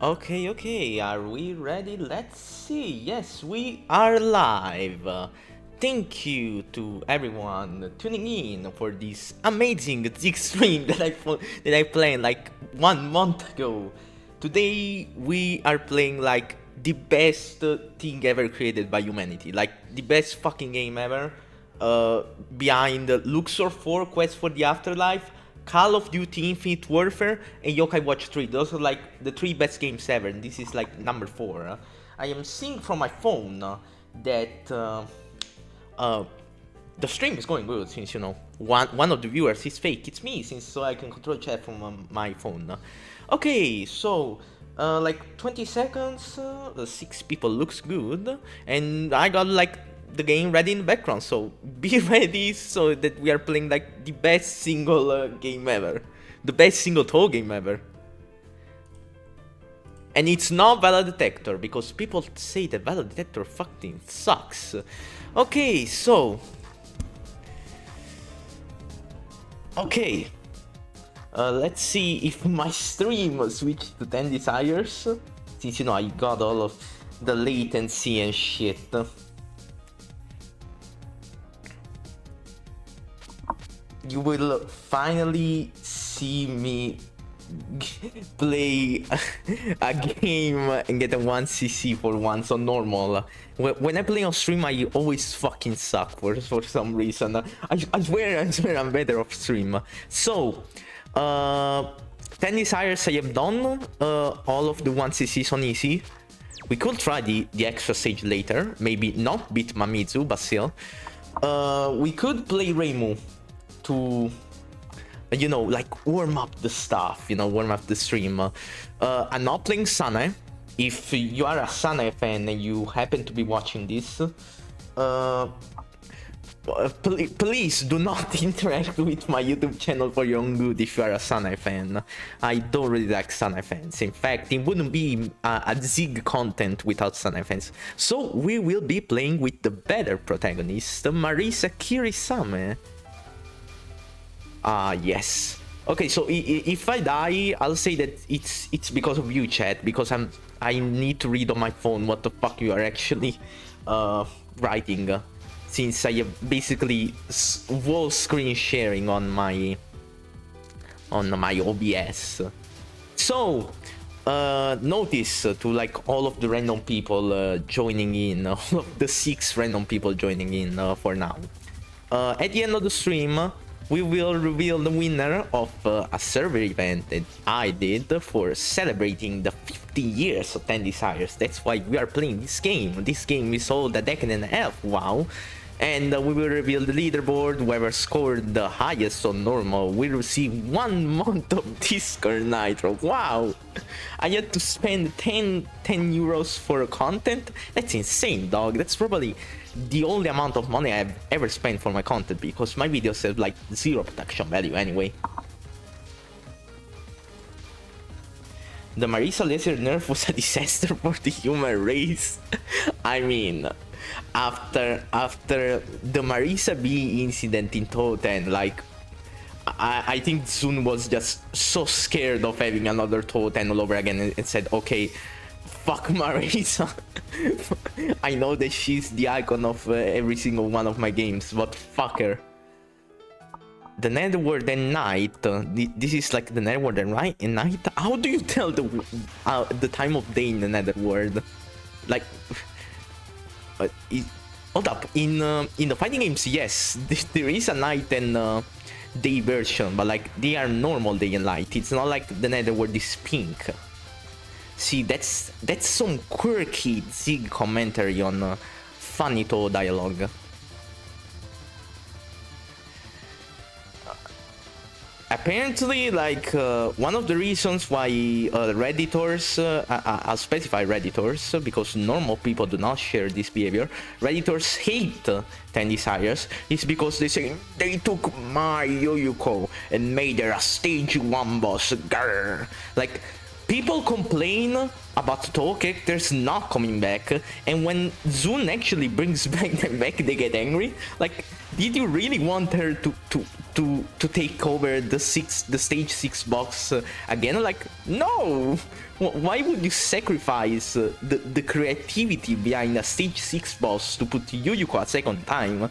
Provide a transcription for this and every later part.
Okay, are we ready? Let's see. Yes, we are live. Thank you to everyone tuning in for this amazing Zig stream that I planned like 1 month ago. Today we are playing like the best thing ever created by humanity, like the best fucking game ever. Uh, Behind Luxor 4 Quest for the Afterlife, Call of Duty Infinite Warfare, and Yokai Watch 3. Those are like the three best games ever, and this is like number 4. I am seeing from my phone that uh, the stream is going good since, one of the viewers is fake. It's me, since so I can control chat from my phone. Okay, so like 20 seconds, 6 people looks good, and I got like the game ready in the background, so be ready so that we are playing like the best single game ever, the best single Touhou game ever. And it's not Valor Detector, because people say that Valor Detector fucking sucks. Okay, so okay, let's see if my stream switched to 10 desires, since I got all of the latency and shit. You will finally see me play a game and get a 1cc for once on normal. When I play on stream, I always fucking suck for some reason. I swear I'm better off stream. So, 10 desires I have done, all of the 1cc's on easy. We could try the extra stage later, maybe not beat Mamizu, but still. We could play Reimu to, like warm up the stuff, warm up the stream. I'm not playing Sanae. If you are a Sanae fan and you happen to be watching this, please do not interact with my YouTube channel for your own good if you are a Sanae fan. I don't really like Sanae fans. In fact, it wouldn't be a Zig content without Sanae fans. So we will be playing with the better protagonist, Marisa Kirisame. Yes. Okay, so if I die, I'll say that it's because of you, chat, because I need to read on my phone what the fuck you are actually writing, since I have basically wall screen sharing on my OBS. So notice to like all of the random people joining in, all of the 6 random people joining in for now. At the end of the stream, we will reveal the winner of a server event that I did for celebrating the 50 years of 10 Desires. That's why we are playing this game. This game is all a decade and a half, wow. And we will reveal the leaderboard. Whoever scored the highest on normal will receive 1 month of Discord Nitro. Wow! I had to spend 10 euros for content? That's insane, dog. That's probably the only amount of money I've ever spent for my content, because my videos have like 0 production value anyway. The Marisa laser nerf was a disaster for the human race. I mean, after the Marisa B incident in Touhou, like I think Zun was just so scared of having another Touhou all over again and said, okay, fuck Marisa. I know that she's the icon of every single one of my games, but fuck her. The netherworld and night. This is like the netherworld and night. How do you tell the time of day in the netherworld? Like, hold up. In the fighting games, yes, there is a night and day version, but like they are normal day and light. It's not like the netherworld is pink. See, that's some quirky Zig commentary on funny Touhou dialogue. Apparently, like, one of the reasons why Redditors, I'll specify Redditors, because normal people do not share this behavior, Redditors hate 10 Desires, is because they say, they took my Yoyuko and made her a stage 1 boss, grrr. Like, people complain about Touhou characters not coming back, and when Zun actually brings them back, they get angry. Like, Did you really want her to take over the stage 6 box again? Like, no. Why would you sacrifice the creativity behind a stage 6 boss to put Yuyuko a second time?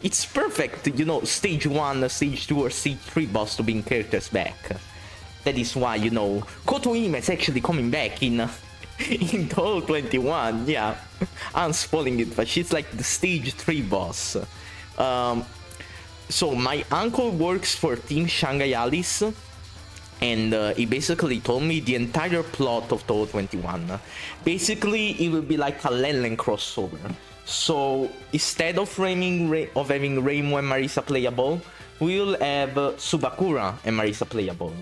It's perfect, you know, stage 1, stage 2 or stage 3 boss to bring characters back. That is why, you know, Kotohime is actually coming back in in Touhou 21. Yeah, I'm spoiling it, but she's like the stage 3 boss. So my uncle works for Team Shanghai Alice, and he basically told me the entire plot of Touhou 21. Basically, it will be like a Lenlen crossover. So instead of having Reimu and Marisa playable, we'll have Subakura and Marisa playable.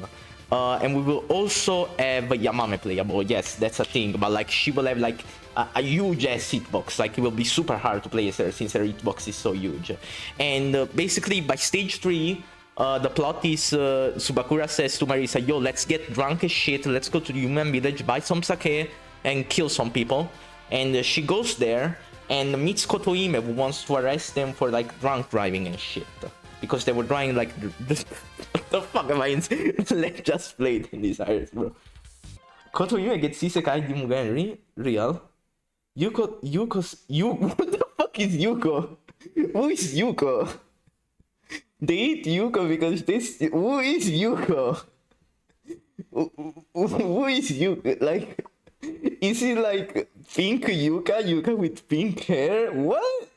And we will also have Yamame playable. Yes, that's a thing, but like she will have like a huge ass hitbox. Like it will be super hard to play as her since her hitbox is so huge. And basically by stage 3, the plot is Subakura says to Marisa, yo, let's get drunk as shit, let's go to the human village, buy some sake, and kill some people. And she goes there and meets Kotohime, who wants to arrest them for like drunk driving and shit. Because they were driving like what the fuck am I in? Let's just play it in these eyes, bro. Kotohime gets isekai di Mugen, real? What the fuck is Yuko? Who is Yuko? They eat Yuko because this. Who is Yuko? Who is Yuko? Like, is he like pink Yuka? Yuka with pink hair? What?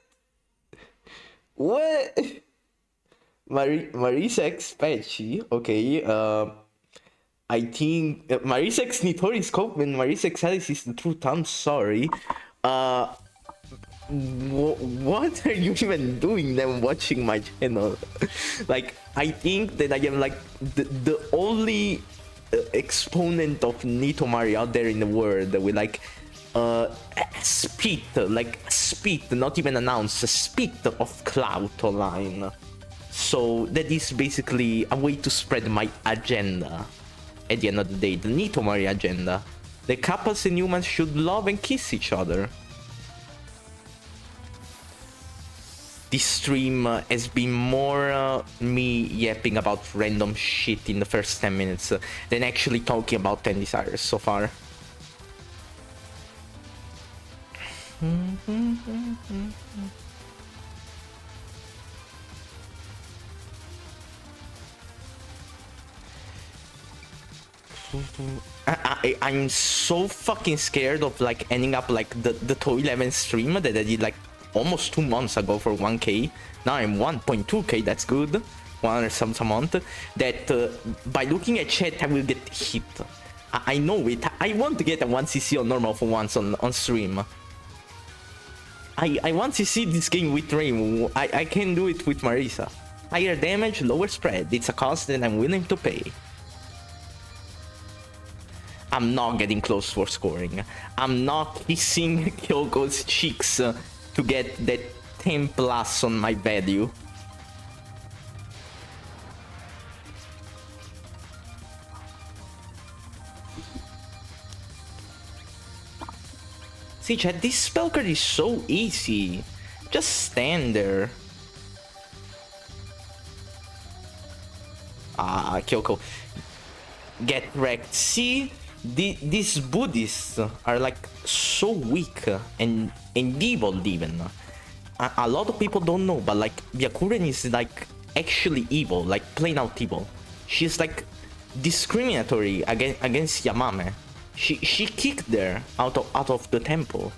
What? Marisex Pechi, okay, I think Marisex Nitori's Copeman, Marisex Alice is the truth, I'm sorry. What are you even doing then watching my channel? Like, I think that I am like the only exponent of Nitomari out there in the world with like speed, not even announced, a speed of clout online. So that is basically a way to spread my agenda. At the end of the day, the Nitomari agenda. The couples and humans should love and kiss each other. This stream has been more me yapping about random shit in the first 10 minutes than actually talking about 10 desires so far. I'm so fucking scared of like ending up like the Touhou 11 stream that I did like almost 2 months ago for 1k. Now I'm 1.2k, that's good. 100 subs a month. That by looking at chat I will get hit. I know it. I want to get a 1cc on normal for once on stream. I want to see this game with Reimu. I can do it with Marisa. Higher damage, lower spread. It's a cost that I'm willing to pay. I'm not getting close for scoring. I'm not kissing Kyoko's cheeks to get that 10 plus on my value. See chat, this spell card is so easy. Just stand there. Ah, Kyoko. Get wrecked. See? These Buddhists are like so weak and evil even. A lot of people don't know, but like Byakuren is like actually evil, like plain out evil. She's like discriminatory against Yamame. She kicked her out of the temple.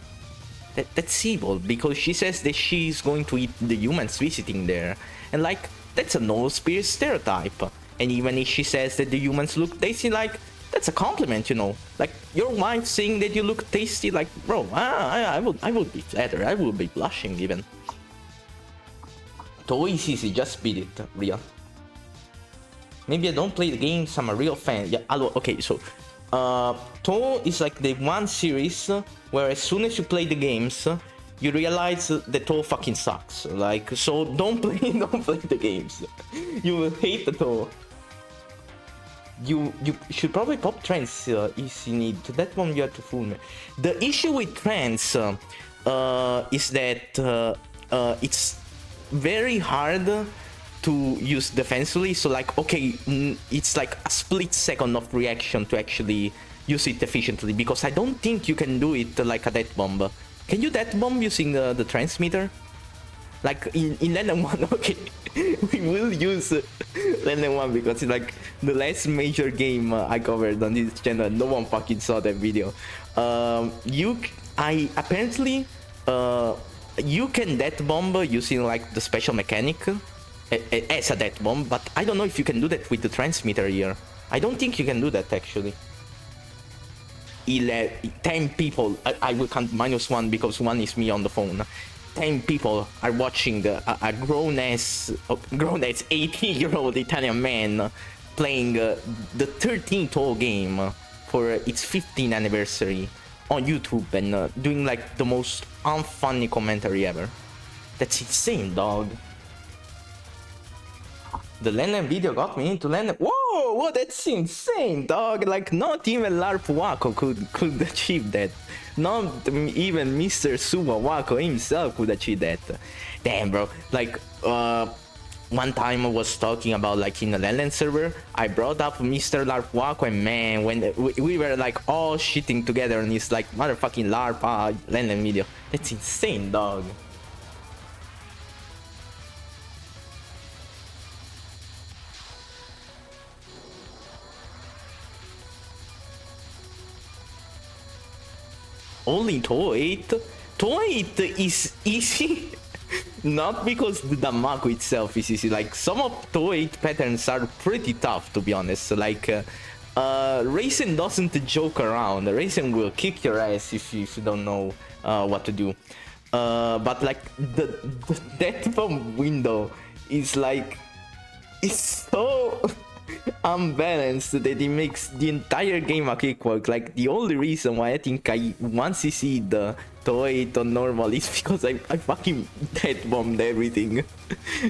That's evil because she says that she's going to eat the humans visiting there, and like that's a noble spirit stereotype. And even if she says that the humans look tasty, like that's a compliment, you know. Like your wife saying that you look tasty, like bro, I would be flattered. I would be blushing even. Touhou is easy, just beat it, real. Maybe I don't play the games. I'm a real fan. Yeah, okay, so Touhou is like the one series where as soon as you play the games, you realize that Touhou fucking sucks. Like, so don't play the games. You will hate the Touhou. You should probably pop trends if you need. To that one you have to fool me. The issue with trends is that it's very hard to use defensively. So like, okay, it's like a split second of reaction to actually use it efficiently, because I don't think you can do it like a death bomb. Can you death bomb using the transmitter? Like in London 1, okay, we will use London 1 because it's like the last major game I covered on this channel. No one fucking saw that video. Apparently, you can death bomb using like the special mechanic as a death bomb, but I don't know if you can do that with the transmitter here. I don't think you can do that actually. 10 people, I will count -1 because 1 is me on the phone. 10 people are watching a grown-ass 80-year-old Italian man playing the 13th Touhou game for its 15th anniversary on YouTube and doing like the most unfunny commentary ever. That's insane, dog. The Lennon video got me into Lennon. Whoa, that's insane, dog. Like, not even LARP Wako could achieve that. Not even Mr. Suwa Wako himself could achieve that. Damn, bro. Like, one time I was talking about, like, in the Lennon server, I brought up Mr. LARP Wako, and man, when we were, like, all shitting together on his, like, motherfucking LARP Lennon video. That's insane, dog. Only Touhou 8? Touhou 8 is easy, not because the Damaku itself is easy. Like, some of Touhou 8 patterns are pretty tough, to be honest. Like, Raisin doesn't joke around. Raisin will kick your ass if you don't know what to do. But like, the death bomb window is like, it's so unbalanced that it makes the entire game a cakewalk. Like, the only reason why I think I once you see the Touhou 8 on normal is because I fucking death bombed everything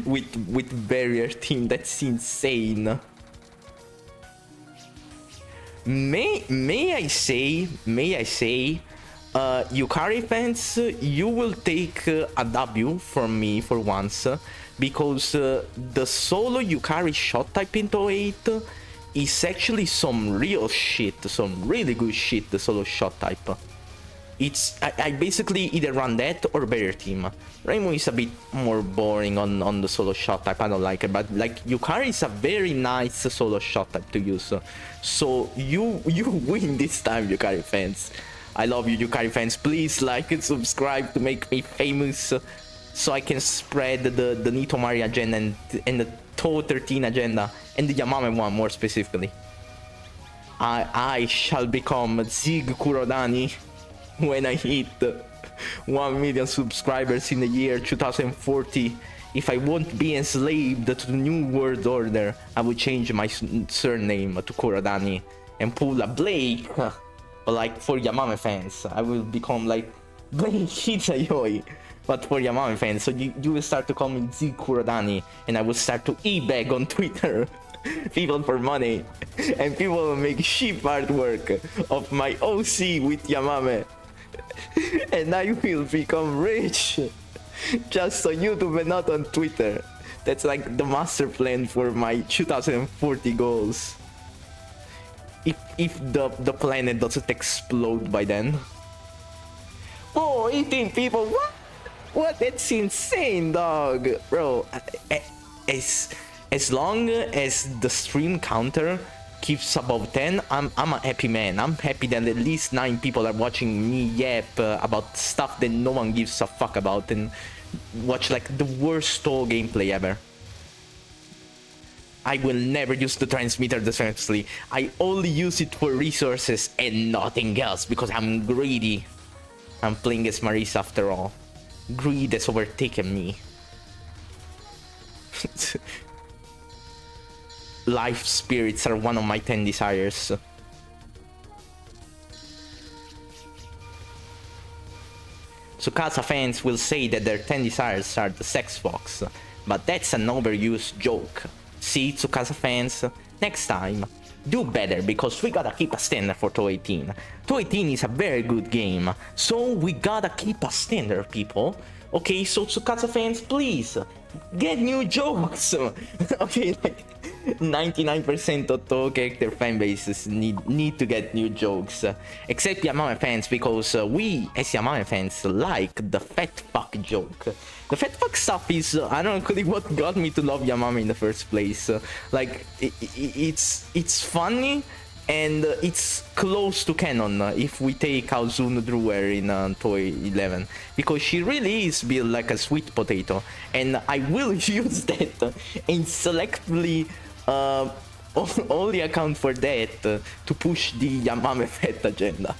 with barrier team. That's insane. May I say, Yukari fans, you will take a W from me for once, because the solo Yukari shot type in Touhou 8 is actually some real shit, some really good shit, the solo shot type. It's I basically either run that or barrier team. Rainbow is a bit more boring on the solo shot type, I don't like it, but like Yukari is a very nice solo shot type to use. So you win this time, Yukari fans. I love you, Yukari fans. Please like and subscribe to make me famous, so I can spread the Nitomari agenda and the Touhou 13 agenda, and the Yamame one more specifically. I shall become Zig Kurodani when I hit 1 million subscribers in the year 2040. If I won't be enslaved to the New World Order, I will change my surname to Kurodani and pull a Blake. But like, for Yamame fans, I will become like Blake Hitsayoi. But for Yamame fans, so you will start to call me Z Kurodani, and I will start to e-beg on Twitter people for money, and people will make cheap artwork of my OC with Yamame, and I will become rich just on YouTube and not on Twitter. That's like the master plan for my 2040 goals. If the planet doesn't explode by then. Oh, 18 people, what? That's insane, dog. Bro, as long as the stream counter keeps above 10, I'm a happy man. I'm happy that at least 9 people are watching me yap about stuff that no one gives a fuck about, and watch like the worst Touhou gameplay ever. I will never use the transmitter defensively. I only use it for resources and nothing else, because I'm greedy. I'm playing as Marisa after all. Greed has overtaken me. Life spirits are one of my 10 desires. Tsukasa fans will say that their 10 desires are the sex box, but that's an overused joke. See, Tsukasa fans, next time, do better, because we gotta keep a standard for Touhou 18. Touhou 18 is a very good game, so we gotta keep a standard, people. Okay, so Tsukasa fans, please, get new jokes. Okay, like 99% of Touhou character fan bases need to get new jokes, except Yamame fans, because we as Yamame fans like the fat fuck joke. The fat fuck stuff is ironically what got me to love Yamame in the first place. Like it's funny. And it's close to canon if we take Aozune Drewer in Toy 11, because she really is built like a sweet potato, and I will use that and selectively only account for that to push the Yamame Fett agenda.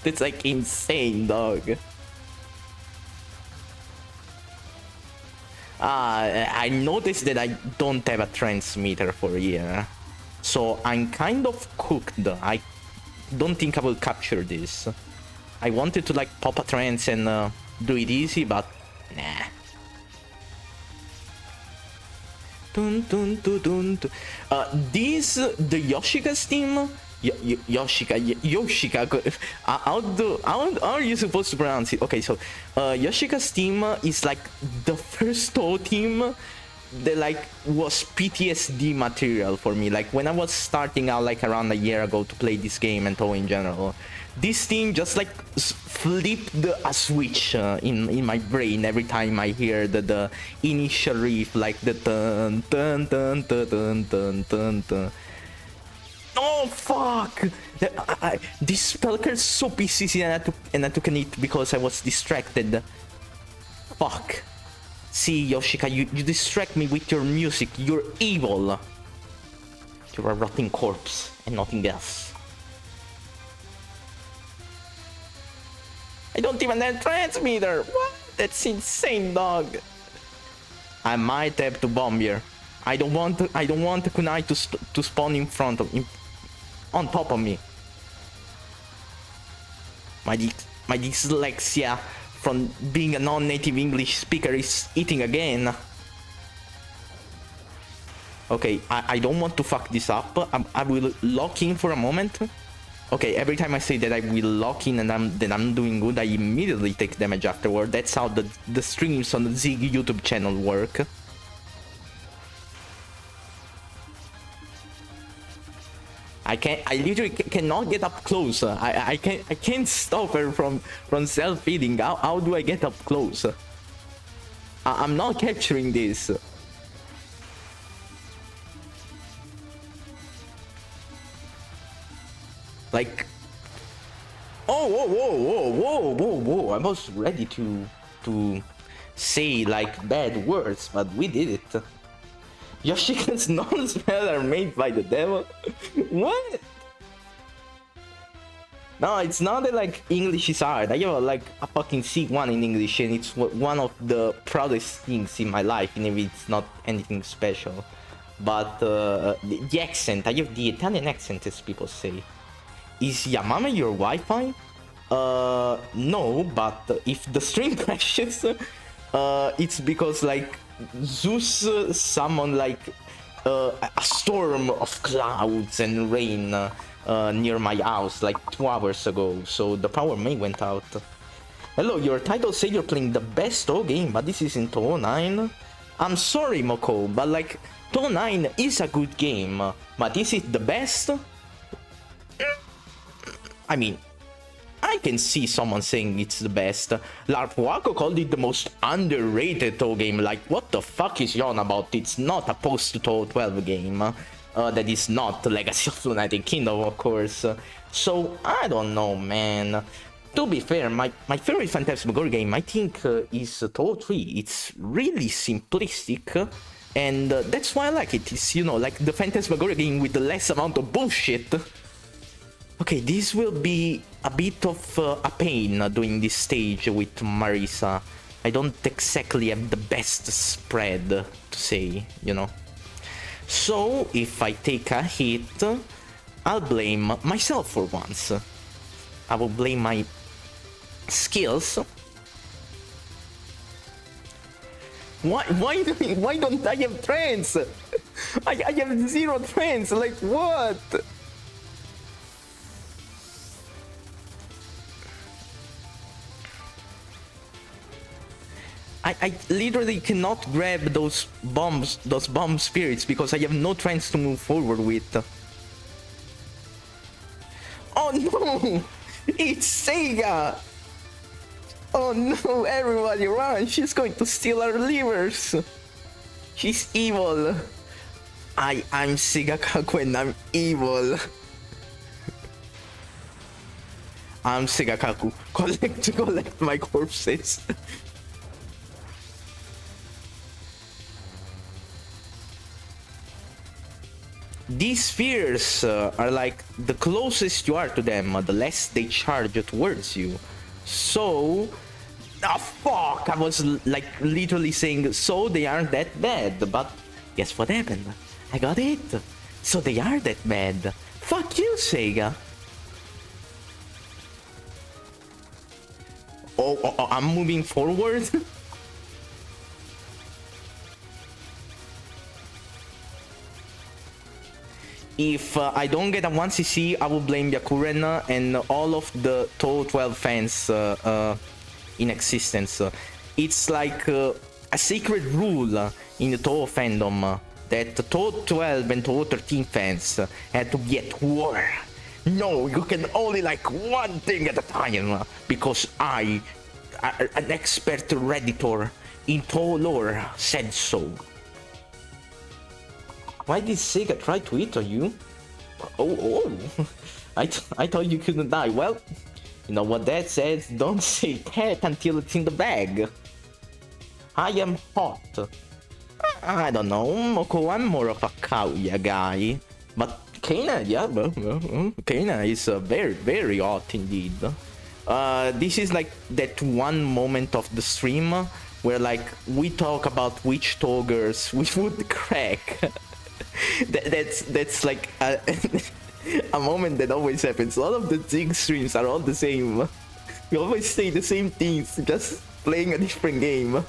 That's like insane, dog. I noticed that I don't have a transmitter for a year. So I'm kind of cooked. I don't think I will capture this. I wanted to like pop a trance and do it easy, but nah. Dun, dun, dun, dun, dun. The Yoshika's team. Yoshika. How are you supposed to pronounce it? Okay, so Yoshika's team is like the first Touhou team that like was PTSD material for me. Like when I was starting out like around a year ago to play this game and Touhou in general, this team just like flipped a switch in my brain every time I hear the initial riff, like the dun dun dun dun dun dun dun dun. Oh fuck! This spell card is so pissy, and I took a hit because I was distracted. Fuck. See, Yoshika, you distract me with your music. You're evil. You're a rotting corpse and nothing else. I don't even have a transmitter. What? That's insane, dog. I might have to bomb here. I don't want Kunai to spawn in front of him, on top of me. My dyslexia from being a non-native English speaker is eating again. Okay, I don't want to fuck this up. I will lock in for a moment. Okay, every time I say that I will lock in and I'm doing good, I immediately take damage afterward. That's how the streams on the Zig YouTube channel work. I literally cannot get up close. I can't stop her from self-feeding. How do I get up close? I'm not capturing this. Like, oh, whoa! I was ready to say like bad words, but we did it. Yoshika's non-spells are made by the devil? What? No, it's not that like English is hard. I have like a fucking C1 in English, and it's one of the proudest things in my life, and if it's not anything special. But the accent, I have the Italian accent, as people say. Is Yamame your Wi-Fi? No, but if the stream crashes, it's because like Zeus summoned like a storm of clouds and rain near my house like 2 hours ago, so the power may went out. Hello, your title say you're playing the best Touhou game, but this is in Touhou 9. I'm sorry, Moko, but like Touhou 9 is a good game, but is it the best? I mean, I can see someone saying it's the best. Larpuaco called it the most underrated Touhou game. Like, what the fuck is he on about? It's not a post-Touhou 12 game. That is not Legacy of Lunatic Kingdom, of course. So, I don't know, man. To be fair, my favorite Phantasmagoria game, I think, is Touhou 3. It's really simplistic. And that's why I like it. It's, you know, like the Phantasmagoria game with the less amount of bullshit. Okay, this will be a bit of a pain doing this stage with Marisa. I don't exactly have the best spread to say, you know. So, if I take a hit, I'll blame myself for once. I will blame my skills. Why don't I have trance? I have 0 trance, like what? I literally cannot grab those bombs, those bomb spirits, because I have no trends to move forward with. Oh no! It's Sega! Oh no, everybody run! She's going to steal our livers! She's evil! I'm Sega Kaku and I'm evil! I'm Sega Kaku. Collect my corpses. These spheres are like the closest you are to them, the less they charge towards you. So, fuck! I was like literally saying, so they aren't that bad. But guess what happened? I got it. So they are that bad. Fuck you, Sega. Oh, I'm moving forward. If I don't get a 1cc, I will blame Yakuren and all of the Touhou 12 fans in existence. It's like a secret rule in the Touhou fandom that Touhou 12 and Touhou 13 fans had to be at war. No, you can only like one thing at a time, because I, an expert redditor in Touhou lore, said so. Why did Sega try to hit on you? Oh. I thought you couldn't die. Well, you know what that says? Don't say that until it's in the bag. I am hot. I don't know, Moko, I'm more of a Kaoya guy. But Kana, yeah, Kana is very, very hot indeed. This is like that one moment of the stream where like we talk about which toggers we would crack. That's like a moment that always happens. All of the Zig streams are all the same. We always say the same things, just playing a different game.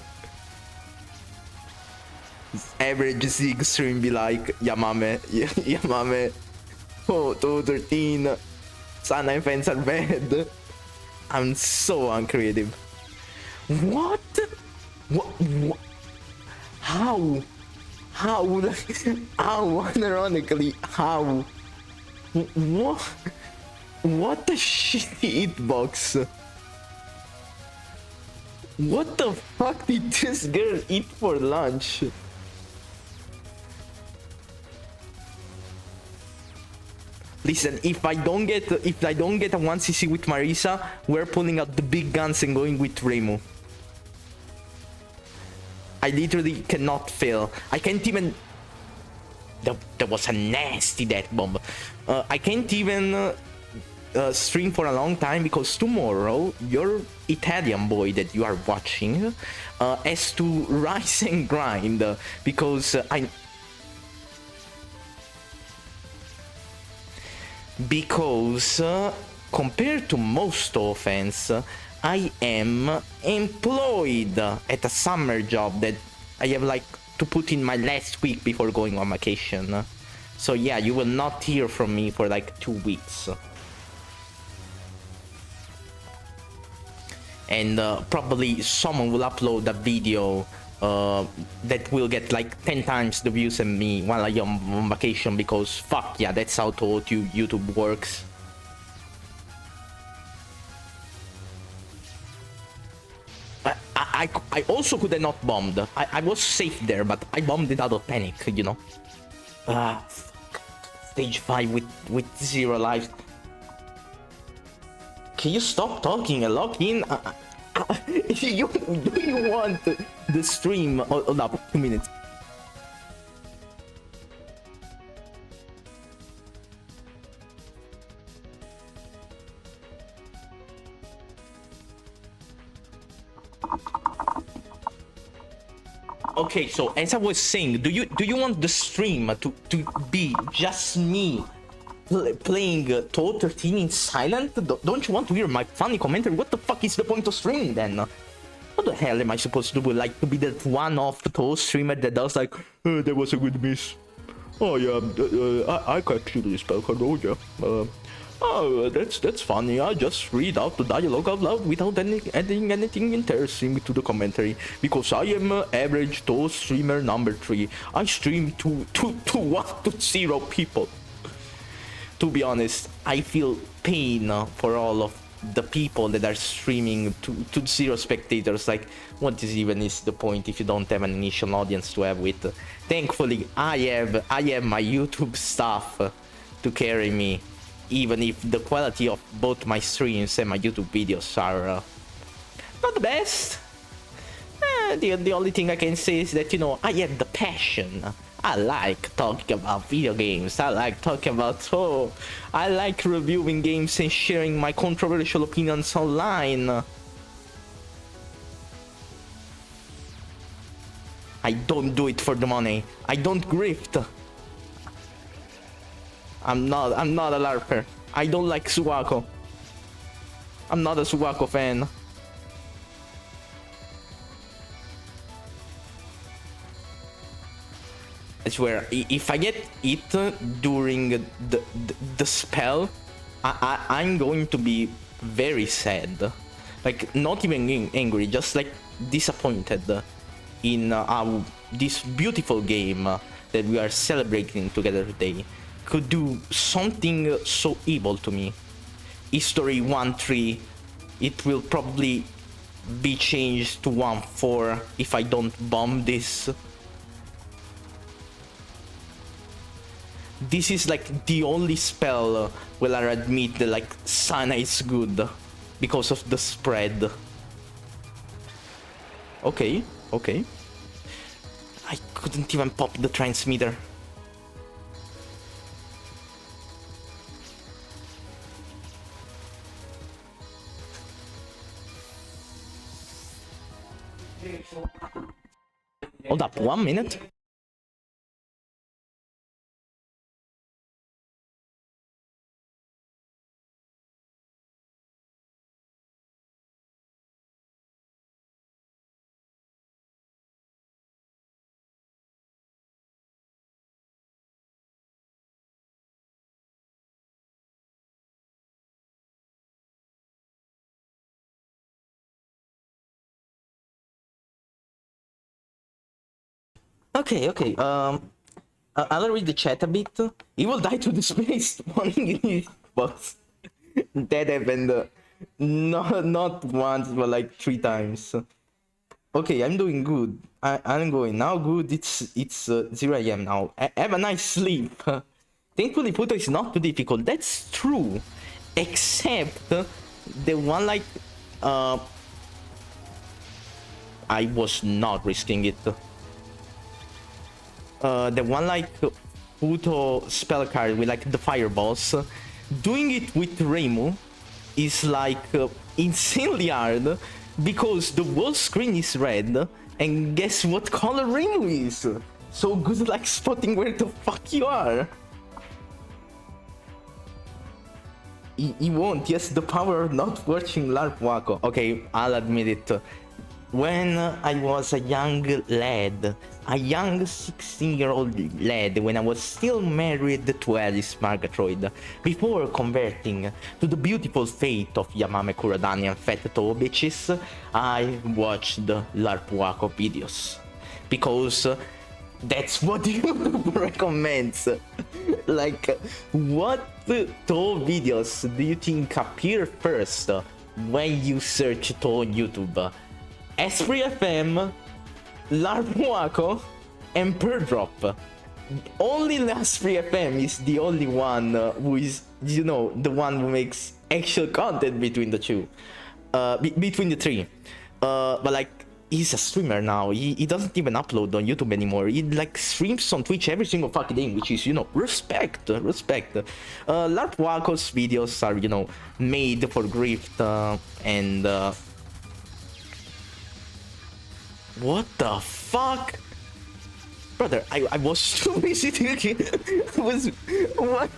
Average Zig stream be like, Yamame, Yamame, oh, 213, Sunlight fans are bad. I'm so uncreative. What? What? How? How, unironically, how? What a shitty hitbox. What the fuck did this girl eat for lunch? Listen, if I don't get a 1cc with Marisa, we're pulling out the big guns and going with Reimu. I literally cannot fail. I can't even... That was a nasty death bomb. I can't even stream for a long time because tomorrow your Italian boy that you are watching has to rise and grind because compared to most offense, I am employed at a summer job that I have like to put in my last week before going on vacation. So yeah, you will not hear from me for like 2 weeks. And probably someone will upload a video that will get like 10 times the views than me while I am on vacation, because fuck yeah, that's how YouTube works. I also could have not bombed. I was safe there, but I bombed it out of panic, you know. Stage 5 with 0 lives. Can you stop talking and log in? Do you want the stream? Hold up, 2 minutes. Okay, so as I was saying, do you want the stream to be just me playing Touhou 13 in silent? Don't you want to hear my funny commentary? What the fuck is the point of streaming then? What the hell am I supposed to do? Like to be that one off Touhou streamer that does like, that was a good miss. Oh yeah, I can actually spell card, oh yeah. Oh, that's funny. I just read out the dialogue out loud without adding anything interesting to the commentary. Because I am average Touhou streamer number 3. I stream to 1 to 0 people. To be honest, I feel pain for all of the people that are streaming to 0 spectators. Like, what is the point if you don't have an initial audience to have with? Thankfully, I have my YouTube staff to carry me, even if the quality of both my streams and my YouTube videos are not the best. The only thing I can say is that, you know, I have the passion. I like talking about video games. I like talking about Touhou. I like reviewing games and sharing my controversial opinions online. I don't do it for the money. I don't grift. I'm not a LARPer. I don't like Suwako. I'm not a Suwako fan. I swear, if I get it during the spell, I'm going to be very sad. Like, not even angry, just like disappointed in this beautiful game that we are celebrating together today. Could do something so evil to me. History 1-3, it will probably be changed to 1-4 if I don't bomb this. This is like the only spell where I admit that like Sana is good because of the spread. Okay. I couldn't even pop the transmitter. Hold up, 1 minute. Okay. I'll read the chat a bit. He will die to the space one box. That happened not once, but like 3 times. Okay, I'm doing good. I'm going now. Good. It's 0 AM now. Have a nice sleep. Thankfully, Pluto is not too difficult. That's true, except the one like I was not risking it. The one like Pluto spell card with like the fireballs, doing it with Reimu is like insanely hard because the whole screen is red, and guess what color Reimu is? So good luck spotting where the fuck you are. He won't. Yes, the power of not watching LARP Wako. Okay, I'll admit it. When I was a young lad, a young 16-year-old lad, when I was still married to Alice Margatroyd, before converting to the beautiful fate of Yamame Kuradani and Fat Touhou bitches, I watched LARP Wako videos. Because that's what YouTube recommends. Like, what Touhou videos do you think appear first when you search Touhou on YouTube? Esprit FM, LARP Wako, and Per Drop. Only Esprit FM is the only one who is, you know, the one who makes actual content between the two. Between the three. But like, he's a streamer now. He doesn't even upload on YouTube anymore. He like streams on Twitch every single fucking day, which is, you know, respect. LARP Wako's videos are, you know, made for grift and what the fuck? Brother, I was too busy thinking. What?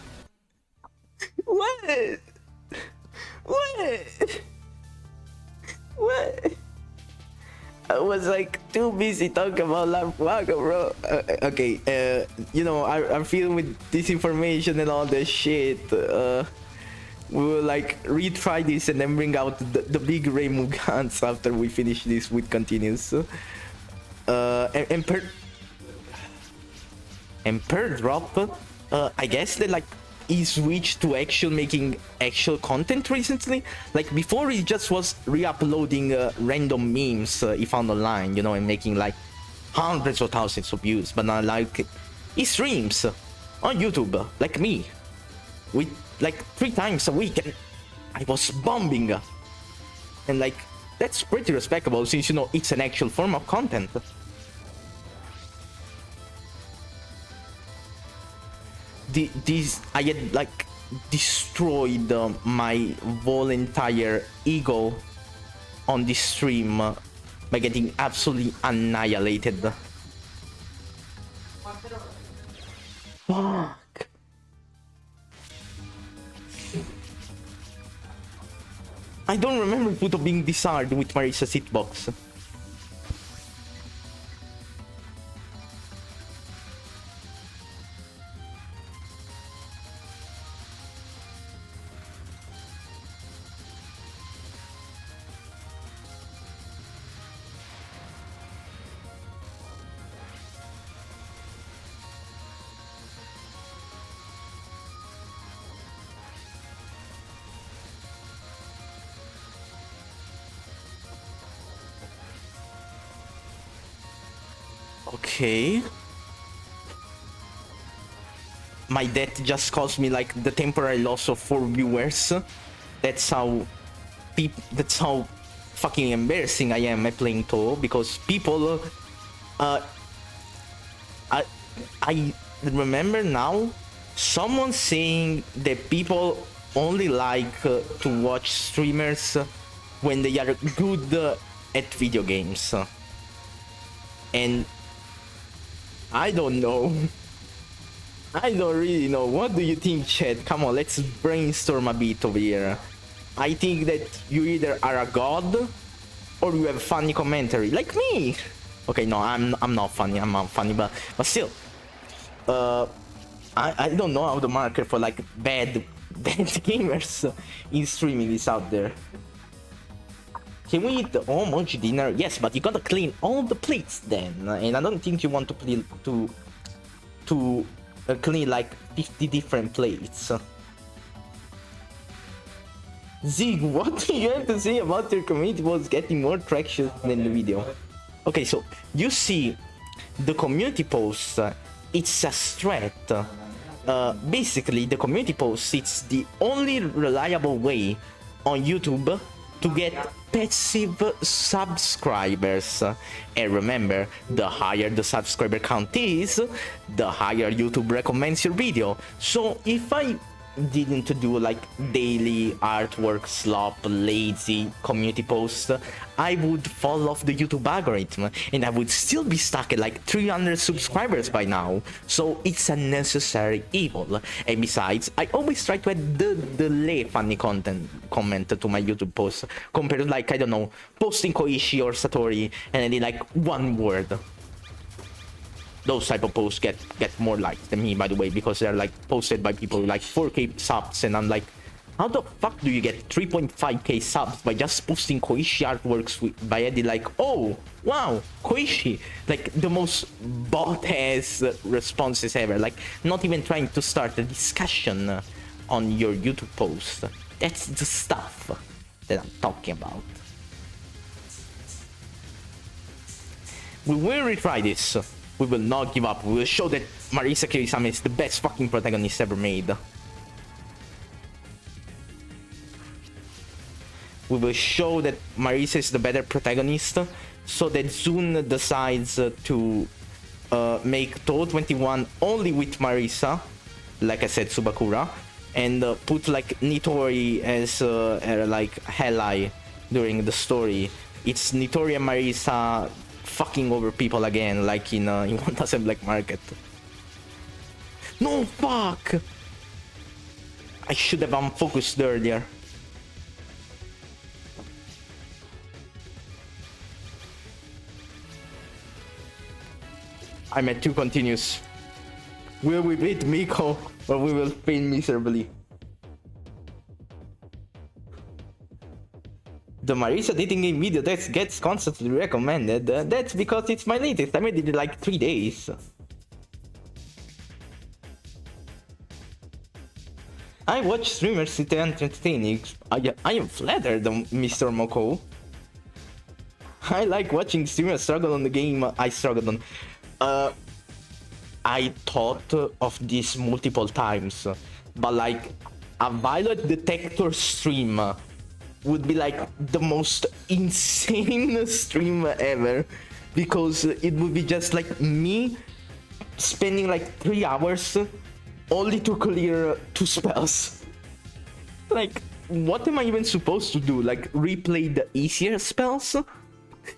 I was like too busy talking about LARP Wako, bro. Okay, you know, I'm feeling with disinformation and all that shit. We will like retry this and then bring out the big Reimu guns after we finish this with continues. And per drop, I guess that like he switched to actual making actual content recently. Like before, he just was re-uploading random memes he found online, you know, and making like hundreds of thousands of views. But now like he streams on YouTube, like me, with like 3 times a week, and I was bombing. And like that's pretty respectable since, you know, it's an actual form of content. This I had like destroyed my whole entire ego on this stream by getting absolutely annihilated. Fuck. I don't remember Puto being this hard with Marisa's hitbox. Okay. My death just caused me like the temporary loss of 4 viewers. That's how fucking embarrassing I am at playing Touhou, because people I remember now someone saying that people only like to watch streamers when they are good at video games. And I don't know. I don't really know. What do you think, chat? Come on, let's brainstorm a bit over here. I think that you either are a god or you have funny commentary, like me. Okay, no, I'm not funny. I'm not funny, but still, I don't know how the marker for like bad gamers in streaming is out there. Can we eat almost dinner? Yes, but you gotta clean all the plates then, and I don't think you want to clean like 50 different plates. Zig, what do you have to say about your community was getting more traction than the video? Okay, so you see the community posts, it's a threat. Basically, the community posts, it's the only reliable way on YouTube to get passive subscribers. And remember, the higher the subscriber count is, the higher YouTube recommends your video. So if I didn't do like daily artwork slop lazy community posts, I would fall off the YouTube algorithm and I would still be stuck at like 300 subscribers by now. So it's a necessary evil. And besides, I always try to add the funny comment to my YouTube posts, compared to like, I don't know, posting Koishi or Satori and I did like 1 word. Those type of posts get more likes than me, by the way, because they're like posted by people with like 4K subs, and I'm like, how the fuck do you get 3.5K subs by just posting Koishi artworks by adding like, oh wow, Koishi, like the most bot-ass responses ever, like not even trying to start a discussion on your YouTube post. That's the stuff that I'm talking about. We will retry this. We will not give up. We will show that Marisa Kirisame is the best fucking protagonist ever made. We will show that Marisa is the better protagonist, so that Zun decides to make Touhou 21 only with Marisa, like I said, Subakura, and put like Nitori as like ally during the story. It's Nitori and Marisa fucking over people again, like in 1000 Black Market. No, fuck! I should have unfocused earlier. I'm at 2 continues. Will we beat Miko or we will fail miserably? The Marisa dating game video that gets constantly recommended. That's because it's my latest. I made it in like 3 days. I watch streamers sit and entertaining. I am flattered, Mr. Moko. I like watching streamers struggle on the game I struggled on. I thought of this multiple times, but like a Violet Detector stream would be like the most insane stream ever, because it would be just like me spending like 3 hours only to clear 2 spells. Like, what am I even supposed to do? Like, replay the easier spells?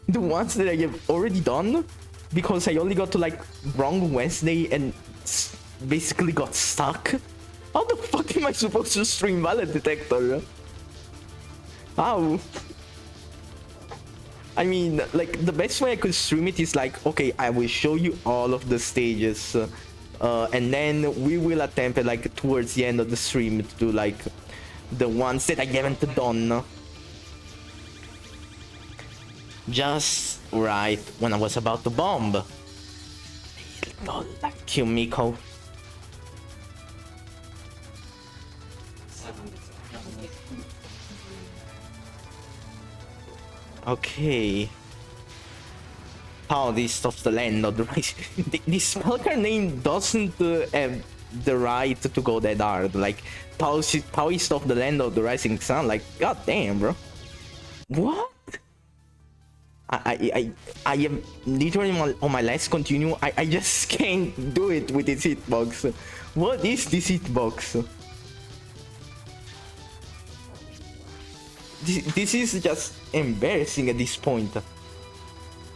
The ones that I have already done? Because I only got to like wrong Wednesday and basically got stuck? How the fuck am I supposed to stream Violet Detector? How? I mean, like, the best way I could stream it is like, okay, I will show you all of the stages, and then we will attempt like towards the end of the stream to do like the ones that I haven't done. Just right when I was about to bomb. Thank you, Miko. Okay. How this of the land of the right. This spellcard name doesn't have the right to go that hard. Like Taoist of the land of the rising sun. Like, god damn, bro. What? I am literally on my last continue. I just can't do it with this hitbox. What is this hitbox? This is just embarrassing at this point.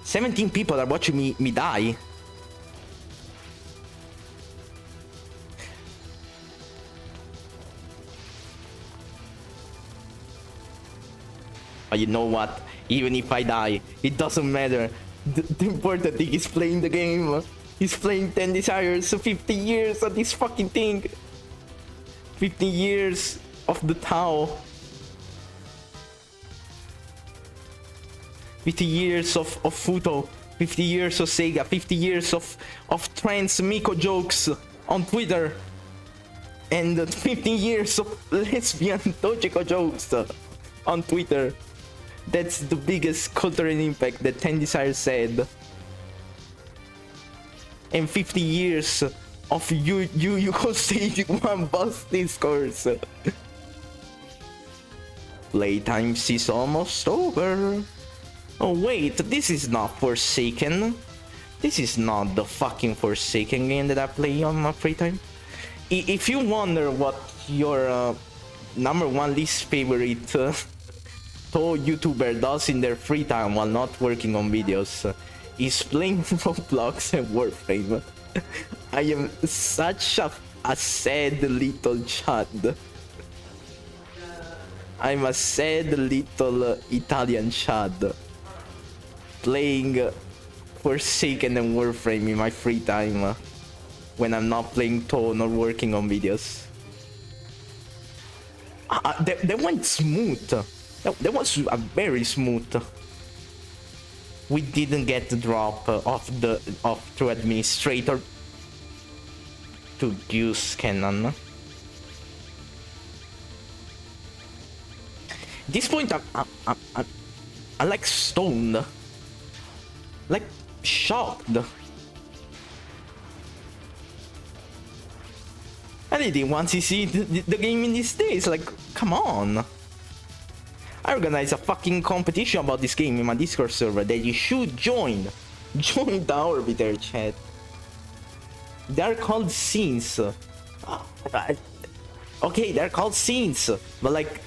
17 people are watching me die. But you know what? Even if I die, it doesn't matter. The important thing is playing the game. He's playing 10 Desires, so 50 years of this fucking thing. 50 years of the Tao. 50 years of Futo, 50 years of Sega, 50 years of trans Miko jokes on Twitter, and 15 years of lesbian Tochiko jokes on Twitter. That's the biggest cultural impact that 10 Desires said. And 50 years of you stage 1 boss discourse. Playtime is almost over. Oh wait, this is not Forsaken. This is not the fucking Forsaken game that I play on my free time. If you wonder what your #1 least favorite Touhou YouTuber does in their free time while not working on videos, is playing Roblox and Warframe. I am such a sad little child. I'm a sad little Italian child. Playing Forsaken and Warframe in my free time when I'm not playing Touhou nor working on videos. That went smooth. That was a very smooth. We didn't get the drop through administrator to use cannon. At this point, I'm like stoned. Like, shocked. I didn't want to see the game in these days. Like, come on. I organized a fucking competition about this game in my Discord server that you should join. Join the Orbiter chat. They're called scenes. Okay, they're called scenes. But like,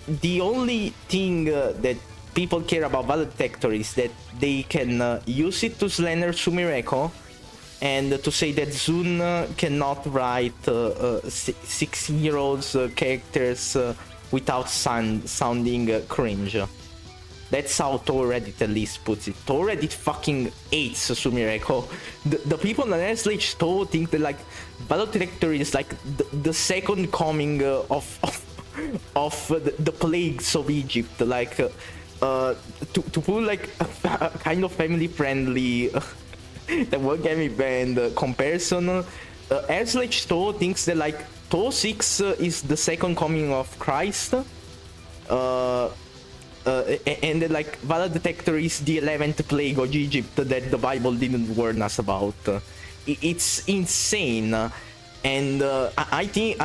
the only thing that people care about Violet Detector is that they can use it to slander Sumireko and to say that Zun cannot write 16-year-olds characters without sounding cringe. That's how Touhou Reddit at least puts it. Touhou Reddit fucking hates Sumireko. The people on Slh Touhou think that like Violet Detector is like the second coming of the plagues of Egypt. Like uh, to put like a kind of family friendly the World Gaming Band comparison, Airslash Touhou thinks that like Touhou 6 is the second coming of Christ, and then like Valor Detector is the 11th plague of Egypt that the Bible didn't warn us about. It's insane. And I think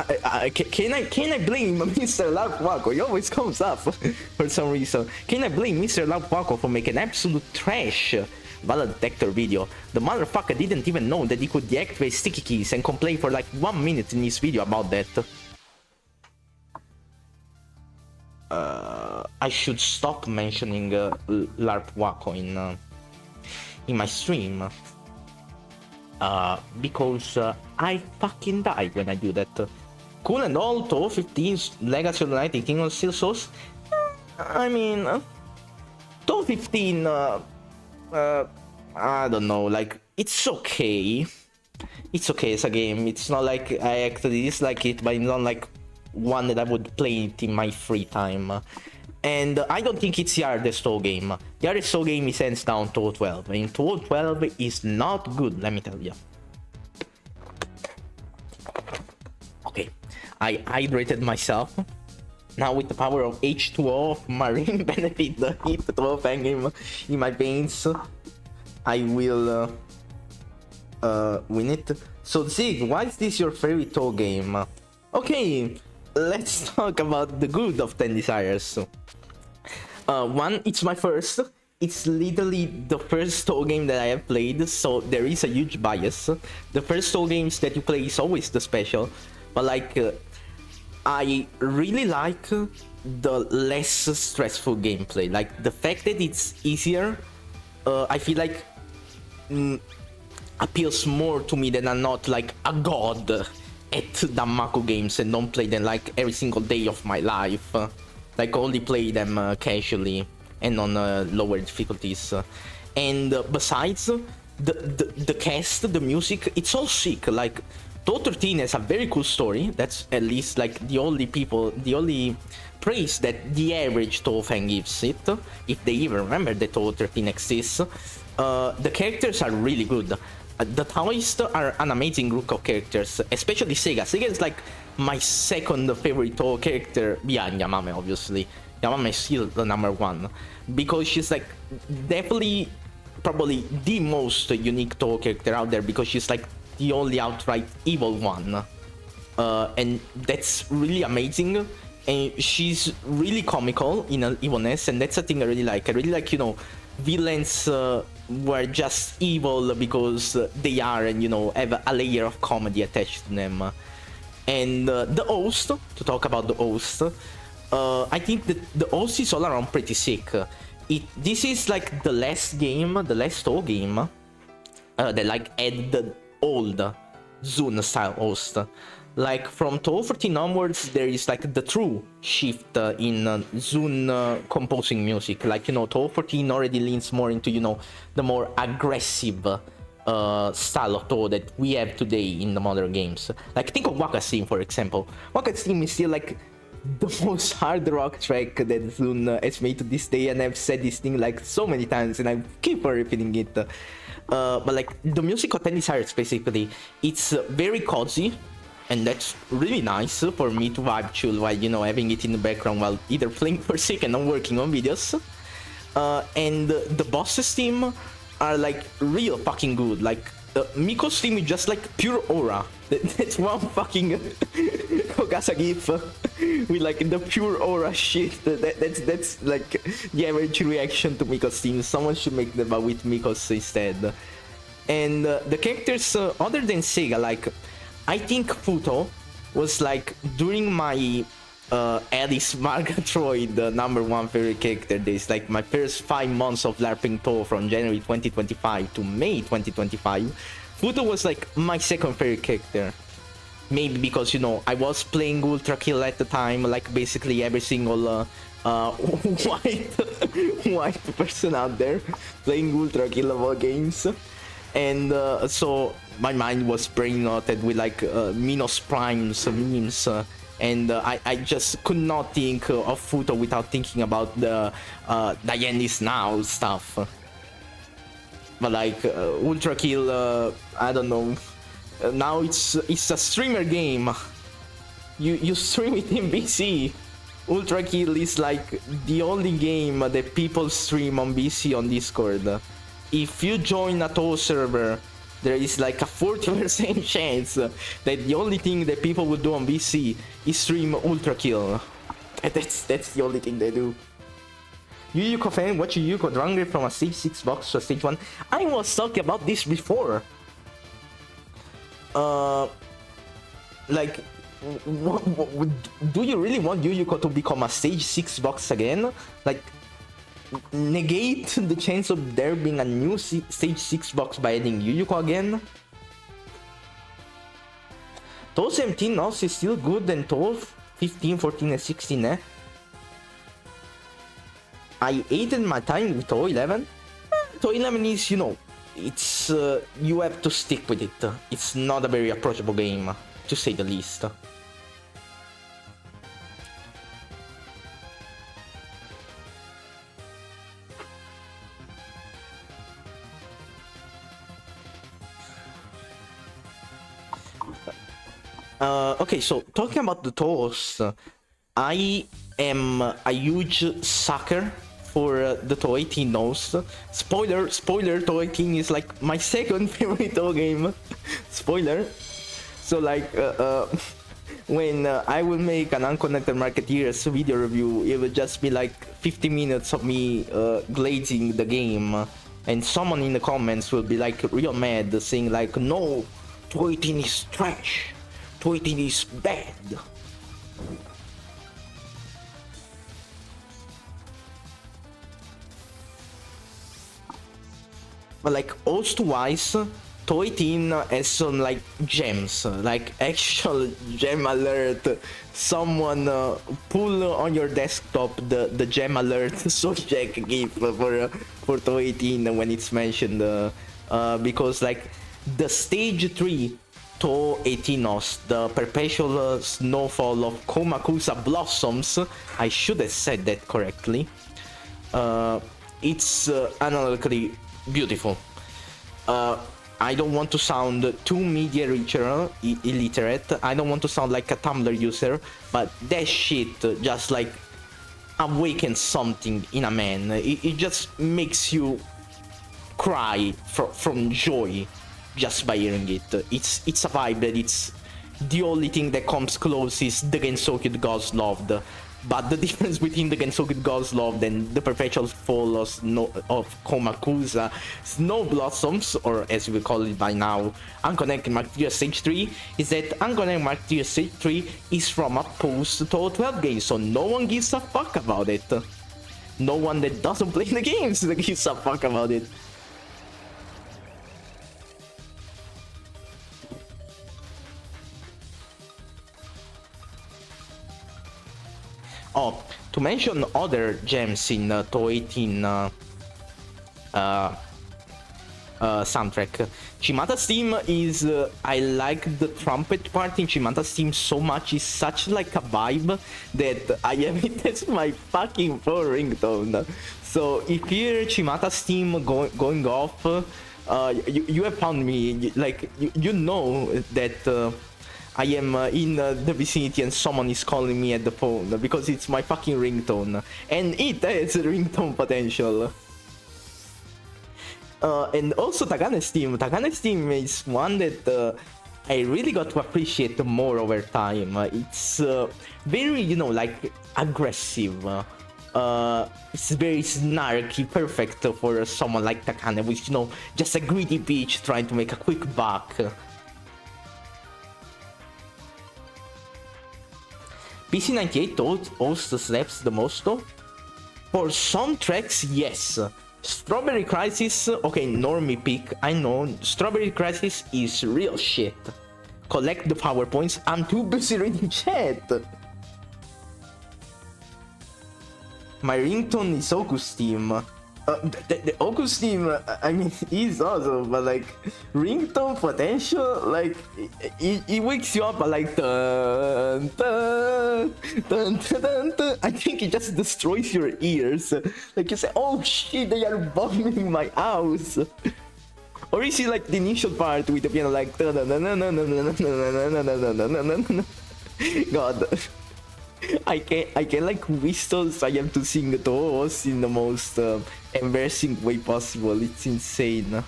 can I blame Mr. Lapuaco? He always comes up for some reason. Can I blame Mr. Lapuaco for making absolute trash Valor Detector video? The motherfucker didn't even know that he could deactivate sticky keys and complain for like 1 minute in his video about that. I should stop mentioning Lapuaco in my stream. Because I fucking die when I do that. Cool and all, Touhou 15's Legacy of the Night Kingdom still sauce. I mean, Touhou 15, I don't know, like, it's okay. It's okay as a game. It's not like I actually dislike it, but it's not like one that I would play it in my free time. And I don't think it's the hardest Touhou game. The hardest Touhou game is hands down Touhou 12. And Touhou 12 is not good, let me tell you. Okay, I hydrated myself. Now with the power of H2O, Marine benefit, the heat Touhou fan game in my veins, I will win it. So Zig, why is this your favorite Touhou game? Okay, let's talk about the good of 10 Desires. One, it's my first. It's literally the first Touhou game that I have played, so there is a huge bias. The first Touhou games that you play is always the special, but like, I really like the less stressful gameplay. Like, the fact that it's easier, I feel like appeals more to me than I'm not like a god at Danmaku games and don't play them like every single day of my life. Like, only play them casually and on lower difficulties. And besides, the cast, the music, it's all sick. Like, Touhou 13 has a very cool story. That's at least like the only praise that the average Touhou fan gives it, if they even remember that Touhou 13 exists. The characters are really good. The Taoists are an amazing group of characters, especially Sega. Sega is like my second favorite Touhou character behind Yamame, obviously. Yamame is still the number one, because she's like definitely probably the most unique Touhou character out there, because she's like the only outright evil one. And that's really amazing. And she's really comical in her evilness, and that's a thing I really like. I really like, you know, villains were just evil because they are, and you know, have a layer of comedy attached to them. And the host, to talk about the host, I think that the host is all around pretty sick. This is like the last Touhou game that like had the old Zune style host. Like, from Touhou 14 onwards, there is like the true shift in Zune composing music. Like, you know, Touhou 14 already leans more into, you know, the more aggressive style of Touhou that we have today in the modern games. Like, think of Waka's theme, for example. Waka's theme is still like the most hard rock track that Zune has made to this day, and I've said this thing like so many times, and I keep repeating it. But like, the music of 10 Desires, basically, it's very cozy. And that's really nice for me to vibe chill while, you know, having it in the background while either playing Forsaken or working on videos. And the boss's theme are like real fucking good. Like, Miko's theme is just like pure aura. That's one fucking Kokasa gif with like the pure aura shit. That's like the average reaction to Miko's theme. Someone should make them with Miko's instead. And the characters, other than Sega, like, I think Futo was like, during my Alice Margatroid #1 favorite character days, like my first 5 months of LARPing Touhou from January 2025 to May 2025, Futo was like my second favorite character. Maybe because, you know, I was playing Ultra Kill at the time, like basically every single white person out there playing Ultra Kill of all games. And so my mind was brain-rotted with like Minos Prime's memes and I just could not think of Futo without thinking about the Diane is now stuff. But like Ultra Kill, I don't know. Now it's a streamer game. You stream it in BC. Ultra Kill is like the only game that people stream on BC on Discord. If you join a Touhou server, there is like a 40% chance that the only thing that people will do on BC is stream Ultra Kill. That's the only thing they do. Yu Yuko fan, watch Yu Yuko downgrade from a stage 6 box to a stage 1. I was talking about this before. Like, do you really want Yu Yuko to become a stage 6 box again? Like, negate the chance of there being a new stage 6 box by adding Yu Yuko again? Touhou 17 also is still good than Touhou 15, 14 and 16, eh? I hated my time with Touhou 11. Touhou 11 is, you know, it's you have to stick with it. It's not a very approachable game, to say the least. Okay, so talking about the Touhous, I am a huge sucker for the Touhou 18 nose. Spoiler, Touhou 18 is like my second favorite Touhou game. Spoiler. So like, when I will make an Unconnected Marketeers video review, it will just be like 50 minutes of me glazing the game. And someone in the comments will be like real mad, saying like, no, Touhou 18 is trash. Touhou 18 is bad. But like, host-wise, Touhou 18 has some like gems, like actual gem alert. Someone pull on your desktop the gem alert so Jack gave for Touhou 18 when it's mentioned, because like the stage 3 Touhou 18os, the perpetual snowfall of Komakusa blossoms, I should have said that correctly. It's analytically beautiful. I don't want to sound too media illiterate. I don't want to sound like a Tumblr user, but that shit just like awakens something in a man. It just makes you cry from joy just by hearing it. It's a vibe that it's the only thing that comes close is the Gensoku the Gods Loved. But the difference between the Gensoku the Gods Loved and the perpetual fall of Komakusa Snow Blossoms, or as we call it by now, Unconnected Marketeers Stage 3, is that Unconnected Marketeers Stage 3 is from a post-Touhou 12 game, so no one gives a fuck about it. No one that doesn't play the games gives a fuck about it. Oh, to mention other gems in Touhou 18 soundtrack, Chimata's theme is, I like the trumpet part in Chimata's theme so much, it's such like a vibe that I have it as my fucking phone ringtone. So if you hear Chimata's theme going off, you have found me, like, you know that I am in the vicinity and someone is calling me at the phone, because it's my fucking ringtone. And it has ringtone potential. And also Takane's theme. Takane's theme is one that I really got to appreciate more over time. It's very, you know, like, aggressive. It's very snarky, perfect for someone like Takane, which, you know, just a greedy bitch trying to make a quick buck. PC98 also slaps the most though. For some tracks, yes. Strawberry Crisis, okay, normie pick, I know. Strawberry Crisis is real shit. Collect the PowerPoints, I'm too busy reading chat. My ringtone is Oku's theme. The Oku's theme, I mean, is awesome, but like, ringtone potential, like, it wakes you up like, dun, dun, Dun, dun, dun, dun. I think it just destroys your ears. Like you say, oh shit, they are bombing my house. Or is it like the initial part with the piano like God. I can like whistles. I have to sing those in the most embarrassing way possible. It's insane.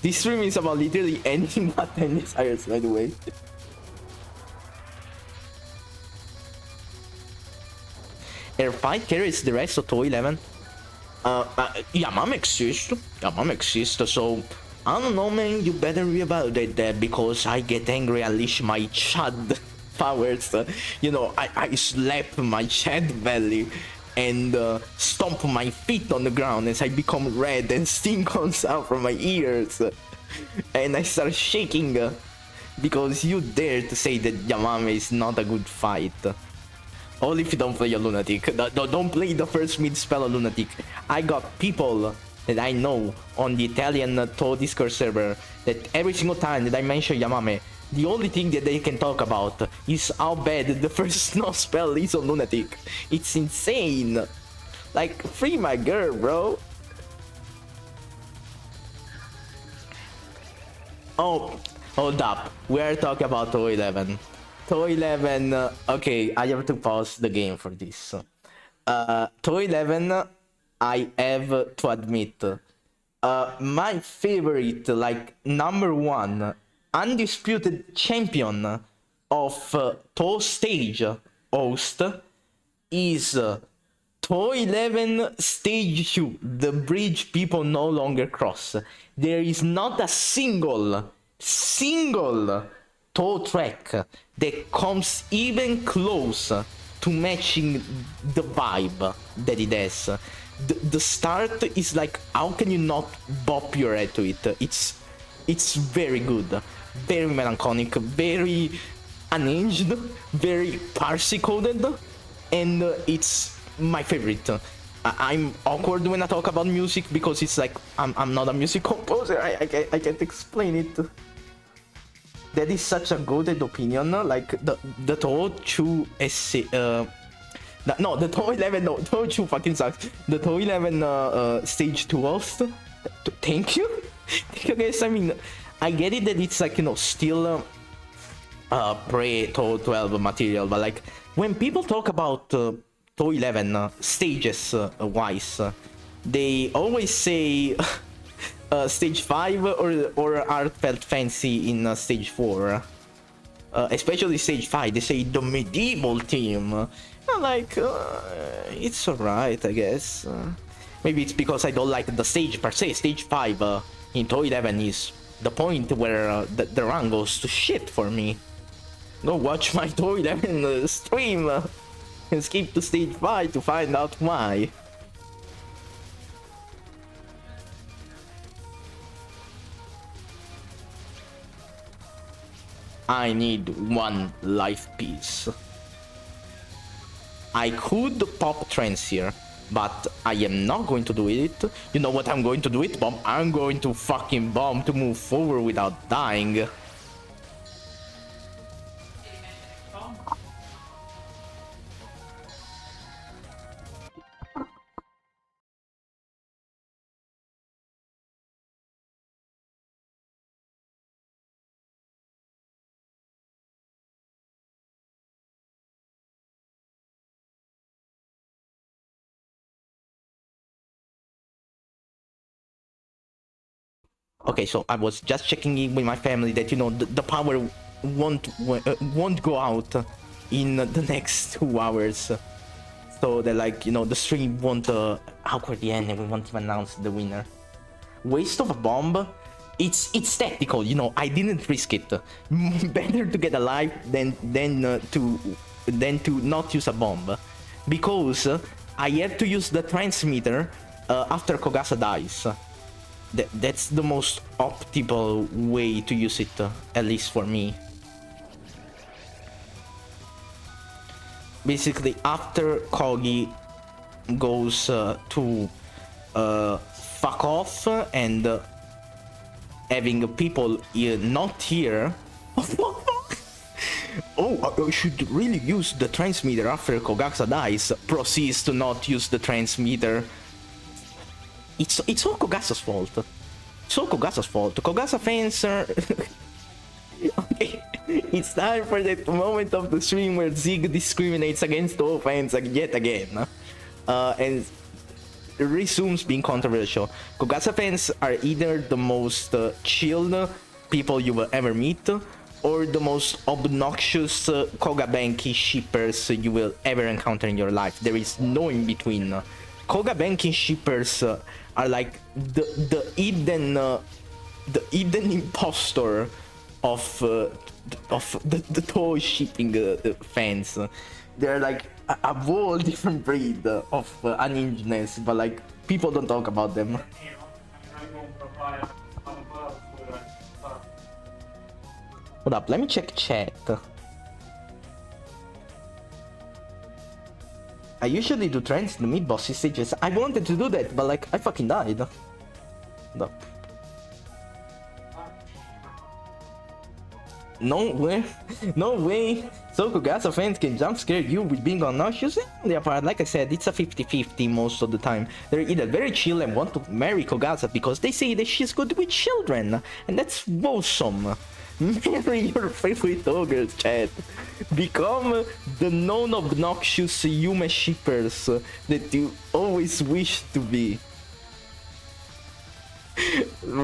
This stream is about literally anything but tennis tires, by the way. Airfight carries the rest of Touhou 11. Yamam exists. Yamam exists, so I don't know, man. You better reevaluate that because I get angry, unleash my Chad powers. You know, I slap my Chad belly and stomp my feet on the ground as I become red and steam comes out from my ears. And I start shaking because you dare to say that Yamame is not a good fight. Only if you don't play a Lunatic. Don't play the first mid spell a Lunatic. I got people that I know on the Italian Touhou Discord server that every single time that I mention Yamame, the only thing that they can talk about is how bad the first snow spell is on Lunatic. It's insane. Like, free my girl, bro. Oh, hold up. We are talking about Touhou 11. Touhou 11, okay, I have to pause the game for this. Touhou 11, I have to admit, my favorite, like, #1, undisputed champion of Touhou stage host is Touhou 11 stage 2, the bridge people no longer cross. There is not a single Touhou track that comes even close to matching the vibe that it has. The start is like, how can you not bop your head to it? It's very good, very melancholic, very unhinged, very parsi-coded, and it's my favorite. I'm awkward when I talk about music because it's like I'm not a music composer. I can't explain it. That is such a good opinion. Like the Touhou 2 no, the Touhou 11, no, Touhou 2 fucking sucks. The Touhou 11 stage 2 host. Thank you. Thank you guys. I mean, I get it that it's like, you know, still pre Touhou 12 material, but like when people talk about Touhou 11 stages wise, they always say stage 5 or Heartfelt Fancy in stage 4. Especially stage 5, they say the medieval team. I'm like, it's alright, I guess. Maybe it's because I don't like the stage per se. Stage 5 in Touhou 11 is the point where the run goes to shit for me. Go watch my Touhou 11 stream and skip to stage 5 to find out why. I need one life piece. I could pop trance here, but I am not going to do it. You know what I'm going to do it, bomb? I'm going to fucking bomb to move forward without dying. Okay, so I was just checking in with my family that, you know, the power won't go out in the next 2 hours. So that, like, you know, the stream won't awkwardly end and we won't even announce the winner. Waste of a bomb? It's tactical, you know, I didn't risk it. Better to get alive than to not use a bomb. Because I have to use the transmitter after Kogasa dies. That's the most optimal way to use it, at least for me. Basically, after Kogi goes to fuck off and having people not here, Oh, I should really use the transmitter after Kogasa dies. Proceeds to not use the transmitter. It's all Kogasa's fault. It's all Kogasa's fault. Kogasa fans are... Okay, it's time for that moment of the stream where Zig discriminates against all fans yet again. And resumes being controversial. Kogasa fans are either the most chilled people you will ever meet, or the most obnoxious Kogabenki shippers you will ever encounter in your life. There is no in between. Kogabenki shippers are like the hidden impostor of the Touhou shipping fans. They're like a whole different breed of unhingedness, but like people don't talk about them. Hold up, let me check chat. I usually do trends in the mid-boss stages. I wanted to do that, but like I fucking died. Hold up. No way, no way. So Kogasa fans can jump scare you with being obnoxious. Yeah, but like I said, it's a 50-50 most of the time. They're either very chill and want to marry Kogasa because they say that she's good with children, and that's awesome. Marry your favorite ogres, chat. Become the non-obnoxious Yume shippers that you always wish to be.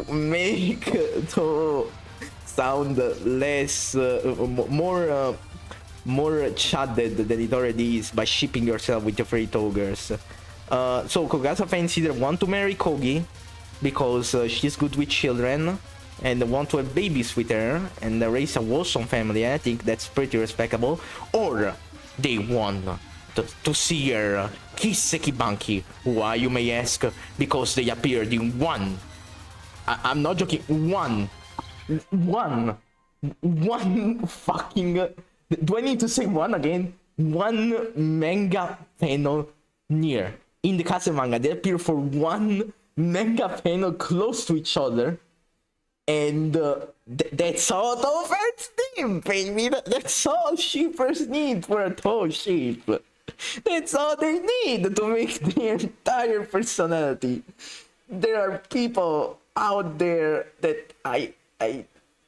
Make to sound less, more chadded than it already is by shipping yourself with your favorite ogres. So Kogasa fans either want to marry Kogi because she's good with children and want to have babies with her and raise a wholesome family. I think that's pretty respectable. Or they want to see her kiss Sekibanki. Why, you may ask? Because they appeared in one. I'm not joking. One fucking... Do I need to say one again? One manga panel near. In the Kase manga, they appear for one manga panel close to each other. And that's all the fans need, baby. That's all shippers need for a Touhou ship. That's all they need to make their entire personality. There are people out there that I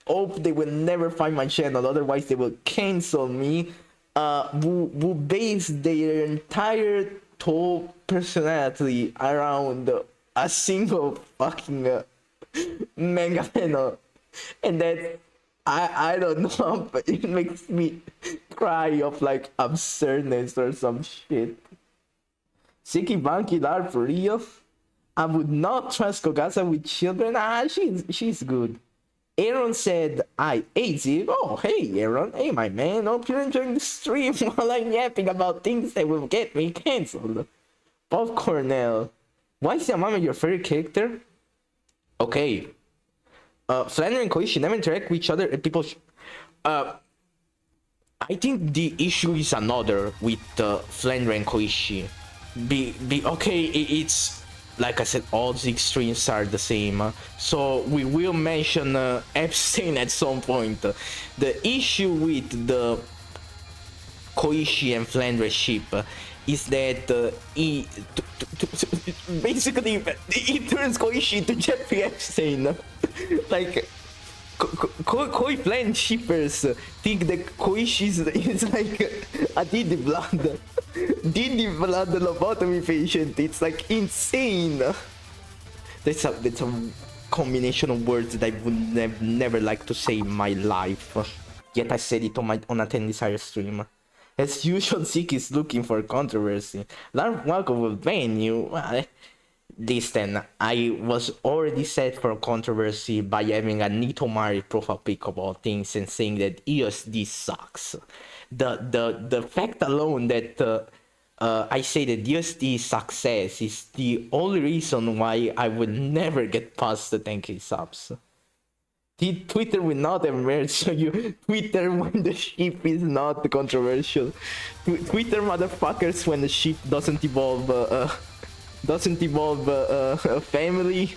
hope they will never find my channel, otherwise they will cancel me, who base their entire Touhou personality around a single fucking manga panel. And that I don't know, but it makes me cry of like absurdness or some shit. Sekibanki are for real? I would not trust Kogasa with children. She's good. Aaron said, hey Zig. Oh, hey Aaron. Hey my man. Hope you're enjoying the stream while I'm yapping about things that will get me cancelled. Bob Cornell. Why is Yamama your favorite character? Okay. Flannery and Koichi never interact with each other and people... I think the issue is another with Flannery and Koichi. Okay, it's... Like I said, all the extremes are the same, so we will mention Epstein at some point. The issue with the Koichi and Flanders ship is that basically he turns Koichi to Jeffrey Epstein. Like, Koi Fland shippers think that Koichi is like a Didi Blood. Didi Blood lobotomy patient. It's like insane. That's a combination of words that I would never like to say in my life. Yet I said it on a 10 Desire stream. As usual, Zeke is looking for controversy. Lark Walker will ban you. Well, listen, I was already set for controversy by having a Nitomari profile pic about things and saying that ESD sucks. The fact alone that I say that ESD success is the only reason why I will never get past the 10k subs. Twitter will not emerge, so you Twitter when the ship is not controversial. Twitter motherfuckers when the ship doesn't evolve a family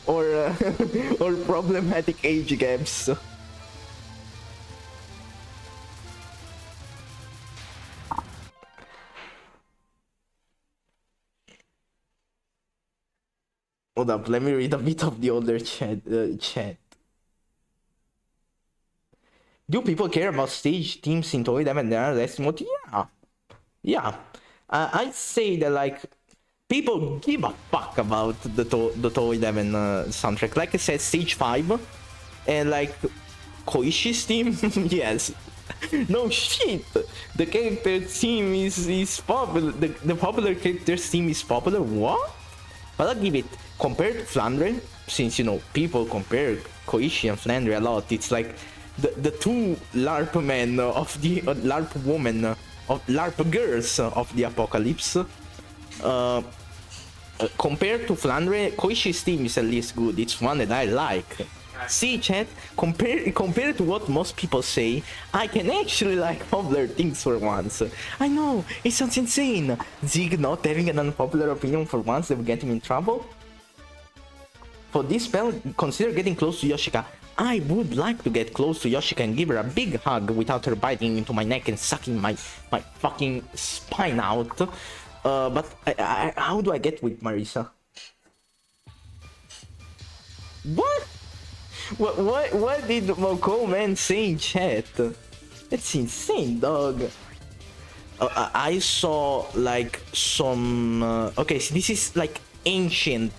or or problematic age gaps. Hold up, let me read a bit of the older chat. Do people care about stage teams in Touhou 11? There are less mode? Yeah. I'd say that like people give a fuck about the Touhou 11 soundtrack. Like I said, stage 5 and like Koishi's team, yes. No shit. The character team is popular. The popular character team is popular. What? But I'll give it, compared to Flandre, since you know people compare Koishi and Flandre a lot. It's like the two LARP men of the LARP women of LARP girls of the apocalypse. Compared to Flandre, Koishi's team is at least good. It's one that I like. See, chat, compared to what most people say, I can actually like popular things for once. I know, it sounds insane. Zig not having an unpopular opinion for once that will get him in trouble. For this spell, consider getting close to Yoshika. I would like to get close to Yoshika and give her a big hug without her biting into my neck and sucking my fucking spine out. But how do I get with Marisa? What? What did Moko man say in chat? That's insane, dog. I saw like some okay, so this is like ancient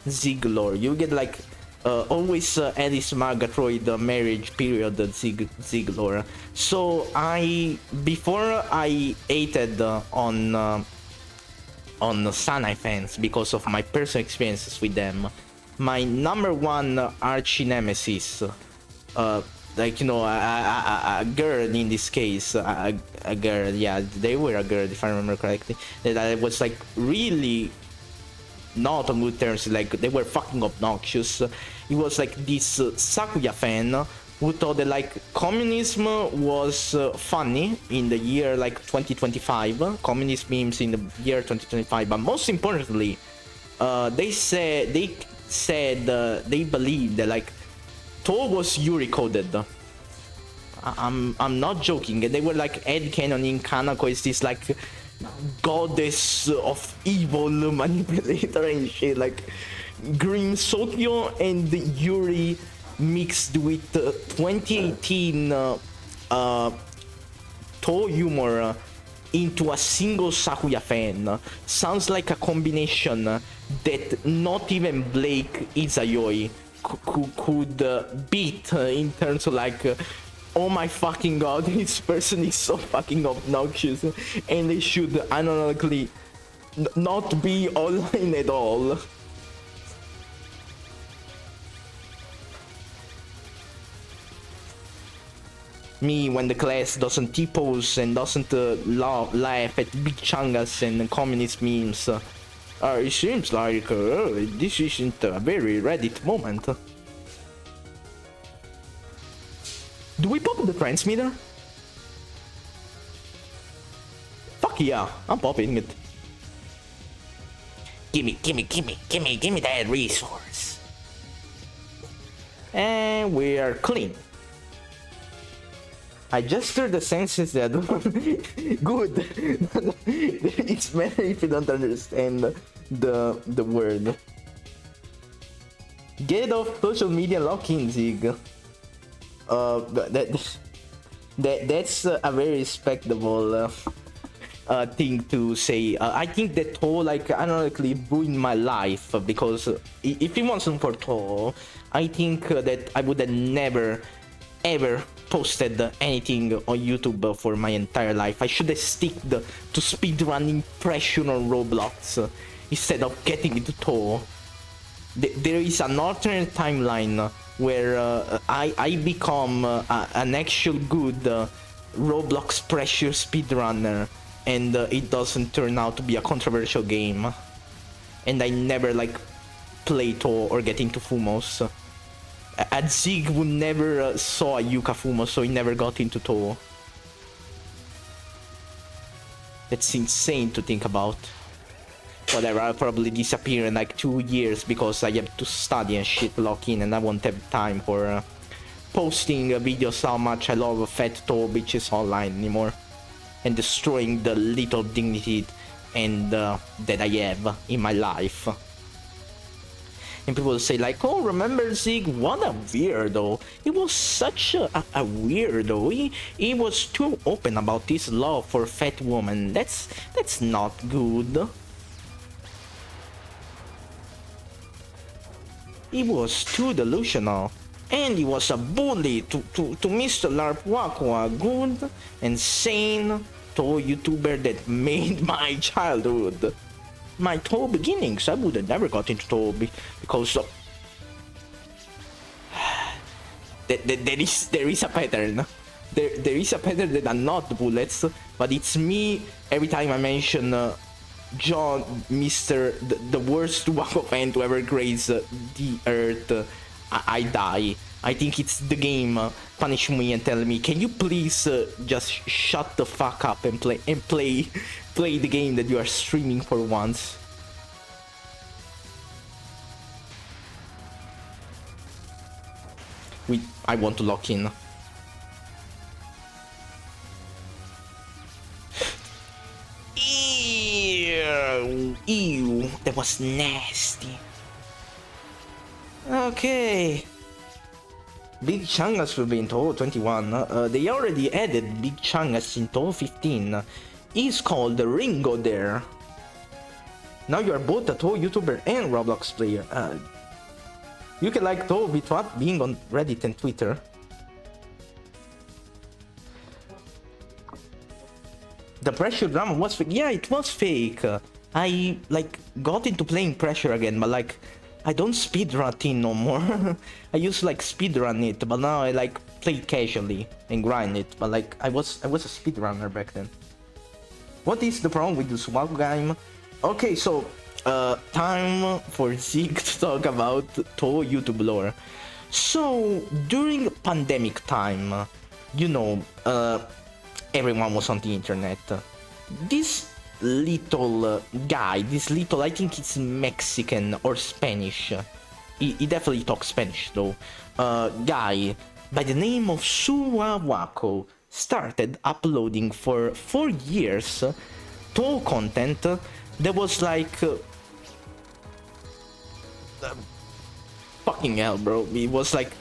Ziglor. You get like always Alice Margatroid marriage period Ziglor. So before I hated on Sanai fans because of my personal experiences with them, my number one arch nemesis, like you know, a girl in this case, a girl, yeah, they were a girl if I remember correctly, that I was like really not on good terms, like they were fucking obnoxious. It was like this Sakuya fan who thought that like communism was funny in the year like 2025, communist memes in the year 2025, but most importantly, they said they believed that like Touhou was Yuri coded. I'm not joking. They were like headcanoning Kanako is this like goddess of evil manipulator and shit, like Grim Sokyo and Yuri mixed with 2018 Touhou humor into a single Sakuya fan. Sounds like a combination that not even Blake Izayoi could beat in terms of like oh my fucking god, this person is so fucking obnoxious and they should unironically not be online at all. Me, when the class doesn't T-pose and doesn't laugh at big changas and communist memes, it seems like this isn't a very Reddit moment. Do we pop the transmitter? Fuck yeah, I'm popping it. Gimme that resource. And we are clean. I just heard the senses that good. It's better if you don't understand the word. Get off social media lock-in, Zig. That's a very respectable thing to say. I think that Touhou like ironically ruined my life because if it wasn't for Touhou, I think that I would have never ever posted anything on YouTube for my entire life. I should have stick to speedrunning pressure on Roblox instead of getting into Touhou. There is an alternate timeline where I become an actual good Roblox pressure speedrunner, and it doesn't turn out to be a controversial game, and I never like play Touhou or get into Fumos. Zig would never saw a Yuka Fumo, so he never got into Touhou. That's insane to think about. Whatever, I'll probably disappear in like 2 years because I have to study and shit, lock in, and I won't have time for posting videos how much I love fat Touhou bitches online anymore, and destroying the little dignity and that I have in my life. and people say like, oh, remember Zig? What a weirdo. He was such a weirdo. He was too open about his love for fat women. That's not good. He was too delusional. And he was a bully to Mr. Larpwako, a good and sane Touhou YouTuber that made my childhood. My Touhou beginnings. I would have never got into Touhou because of... there is a pattern. There is a pattern that are not bullets, but it's me every time I mention John, Mr. the worst Wako fan to ever grace the earth. I die. I think it's the game punish me and tell me, can you please just shut the fuck up and play the game that you are streaming for once. I want to lock in. Ew, that was nasty. Okay. Big Changas will be in Touhou 21. They already added Big Changas in Touhou 15. He's called Ringo there. Now you are both a Touhou YouTuber and Roblox player. You can like Touhou without being on Reddit and Twitter. The pressure drama was fake. Yeah, it was fake. I like got into playing pressure again, but like I don't speedrun it no more. I used to like speedrun it, but now I like play it casually and grind it. But like I was a speedrunner back then. What is the problem with the Sumaku game? Okay, so time for Zeke to talk about Touhou YouTube lore. So during pandemic time, you know, everyone was on the internet. This little guy, I think it's Mexican or Spanish. He definitely talks Spanish though. Guy by the name of Suawako started uploading for 4 years Touhou content that was like fucking hell, bro. It was like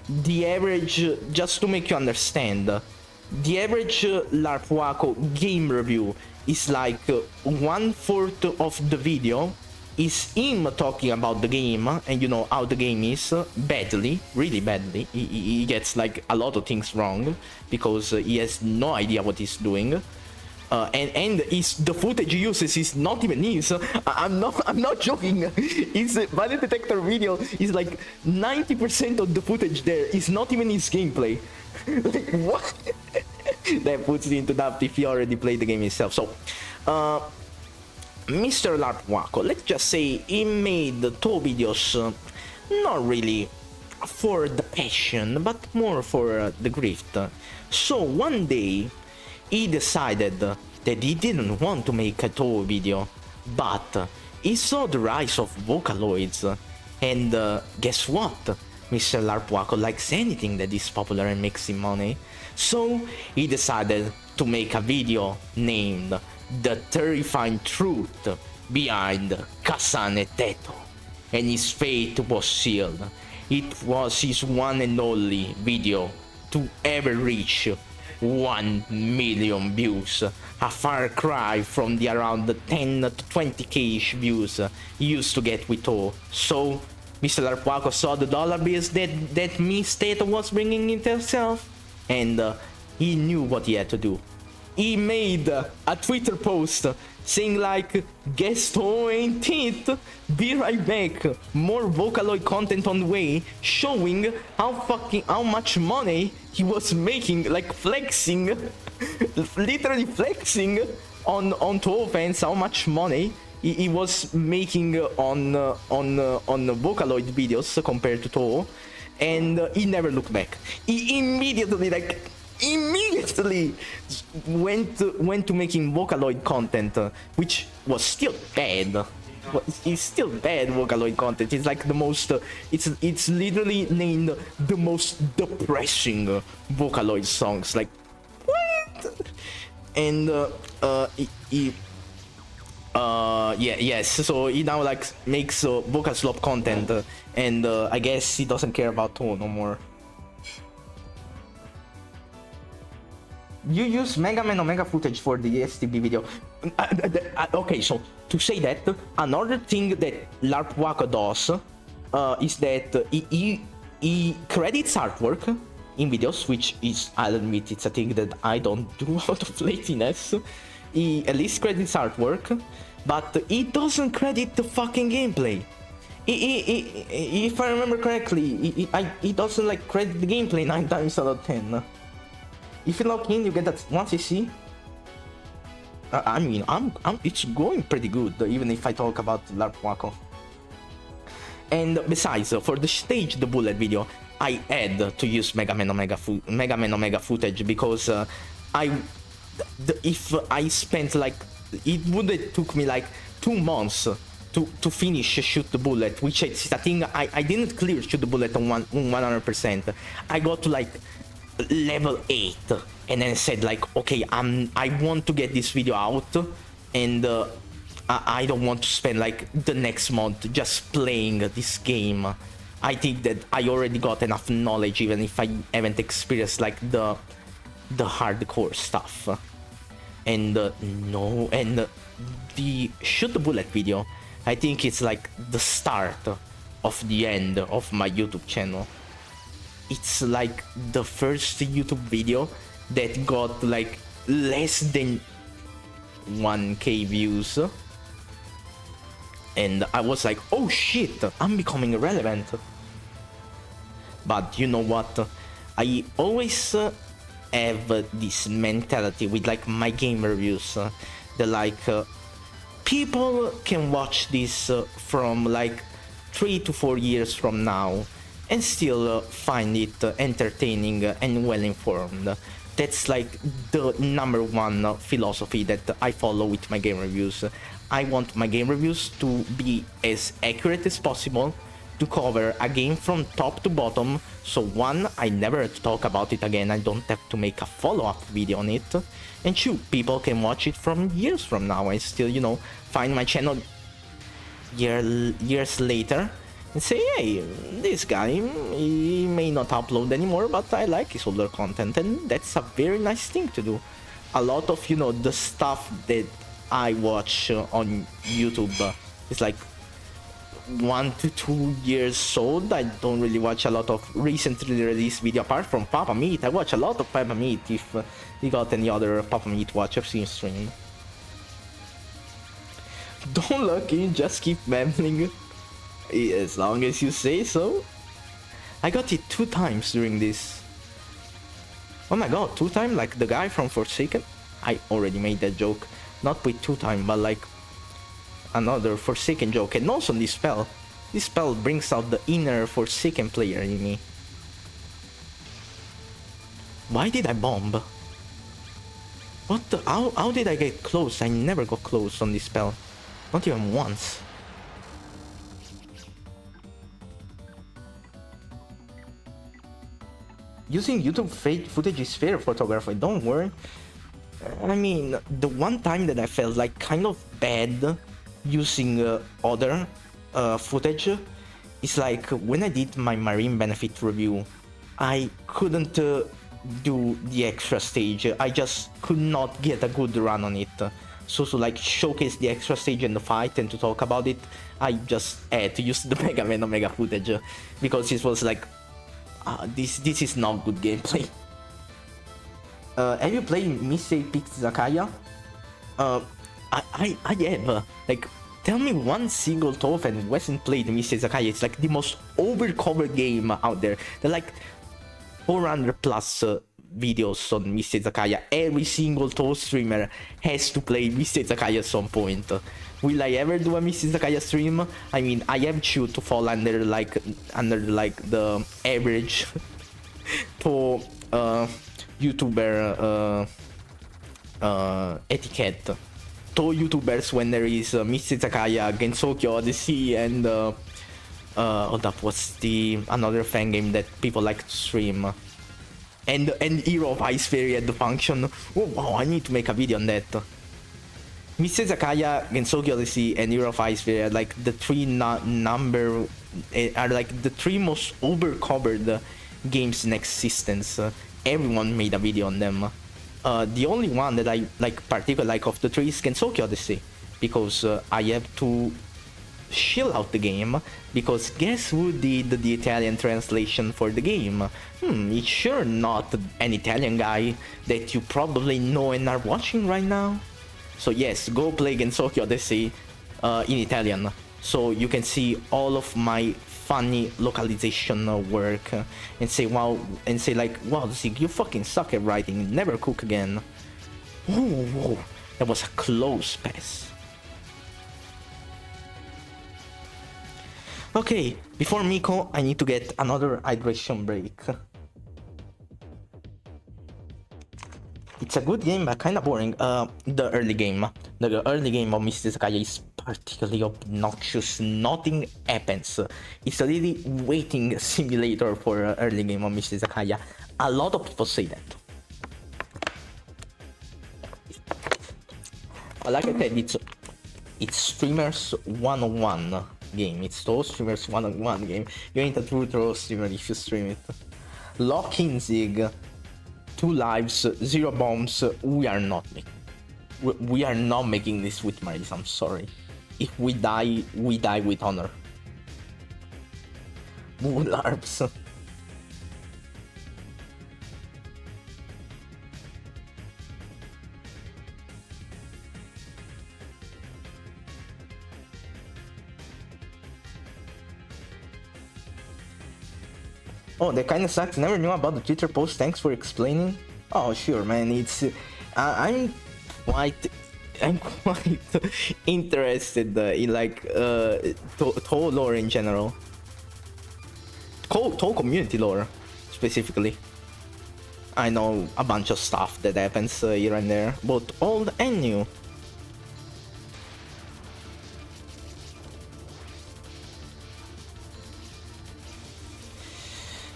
the average, just to make you understand, the average Larpwako game review is like 1/4 of the video is him talking about the game and you know how the game is badly, really badly. He gets like a lot of things wrong because he has no idea what he's doing. And the footage he uses is not even his. I'm not joking. His value detector video is like 90% of the footage there is not even his gameplay. Like what? That puts it into doubt if he already played the game himself. So, Mr. Larpwako, let's just say he made the Touhou videos not really for the passion, but more for the grift. So one day, he decided that he didn't want to make a Touhou video, but he saw the rise of Vocaloids, and guess what? Mr. Larpwako likes anything that is popular and makes him money, so he decided to make a video named The Terrifying Truth Behind Kasane Teto, and his fate was sealed. It was his one and only video to ever reach 1 million views, a far cry from the around 10 to 20k views he used to get with Touhou. So Mr. Larpwako saw the dollar bills that Miss Teto was bringing into himself, and he knew what he had to do. He made a Twitter post saying like, guess Touhou ain't it? Be right back, more Vocaloid content on the way, showing how much money he was making, like flexing, literally flexing on Touhou fans how much money he was making on Vocaloid videos compared to Touhou, and he never looked back. He immediately went to making Vocaloid content, which was still bad. It's still bad Vocaloid content. It's like the most. It's literally named the most depressing Vocaloid songs. Like what? And Yeah, yes. So he now like makes vocal slop content, and I guess he doesn't care about Touhou no more. You use Mega Man Omega footage for the STB video. Okay, so to say that, another thing that LARP Wako does is that he credits artwork in videos, which is, I'll admit, it's a thing that I don't do out of laziness. He at least credits artwork, but he doesn't credit the fucking gameplay. If I remember correctly, he doesn't like credit the gameplay 9 times out of 10. If you log in, you get that 1cc. I mean, it's going pretty good, even if I talk about LARP Wako. And besides, for the stage the bullet video, I had to use Mega Man Omega footage because if I spent like, it would have took me like 2 months to finish shoot the bullet, which is a thing I didn't clear shoot the bullet on 100%. I got to like level 8 and then said like, okay, I want to get this video out, and I don't want to spend like the next month just playing this game. I think that I already got enough knowledge, even if I haven't experienced like the hardcore stuff. And no, and the shoot the bullet video, I think it's like the start of the end of my YouTube channel. It's like the first YouTube video that got like less than 1k views, and I was like, oh shit, I'm becoming irrelevant. But you know what, I always have this mentality with like my game reviews, that like people can watch this from like 3 to 4 years from now and still find it entertaining and well informed. That's like the #1 philosophy that I follow with my game reviews. I want my game reviews to be as accurate as possible, to cover a game from top to bottom, so 1, I never have to talk about it again, I don't have to make a follow-up video on it, and 2, people can watch it from years from now and still, you know, find my channel years later and say, hey, this guy, he may not upload anymore, but I like his older content, and that's a very nice thing to do. A lot of, you know, the stuff that I watch on YouTube is like 1 to 2 years old. I don't really watch a lot of recently released video apart from Papa Meat. I watch a lot of Papa Meat if you got any other Papa Meat watchers in stream. Don't look in, just keep babbling. As long as you say so. I got it 2 times during this. Oh my god, 2 times like the guy from Forsaken? I already made that joke. Not with 2 times, but like another Forsaken joke. And also this spell. This spell brings out the inner Forsaken player in me. Why did I bomb? What the? How did I get close? I never got close on this spell. Not even once. Using YouTube footage is fair photography, don't worry. I mean, the one time that I felt like kind of bad using other footage is like when I did my Marine Benefit review. I couldn't do the extra stage. I just could not get a good run on it. So to like showcase the extra stage in the fight and to talk about it, I just had to use the Mega Man Omega footage because it was like, this is not good gameplay. Have you played Missei Pix Zakaya? I have. Like, tell me one single Touhou fan who hasn't played Missei Zakaya. It's like the most overcovered game out there. There are like 400 plus videos on Missei Zakaya. Every single Touhou streamer has to play Missei Zakaya at some point. Will I ever do a Missei Zakaya stream? I mean, I have to fall under like the average Touhou YouTuber etiquette. Touhou YouTubers, when there is Missei Zakaya, Gensokyo Odyssey, and oh, that was another fan game that people like to stream. And Hero of Ice Fairy at the function. Oh wow, I need to make a video on that. Mr. Zakaya, Gensokyo Odyssey, and Hero of Ice Sphere are like the three are like the three most overcovered games in existence. Everyone made a video on them. The only one that I like particularly like of the three is Gensokyo Odyssey, because I have to chill out the game, because guess who did the Italian translation for the game? It's sure not an Italian guy that you probably know and are watching right now. So yes, go play Gensokyo Odyssey in Italian, so you can see all of my funny localization work, and say wow, and say like, wow, Zig, you fucking suck at writing, never cook again. Ooh, that was a close pass. Okay, before Miko, I need to get another hydration break. It's a good game, but kind of boring. The early game of Mr. Sakaya is particularly obnoxious. Nothing happens. It's a really waiting simulator for early game of Mr. Sakaya. A lot of people say that. But like I said, it's streamers 101 game. It's those streamers 101 game. You ain't a true throw streamer if you stream it. Lock in Zig. 2 lives, 0 bombs. We are not making this with Marisa. I'm sorry. If we die with honor. Moon larps. Oh, that kind of sucks. Never knew about the Twitter post. Thanks for explaining. Oh, sure, man. It's I'm quite interested in like Touhou lore in general. Touhou community lore specifically. I know a bunch of stuff that happens here and there, both old and new.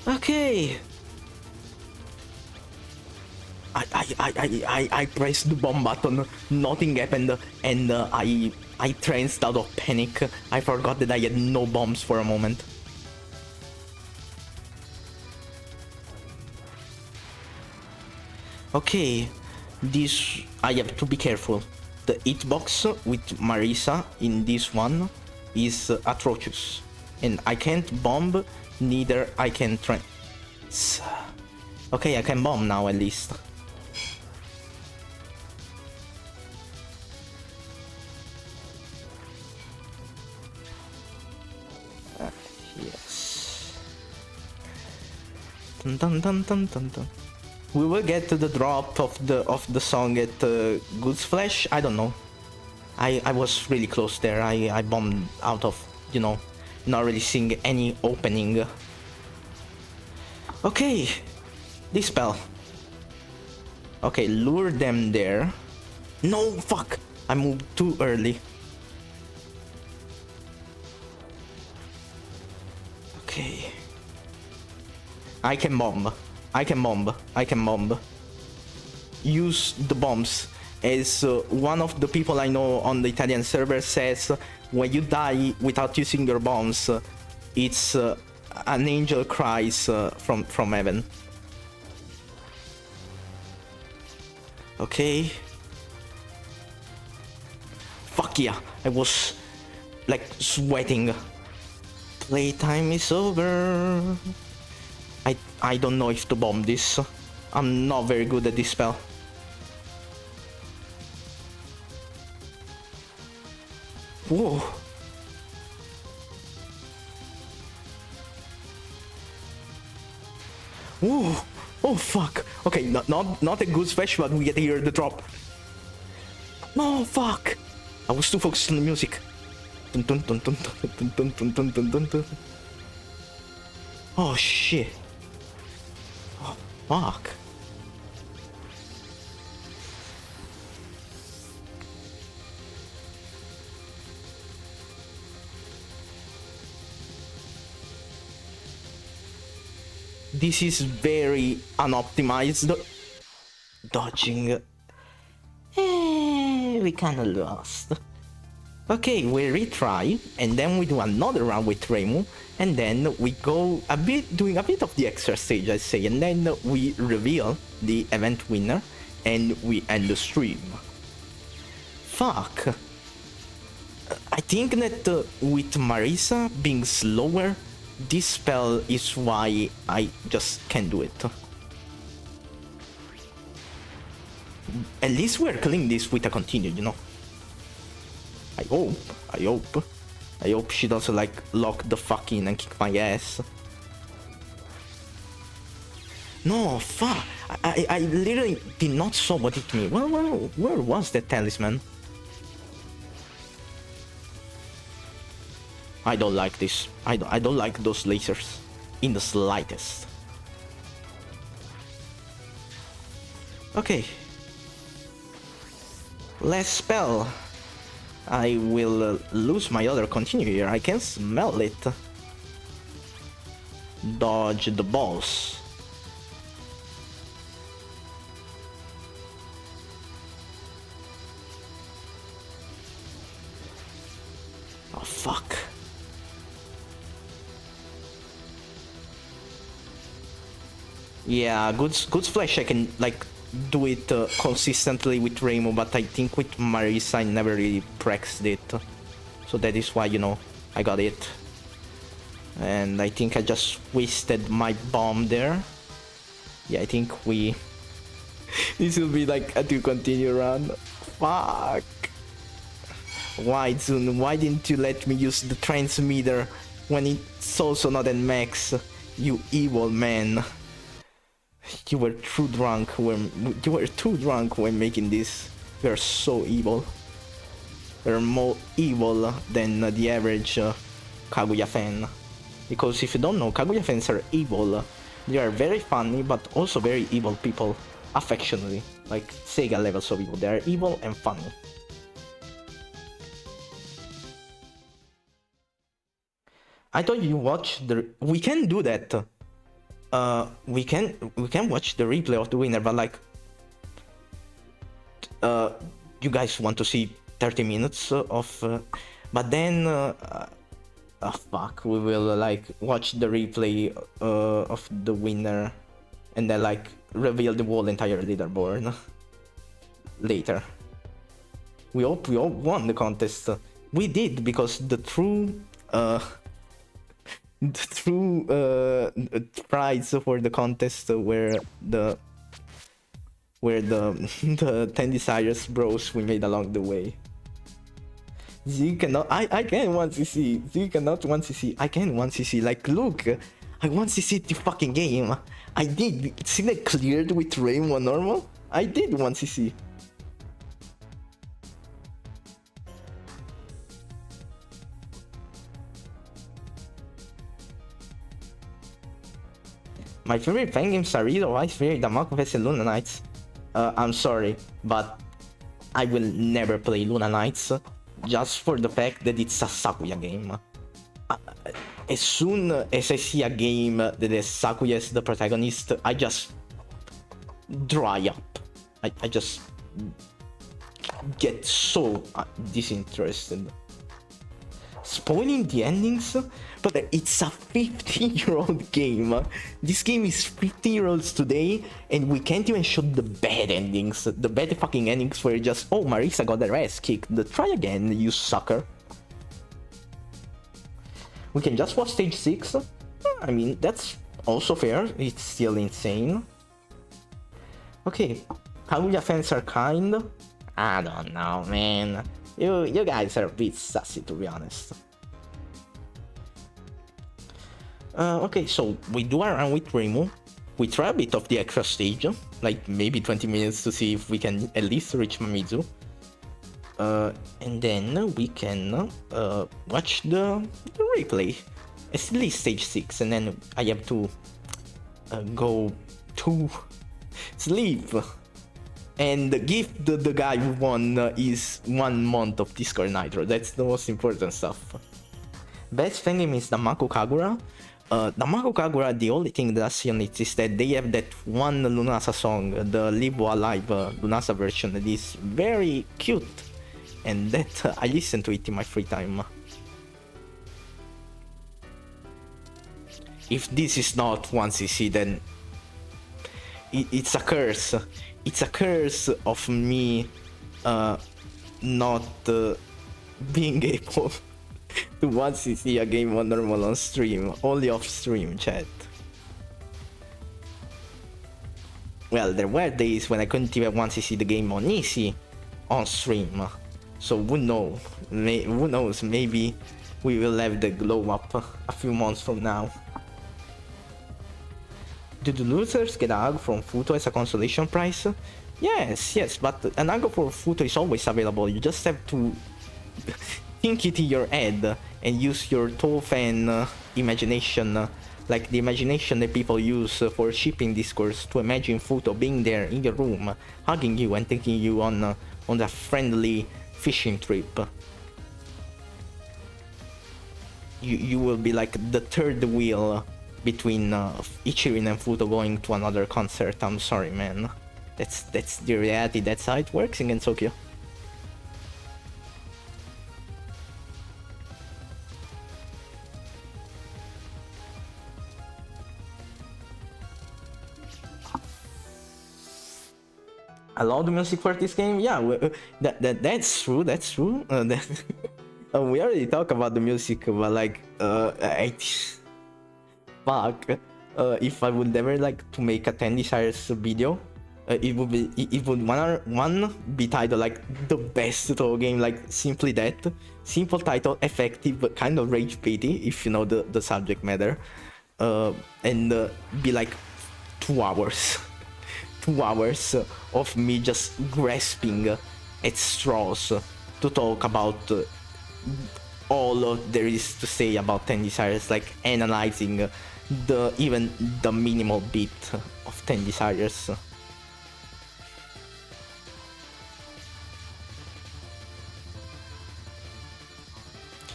Okay. I pressed the bomb button, nothing happened, and I tranced out of panic. I forgot that I had no bombs for a moment. Okay, this I have to be careful. The hitbox with Marisa in this one is atrocious, and I can't bomb. Neither I can try. Okay, I can bomb now at least. Yes. Dun, dun, dun, dun, dun, dun. We will get to the drop of the song at Goose Flesh. I don't know. I was really close there. I bombed out of, you know, not really seeing any opening. Okay, Dispel. Okay, lure them there. No, fuck! I moved too early. Okay. I can bomb. I can bomb. I can bomb. Use the bombs. As one of the people I know on the Italian server says, when you die without using your bombs, it's an angel cries from heaven. Okay. Fuck yeah, I was like sweating. Playtime is over. I don't know if to bomb this. I'm not very good at this spell. Whoa. Whoa. Oh fuck. Okay, not a good special, but we get to hear the drop. No, fuck. I was too focused on the music. Dun, dun, dun, dun, dun, dun, dun, dun, dun, dun, dun. Oh shit. Oh fuck. This is very unoptimized. Dodging. we kinda lost. Okay, we retry, and then we do another round with Reimu, and then we go doing a bit of the extra stage, I say, and then we reveal the event winner, and we end the stream. Fuck. I think that with Marisa being slower, this spell is why I just can't do it. At least we're killing this with a continue, you know. I hope she doesn't like lock the fuck in and kick my ass. No, fuck. I literally did not saw what hit me. Where was that talisman? I don't like this. I don't like those lasers in the slightest. Okay. Last spell. I will lose my other continue here. I can smell it. Dodge the boss. Oh fuck. Yeah, good splash. I can like do it consistently with Reimu, but I think with Marisa I never really practiced it, so that is why, you know, I got it. And I think I just wasted my bomb there. Yeah, I think we this will be like a to continue run. Fuck. Why, Zun? Why didn't you let me use the transmitter when it's also not at max? You evil man. You were too drunk when making this. You're so evil. You're more evil than the average Kaguya fan. Because if you don't know, Kaguya fans are evil. They are very funny, but also very evil people. Affectionately. Like Sega levels of evil. They are evil and funny. I thought you watched the... We can do that. We can watch the replay of the winner, but like, you guys want to see 30 minutes of, but then, fuck, we will like watch the replay of the winner, and then like reveal the whole entire leaderboard later. We hope we all won the contest. We did, because the true prize for the contest were the 10 desires bros we made along the way. Z cannot... I can 1cc. Z cannot 1cc. I can 1cc. Like, look, I 1cc the fucking game. I did. See that cleared with Rainbow normal? I did 1cc. My favorite fan games are either Vice Fairy, Damako vs Luna Knights. I'm sorry, but I will never play Luna Knights just for the fact that it's a Sakuya game. As soon as I see a game that has Sakuya as the protagonist, I just dry up. I just get so disinterested. Spoiling the endings? But it's a 15-year-old game. This game is 15-year-olds today, and we can't even show the bad endings. The bad fucking endings where just, oh, Marisa got their ass kicked. Try again, you sucker. We can just watch stage 6. I mean, that's also fair. It's still insane. Okay, Kaguya fans are kind. I don't know, man. You guys are a bit sassy, to be honest. Okay, so we do a run with Reimu. We try a bit of the extra stage, like maybe 20 minutes to see if we can at least reach Mamizu. And then we can watch the replay. It's at least stage 6, and then I have to go to sleep. And the gift the guy who won is 1 month of Discord Nitro. That's the most important stuff. Best fan game is Damako Kagura. Damako Kagura, the only thing that I see on it is that they have that one Lunasa song, the Live Alive Lunasa version, that is very cute. and that I listen to it in my free time. If this is not 1cc, then it's a curse. It's a curse of me not being able to 1cc a game on normal on stream, only off stream, chat. Well, there were days when I couldn't even 1cc the game on easy on stream, so who knows? Who knows? Maybe we will have the glow up a few months from now. Do the losers get a hug from Futo as a consolation prize? Yes, but an hug for Futo is always available. You just have to think it in your head and use your Touhou fan imagination, like the imagination that people use for shipping discourse, to imagine Futo being there in your room, hugging you and taking you on a friendly fishing trip. You will be like the third wheel between Ichirin and Futo going to another concert. I'm sorry, man. That's the reality. That's how it works in Gensokyo. I love the music for this game. Yeah, that's true. That's true. We already talked about the music, but like, fuck. If I would ever like to make a 10 Desires video, it would one be titled like the best Touhou game, like simply that. Simple title, effective, but kind of rage baity, if you know the subject matter. And be like 2 hours. 2 hours of me just grasping at straws to talk about all there is to say about 10 Desires, like analyzing even the minimal bit of 10 Desires.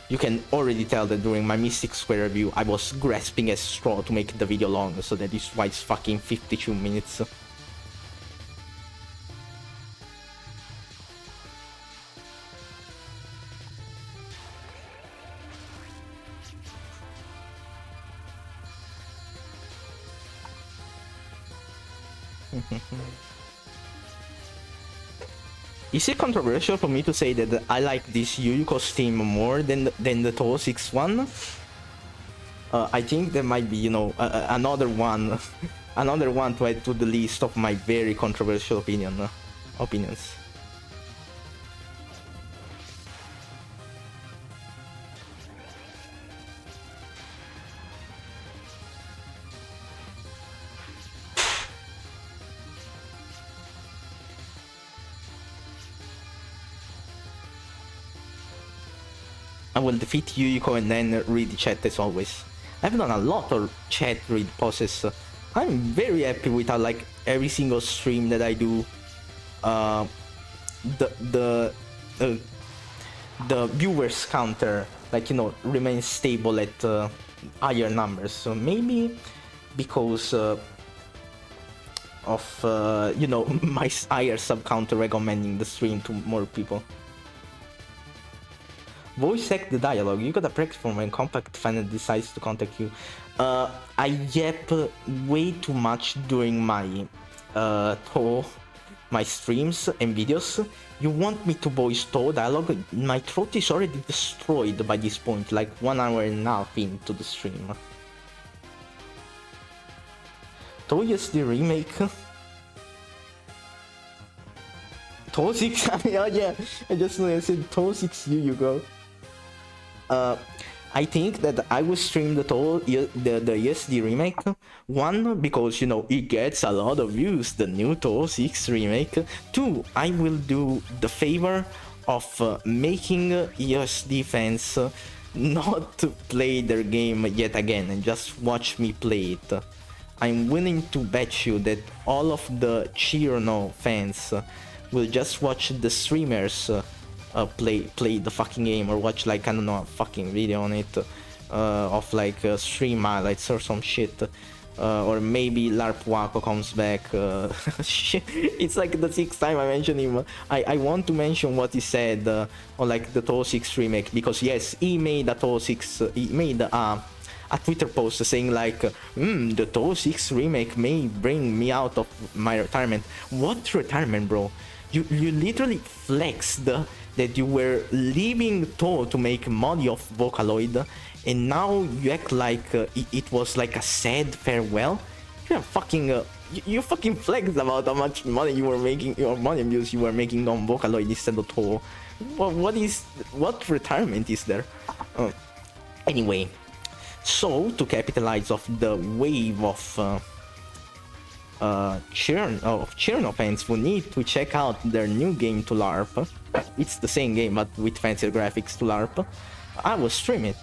You can already tell that during my Mystic Square review I was grasping at straw to make the video long, so that is why it's fucking 52 minutes. Is it controversial for me to say that I like this Yuyuko theme more than the Touhou 6 one? I think there might be, you know, another one to add to the list of my very controversial opinions. I will defeat Yuyuko and then read the chat as always. I've done a lot of chat read pauses. I'm very happy with like every single stream that I do. The viewers counter, like, you know, remains stable at higher numbers. So maybe because of you know, my higher sub counter recommending the stream to more people. Voice act the dialogue. You got a practice from when Compact finally decides to contact you. I yap way too much during my my streams and videos. You want me to voice Touhou dialogue? My throat is already destroyed by this point, like 1 hour and a half into the stream. Touhou the remake. Touhou 6, oh yeah, I just said Touhou 6 you go. I think that I will stream the ESD remake. One, because, you know, it gets a lot of views, the new Touhou 6 remake. Two, I will do the favor of making ESD fans not to play their game yet again and just watch me play it. I'm willing to bet you that all of the Chirono fans will just watch the streamers play the fucking game, or watch, like, I don't know, a fucking video on it of like stream highlights or some shit, or maybe LARP Waco comes back. Shit, it's like the 6th time I mention him. I want to mention what he said on like the Touhou 6 remake, because yes, he made a Touhou 6, he made a Twitter post saying like, the Touhou 6 remake may bring me out of my retirement. What retirement, bro? You literally flexed that you were leaving Touhou to make money off Vocaloid, and now you act like it was like a sad farewell. You're fucking you fucking flexed about how much money you were making, your money views you were making on Vocaloid instead of Touhou. What retirement is there? Anyway, so to capitalize off the wave of churn fans who need to check out their new game to LARP. It's the same game but with fancier graphics to LARP. I will stream it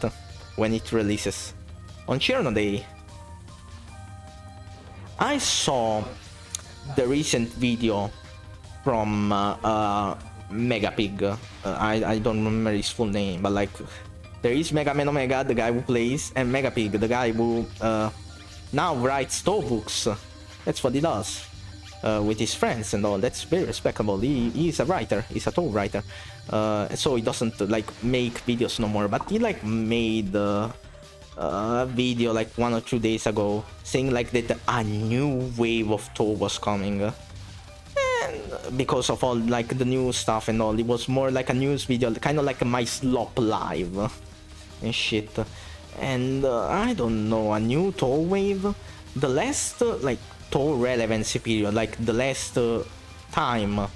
when it releases on Churn Day. I saw the recent video from Megapig. I don't remember his full name, but like there is Mega Man Omega, the guy who plays, and Megapig, the guy who now writes Touhou books. That's what he does with his friends and all. That's very respectable. He is a writer. He's a Touhou writer. So he doesn't like make videos no more. But he like made a video like 1 or 2 days ago saying like that a new wave of Touhou was coming. And because of all like the new stuff and all, it was more like a news video, kind of like my slop live and shit. And I don't know, a new Touhou wave. The last like Touhou relevancy period, like the last time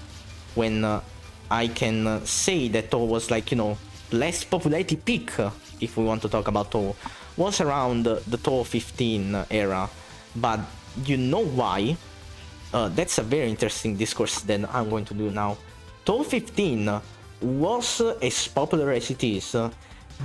when I can say that Touhou was like, you know, last popularity peak, if we want to talk about Touhou, was around the Touhou 15 era. But you know why? That's a very interesting discourse that I'm going to do now. Touhou 15 was as popular as it is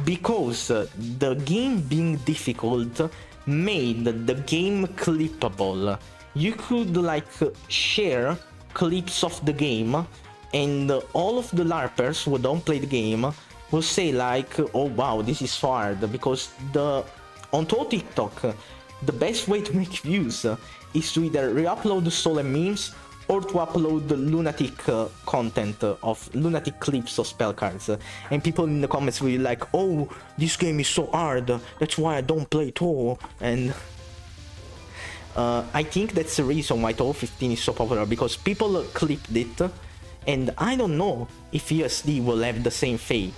because the game being difficult made the game clippable. You could like share clips of the game, and all of the LARPers who don't play the game will say like, oh wow, this is so hard, because on Touhou TikTok the best way to make views is to either re-upload stolen memes or to upload the lunatic content of lunatic clips of spell cards, and people in the comments will be like, oh, this game is so hard, that's why I don't play Touhou. And I think that's the reason why Touhou 15 is so popular, because people clipped it, and I don't know if ESD will have the same fate.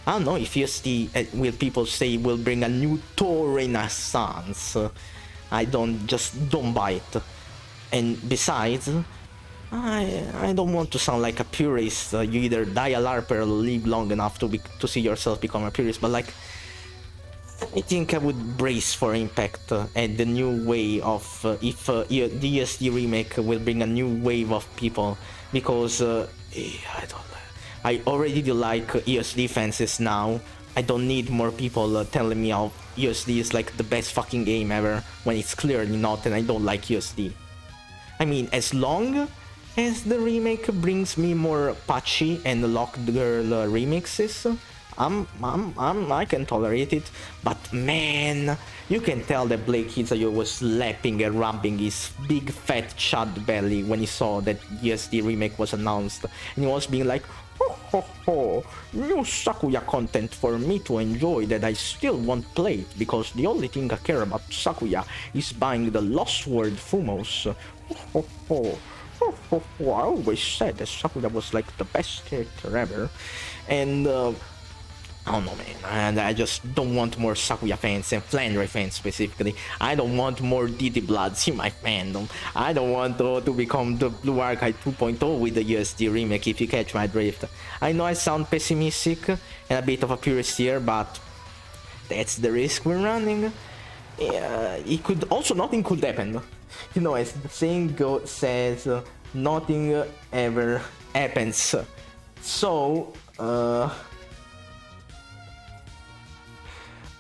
I don't know if ESD will, people say, will bring a new Touhou renaissance. I don't buy it. And besides, I don't want to sound like a purist. You either die a LARPer or live long enough to see yourself become a purist, but like, I think I would brace for impact and the new way of if the ESD remake will bring a new wave of people, because I already do like ESD fans now. I don't need more people telling me how ESD is like the best fucking game ever when it's clearly not, and I don't like ESD. I mean, as long as the remake brings me more patchy and locked girl remixes, I can tolerate it. But man, you can tell that Blake Hizayo was slapping and rubbing his big fat chud belly when he saw that ESD remake was announced, and he was being like, ho ho ho, new Sakuya content for me to enjoy that I still won't play it, because the only thing I care about Sakuya is buying the Lost World Fumos. Ho ho ho. Ho, ho, ho. I always said that Sakuya was like the best character ever, and I don't know, man, and I just don't want more Sakuya fans and Flandre fans specifically. I don't want more Didi Bloods in my fandom. I don't want to become the Blue Archive 2.0 with the USD remake, if you catch my drift. I know I sound pessimistic and a bit of a purist here, but that's the risk we're running. It could also, nothing could happen. You know, as the saying says, nothing ever happens. So,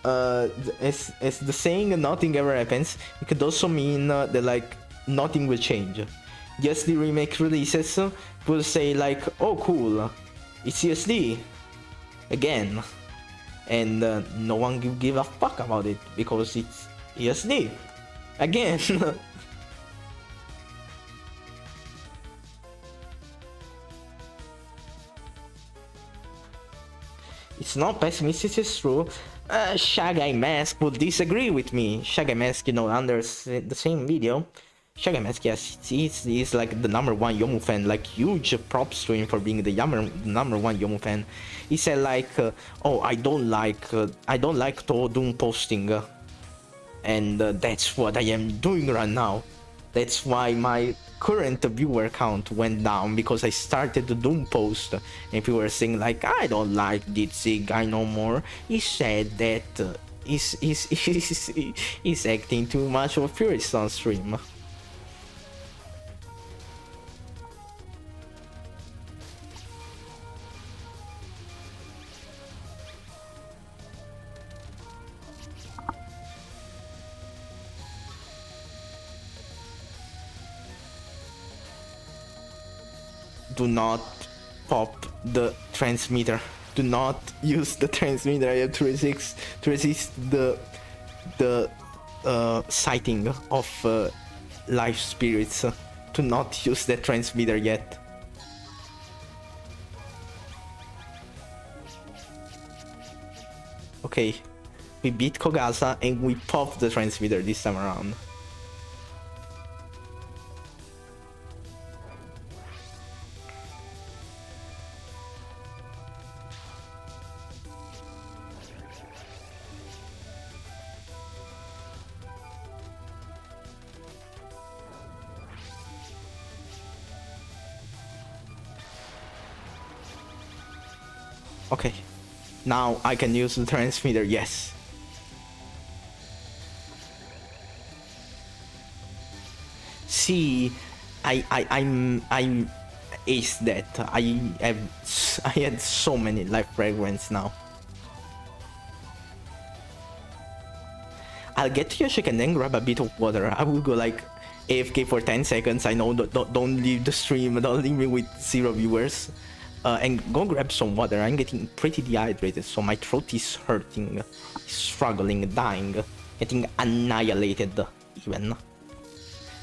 as the saying nothing ever happens, it could also mean that like nothing will change. Yes, the remake releases will say like, oh cool, it's ESD again, and no one will give a fuck about it because it's ESD. Again. It's not pessimistic, it's true. Shagai Mask would disagree with me. Shagai Mask, under the same video. Shagai Mask, yes, he's like the #1 Yomu fan. Like, huge props to him for being the #1 Yomu fan. He said like, oh, I don't like Touhou Doom posting, and that's what I am doing right now. That's why my current viewer count went down, because I started the Doom post and people were saying like, I don't like this guy no more. He said that he's acting too much of a purist on stream. Do not pop the transmitter. Do not use the transmitter. I have to resist the sighting of life spirits. Do not use that transmitter yet. Okay, we beat Kogasa and we popped the transmitter this time around. Okay, now I can use the transmitter, yes. See, I'm aced that. I had so many life fragments now. I'll get to Yoshik and then grab a bit of water. I will go like AFK for 10 seconds. I know, don't leave the stream, don't leave me with 0 viewers. And go grab some water. I'm getting pretty dehydrated, so my throat is hurting, struggling, dying, getting annihilated even.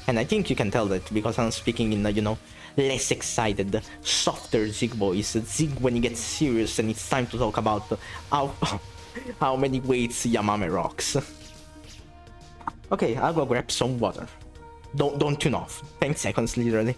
And I think you can tell that because I'm speaking in a, less excited, softer Zig voice. Zig when he gets serious and it's time to talk about how many weights Yamame rocks. Okay, I'll go grab some water. Don't tune off. 10 seconds literally.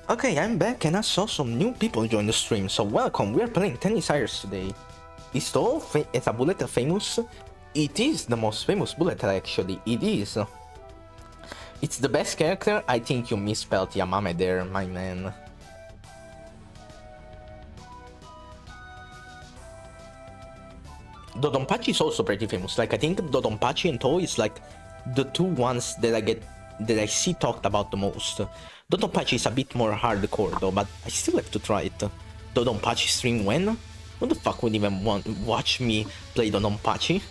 Okay, I'm back and I saw some new people join the stream, so welcome. We are playing Tennis Irons today. Is Touhou a bullet famous? It is the most famous bullet actually, it is. It's the best character. I think you misspelled Yamame there, my man. Dodonpachi is also pretty famous. Like, I think Dodonpachi and Touhou is like the two ones that I see talked about the most. Dodonpachi is a bit more hardcore though, but I still have to try it. Dodonpachi stream when? Who the fuck would even watch me play Dodonpachi?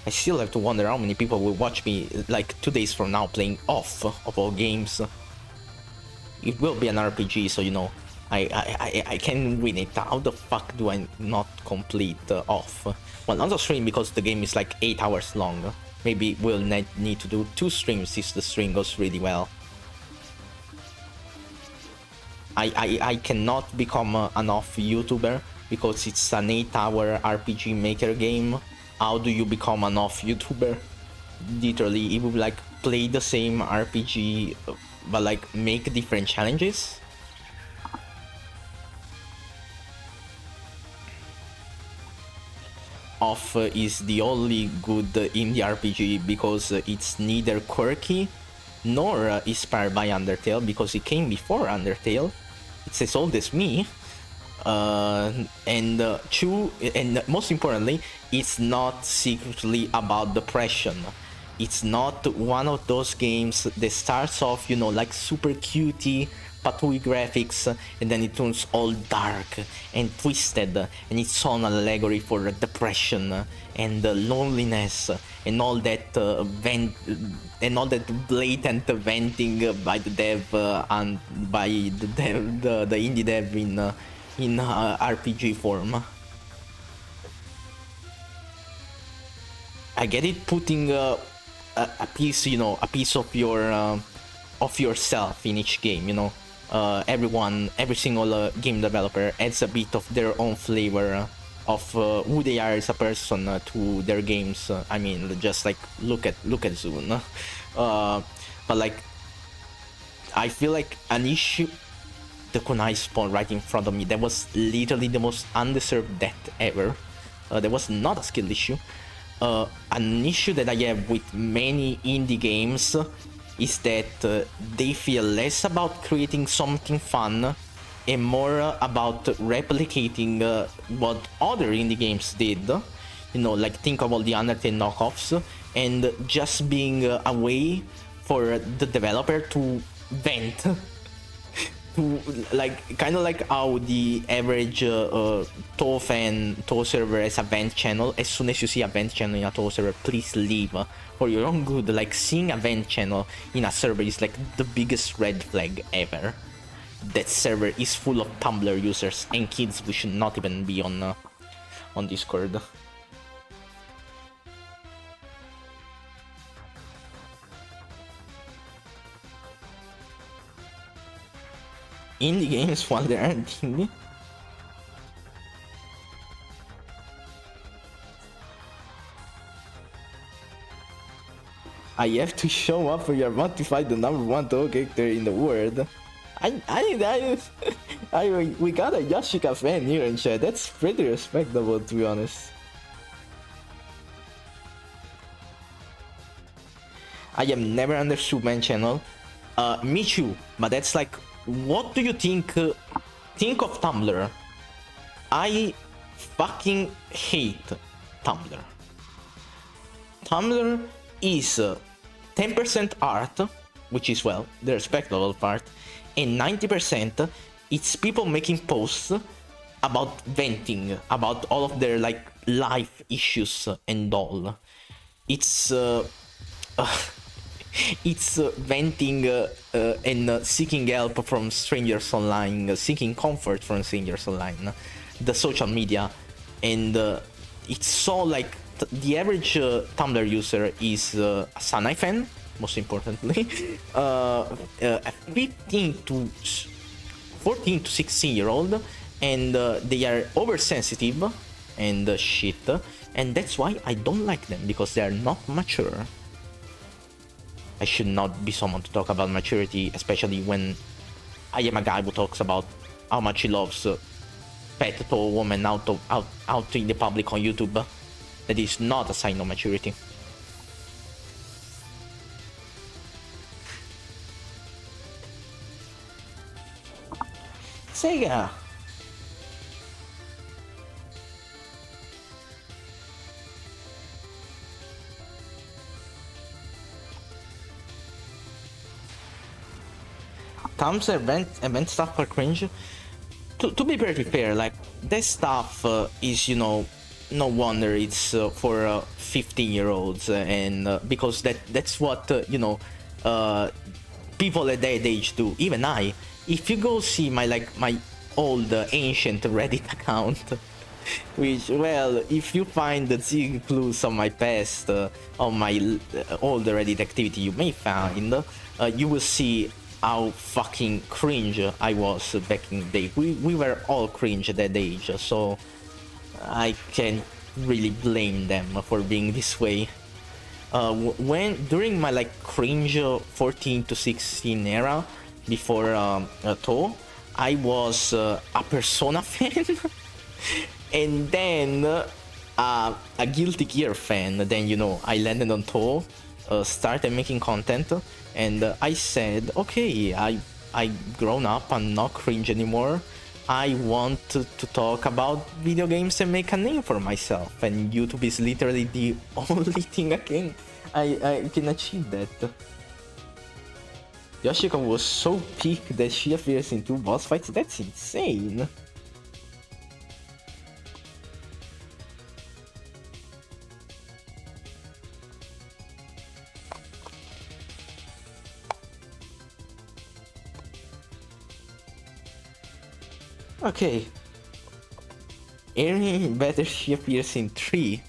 I still have to wonder how many people will watch me like 2 days from now playing off of all games. It will be an RPG, so I can win it. How the fuck do I not complete off? Well, not a stream because the game is like 8 hours long. Maybe we'll need to do 2 streams if the stream goes really well. I cannot become an off YouTuber because it's an 8-hour RPG maker game. How do you become an off YouTuber? Literally, it would like play the same RPG but like make different challenges. KOF is the only good indie RPG because it's neither quirky nor inspired by Undertale, because it came before Undertale. It's as old as me. And most importantly, it's not secretly about depression. It's not one of those games that starts off, like super cutie, patooey graphics, and then it turns all dark and twisted, and it's all an allegory for depression and loneliness and all that and all that blatant venting by the dev and by the indie dev in RPG form. I get it, putting a piece, a piece of yourself in each game. Every single game developer adds a bit of their own flavor of who they are as a person to their games. I mean, just like look at Zune. But like, I feel like an issue the kunai spawned right in front of me. That was literally the most undeserved death ever. That was not a skill issue. An issue that I have with many indie games is that they feel less about creating something fun and more about replicating what other indie games did. Like think of all the Undertale knockoffs, and just being a way for the developer to vent. Like kind of like how the average Touhou server has a vent channel. As soon as you see a vent channel in a Touhou server, please leave for your own good. Like seeing a vent channel in a server is like the biggest red flag ever. That server is full of Tumblr users and kids who should not even be on Discord. Indie games while they aren't indie. I have to show up for your fight the #1 Touhou character in the world. We got a Yoshika fan here in chat. That's pretty respectable, to be honest. I have never understood man channel. Me too, but that's like, what do you think of Tumblr? I fucking hate Tumblr. Tumblr is 10% art, which is, well, the respectable part, and 90% it's people making posts about venting, about all of their like life issues and all. It's it's venting and seeking help from strangers online, seeking comfort from strangers online, the social media, and it's so like the average Tumblr user is a Sanai fan, most importantly, a 14 to 16-year-old, and they are oversensitive and shit, and that's why I don't like them, because they are not mature. I should not be someone to talk about maturity, especially when I am a guy who talks about how much he loves pet to a woman out in the public on YouTube. That is not a sign of maturity. Sega. Tom's event stuff for cringe. To be pretty fair, like that stuff is, no wonder it's for 15-year-olds, and because that's what people at that age do. Even I, if you go see my old ancient Reddit account, which, well, if you find the Zig clues on my past, on my old Reddit activity, you may find, you will see how fucking cringe I was back in the day. We were all cringe at that age, so I can't really blame them for being this way. During my cringe 14 to 16 era, before Touhou, I was a Persona fan, and then a Guilty Gear fan. Then, you know, I landed on Touhou, started making content, and I said, okay, I grown up, I'm not cringe anymore. I want to talk about video games and make a name for myself, and YouTube is literally the only thing I can achieve that. Yoshiko was so peak that she appears in 2 boss fights. That's insane. Okay. Erin better she appears in 3.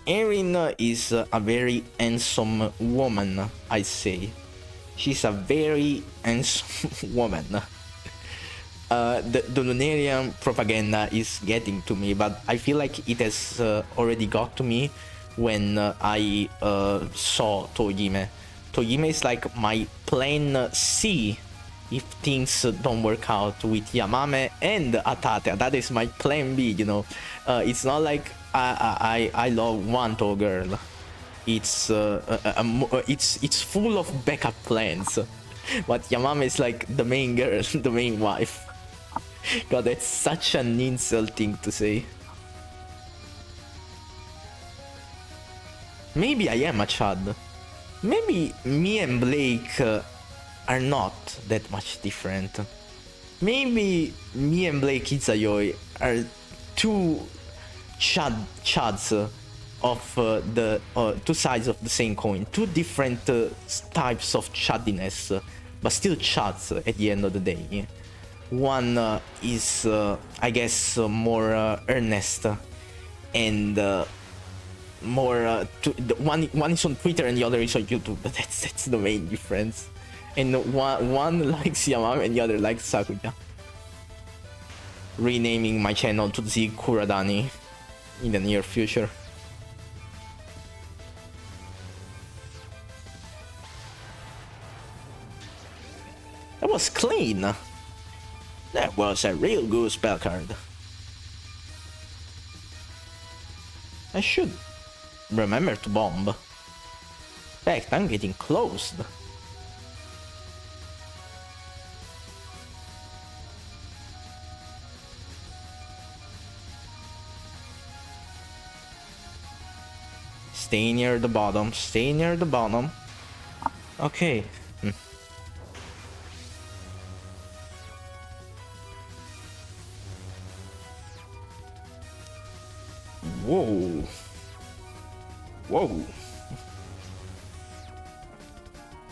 Erin is a very handsome woman, I say. She's a very handsome woman. The Lunarian propaganda is getting to me, but I feel like it has already got to me when I saw Tohime. Tohime is like my plan C if things don't work out with Yamame and Atate. That is my plan B, you know. It's not like I love one Touhou girl. It's full of backup plans. But Yamame is like the main girl, the main wife. God, that's such an insult thing to say. Maybe I am a Chad. Maybe me and Blake are not that much different. Maybe me and Blake Izayoi are two chads of the two sides of the same coin, two different types of chaddiness, but still chads at the end of the day. One is, I guess, more earnest and more. One is on Twitter and the other is on YouTube. That's the main difference. And one likes Yamame and the other likes Sakuya. Renaming my channel to Z Kuradani in the near future. That was clean. That was a real good spell card. I should remember to bomb. In fact, I'm getting closed. Stay near the bottom, stay near the bottom. Okay. Whoa. Whoa.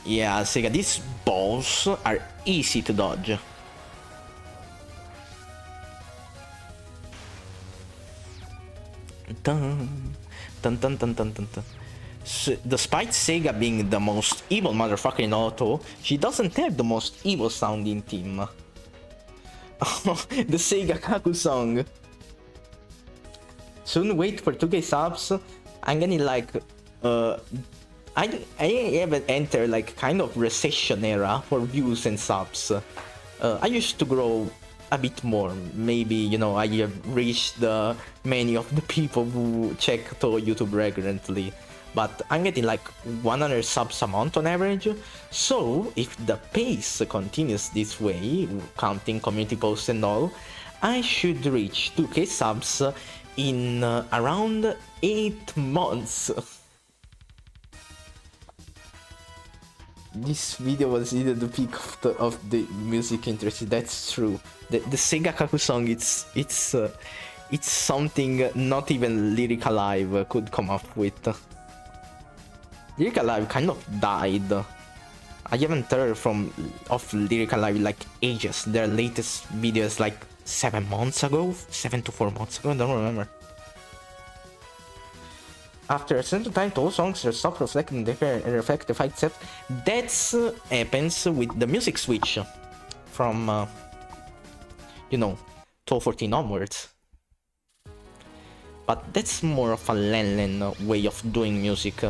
Yeah, Sega, these balls are easy to dodge. Dun, dun, dun, dun, dun, dun, dun. So, despite Sega being the most evil motherfucker in Auto, she doesn't have the most evil sounding team. The Sega Kaku song. Soon wait for 2K subs. I'm getting like I haven't entered like kind of recession era for views and subs. I used to grow a bit more. Maybe, you know, I have reached many of the people who check to YouTube regularly. But I'm getting like 100 subs a month on average. So if the pace continues this way, counting community posts and all, I should reach 2K subs in around 8 months. This video was either the peak of the music industry. That's true. The Sega Kaku song, it's something not even Lyric Alive could come up with. Lyric Alive kind of died. I haven't heard of Lyric Alive like ages. Their latest videos like 7 months ago, 7 to 4 months ago. I don't remember. After a certain time, all songs stop reflecting and reflect the fight itself. That happens with the music switch from, you know, 1214 onwards. But that's more of a Lenlen way of doing music.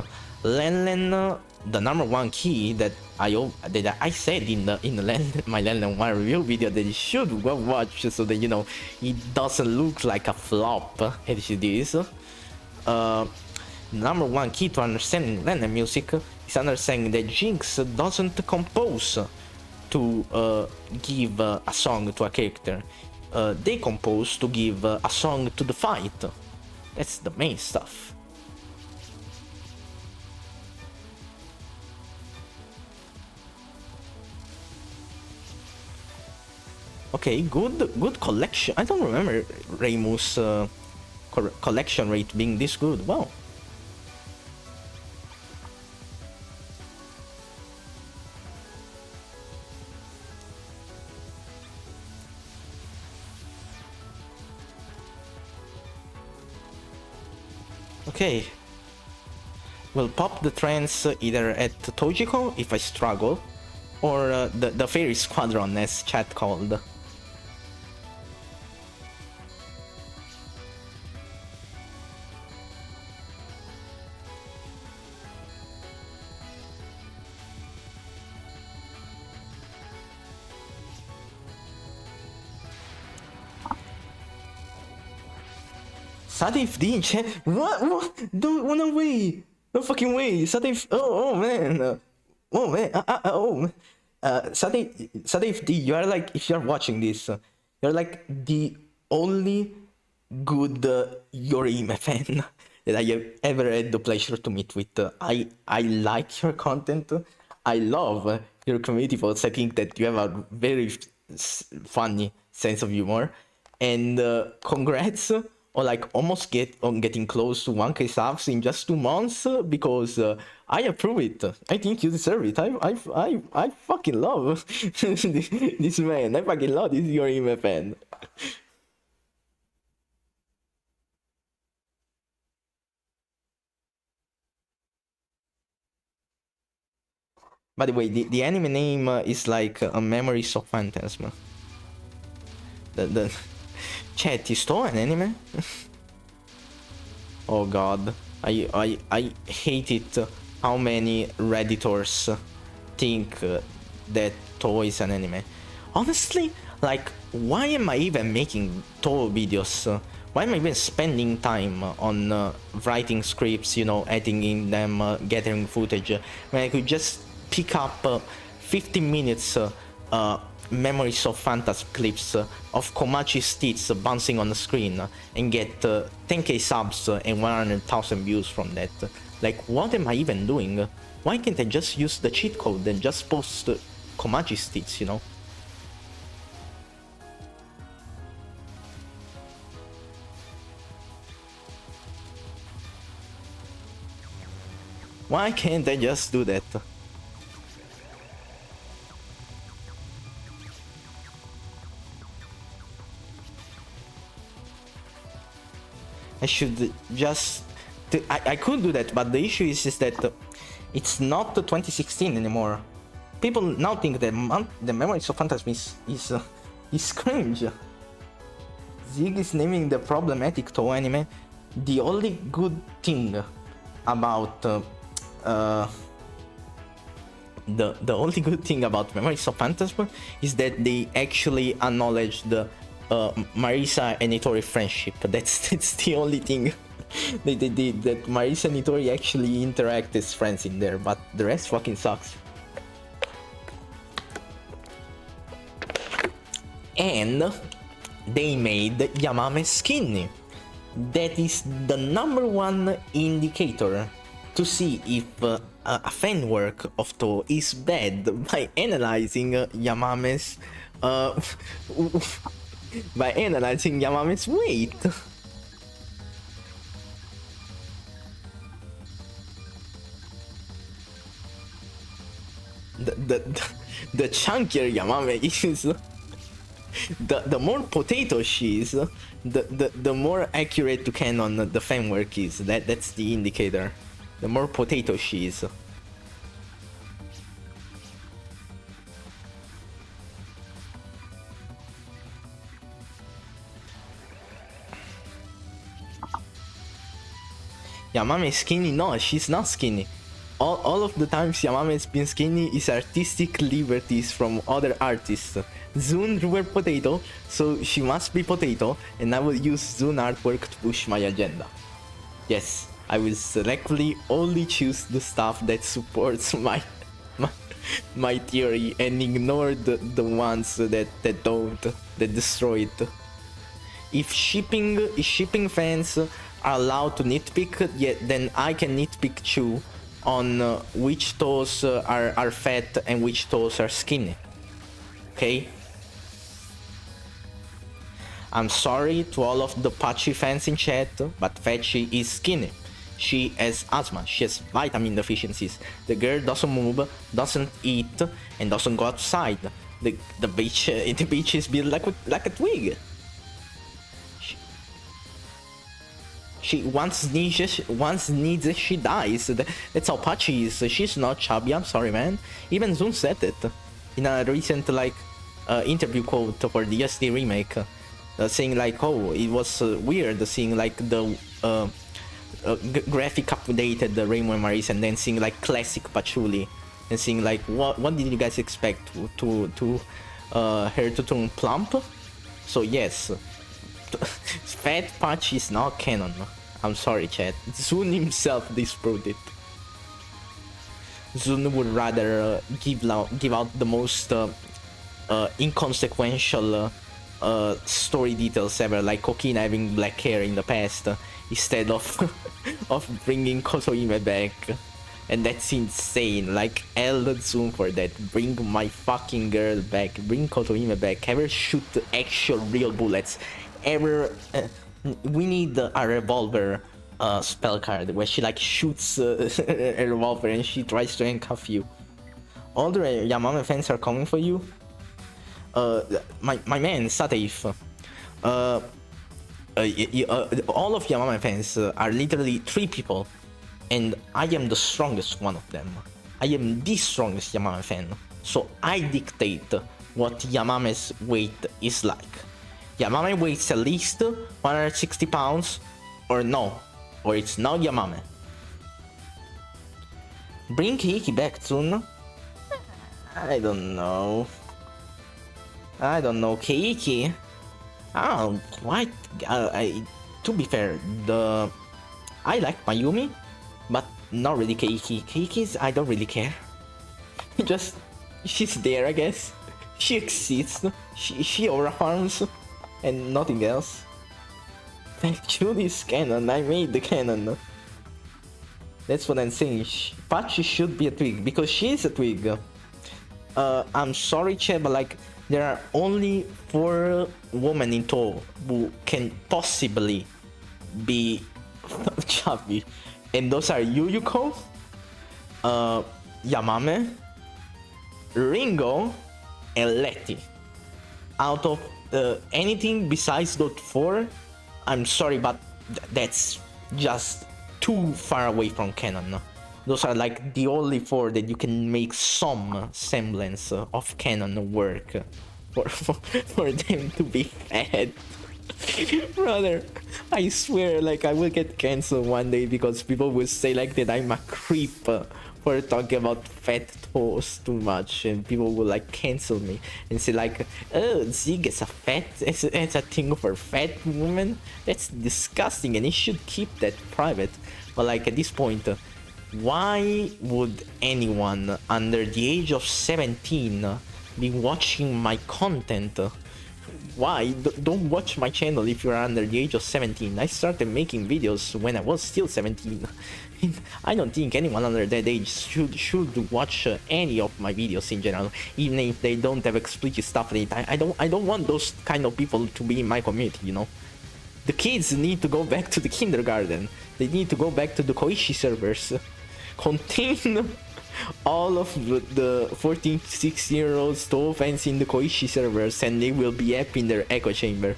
Len, the number one key that I said in the my Len 1 review video that you should go watch so that you know it doesn't look like a flop as it is. Number one key to understanding Len music is understanding that Jinx doesn't compose to give a song to a character. They compose to give a song to the fight. That's the main stuff. Okay, good collection. I don't remember Reimu's collection rate being this good. Wow. Okay. We'll pop the trance either at Tojiko if I struggle, or the Fairy Squadron as chat called. Sadif D in chat? What? Don't, no way! No fucking way! Sadif, oh man! Oh man! Sadif D, you are like, if you're watching this, you're like the only good Yorime fan that I have ever had the pleasure to meet with. I like your content. I love your community posts. I think that you have a very funny sense of humor. And congrats on like almost getting close to 1K subs in just 2 months, because I approve it. I think you deserve it. I fucking love this man. I fucking love this Yorime fan. By the way, the anime name is like a Memories of Phantasm. The chat is Touhou an anime? Oh god, I hate it how many redditors think that Touhou is an anime. Honestly, like, why am I even making Touhou videos? Why am I even spending time on writing scripts, you know, editing in them, gathering footage, when I could just pick up 15 minutes Memories of Phantasm clips of Komachi's tits bouncing on the screen and get 10k subs and 100,000 views from that? Like, what am I even doing? Why can't I just use the cheat code and just post Komachi's tits, you know? Why can't I just do that? I should just... I could do that, but the issue is that it's not 2016 anymore. People now think that the Memories of Phantasm is cringe. Zig is naming the problematic Touhou anime. The only good thing about the only good thing about Memories of Phantasm is that they actually acknowledge the Marisa and Itori friendship. That's the only thing they did, that Marisa and Itori actually interact as friends in there, but the rest fucking sucks. And they made Yamame skinny. That is the #1 indicator to see if a fan work of Touhou is bad by analyzing Yamame's by analyzing Yamame's weight. The chunkier Yamame is, the more potato she is, the more accurate to canon the fan work is. That's the indicator. The more potato she is. Yamame is skinny? No, she's not skinny. all of the times Yamame's been skinny is artistic liberties from other artists. Zune drew her potato, so she must be potato, and I will use Zune artwork to push my agenda. Yes, I will selectively only choose the stuff that supports my theory and ignore the ones that don't, that destroy it. If shipping fans are allowed to nitpick, yeah, then I can nitpick too on which toes are fat and which toes are skinny. Okay? I'm sorry to all of the Pachi fans in chat, but Fetchy is skinny. She has asthma, she has vitamin deficiencies. The girl doesn't move, doesn't eat, and doesn't go outside. The beach is built like a twig. She once needs she dies. That's how Pachi is. She's not chubby. I'm sorry, man. Even Zoom said it in a recent interview quote for the SD remake, saying like, oh, it was weird seeing like the graphic updated the Rainbow Maris and then seeing like classic Patchouli and seeing like what did you guys expect to her to turn plump? So yes, fat Patch is not canon. I'm sorry, chat. Zun himself disproved it. Zun would rather give out the most inconsequential story details ever, like Kokina having black hair in the past, instead of bringing Kotohime back. And that's insane. Like, L Zoom for that. Bring my fucking girl back. Bring Kotohime back. Ever shoot actual real bullets. Ever... we need a revolver spell card where she like shoots a revolver and she tries to handcuff you. All the Yamame fans are coming for you. My man, Sateif. All of Yamame fans are literally 3 people. And I am the strongest one of them. I am the strongest Yamame fan. So I dictate what Yamame's weight is like. Yamame weighs at least 160 pounds, or no, or it's not Yamame. Bring Keiki back soon? I don't know. Keiki? Oh, quite. To be fair, I like Mayumi, but not really Keiki. Keiki's, I don't really care. She's there, I guess. She exists. She overarms. And nothing else. Actually, is canon. I made the canon. That's what I'm saying. Pachi should be a twig because she is a twig. I'm sorry, chat, but like there are only 4 women in Touhou who can possibly be chubby, and those are Yuyuko, Yamame, Ringo, and Letty. Out of anything besides those 4, I'm sorry, but that's just too far away from canon. Those are like the only 4 that you can make some semblance of canon work for them to be fat. Brother, I swear, like I will get cancelled one day because people will say like that I'm a creep for talking about fat toes too much, and people will like cancel me and say like, oh, Zig is it's a thing for fat women. That's disgusting and you should keep that private. But like at this point, why would anyone under the age of 17 be watching my content? Why? Don't watch my channel if you're under the age of 17. I started making videos when I was still 17. I don't think anyone under that age should watch any of my videos in general, even if they don't have explicit stuff in it. I don't want those kind of people to be in my community, you know. The kids need to go back to the kindergarten. They need to go back to the Koishi servers. Contain all of the 14 to 16-year-olds Touhou fans in the Koishi servers, and they will be happy in their echo chamber.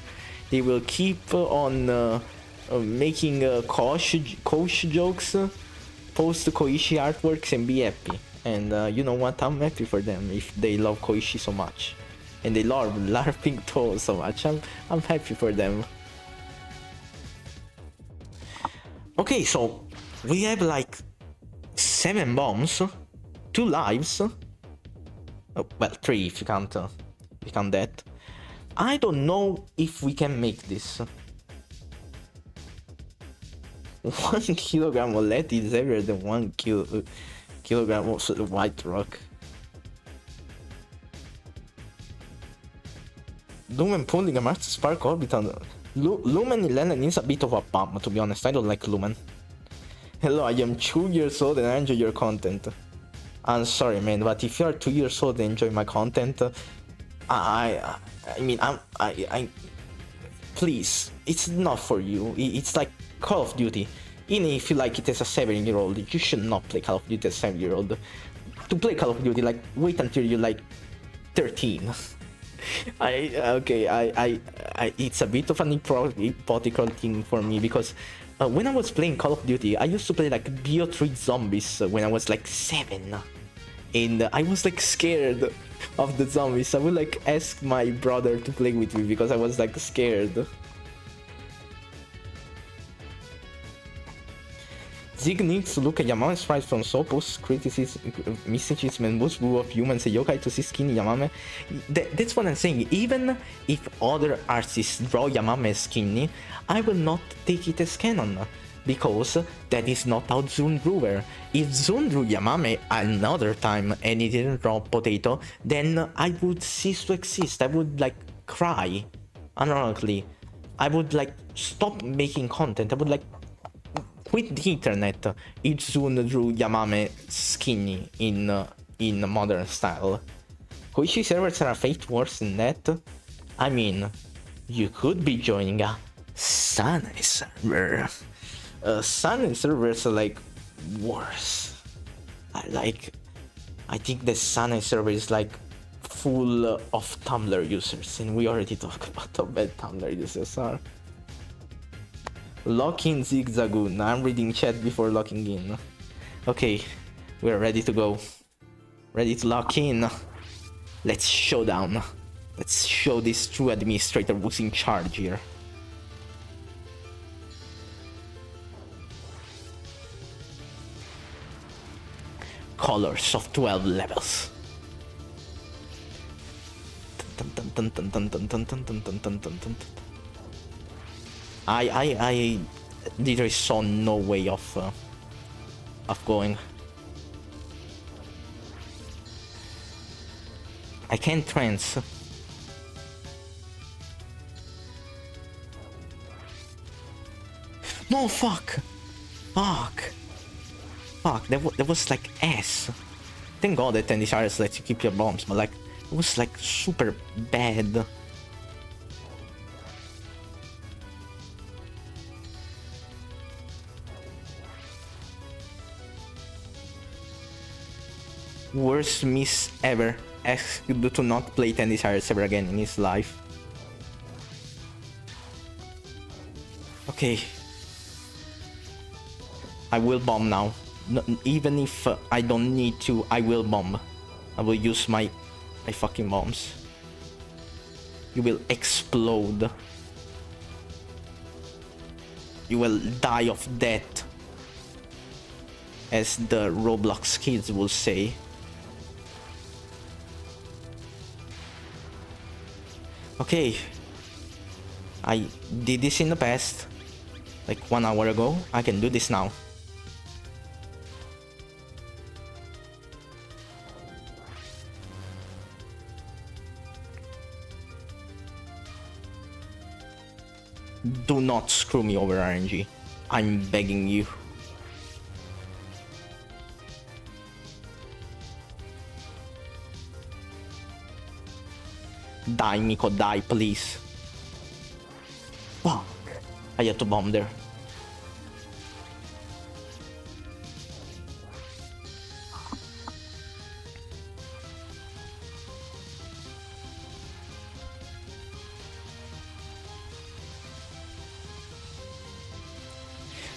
They will keep on making Koishi jokes, post Koishi artworks, and be happy. And you know what? I'm happy for them if they love Koishi so much, and they love LARPing Touhou so much. I'm happy for them. Okay, so we have like 7 bombs, 2 lives. Oh, well, 3 if you count that. I don't know if we can make this. 1 kilogram of lead is heavier than 1 kilogram of white rock. Lumen pulling a Mars Spark Orbital. Lumen in Lennon is a bit of a bum, to be honest. I don't like Lumen. Hello, I am 2 years old and I enjoy your content. I'm sorry, man, but if you are 2 years old and enjoy my content, I mean, please, it's not for you. It's like Call of Duty. Even if you like it as a 7-year-old, you should not play Call of Duty as a 7-year-old. To play Call of Duty, like, wait until you're like 13. It's a bit of an hypothetical thing for me because when I was playing Call of Duty, I used to play like BO3 zombies when I was like 7, and I was like scared of the zombies. I would like ask my brother to play with me because I was like scared. Zig needs to look at Yamame's price from Sopus, criticism, mysticism, and most brew of humans, a yokai to see skinny Yamame. That's what I'm saying. Even if other artists draw Yamame skinny, I will not take it as canon, because that is not how Zun drew her. If Zun drew Yamame another time and he didn't draw Potato, then I would cease to exist. I would like cry, unironically. I would like stop making content. I would like quit the internet if Zun drew Yamame skinny in modern style. Koichi servers are a fate worse than that. I mean, you could be joining a Sunny server. Sunny servers are like worse. I think the Sunny server is like full of Tumblr users, and we already talked about how bad Tumblr users are. Lock in Zigzagoon. I'm reading chat before locking in. Okay, we're ready to go. Ready to lock in. Let's showdown. Let's show this true administrator who's in charge here. Colors of 12 levels. I literally saw no way of going. I can't trance. No, fuck! Fuck, that was like ass. Thank god that NDCRS lets you keep your bombs, but like, it was like super bad. Worst miss ever. Asked to not play NDCRS ever again in his life. Okay. I will bomb now. No, even if I don't need to, I will bomb. I will use my fucking bombs. You will explode. You will die of death, as the Roblox kids will say. Okay. I did this in the past, like 1 hour ago. I can do this now. Do not screw me over, RNG. I'm begging you. Die, Miko, die, please. Fuck. I had to bomb there.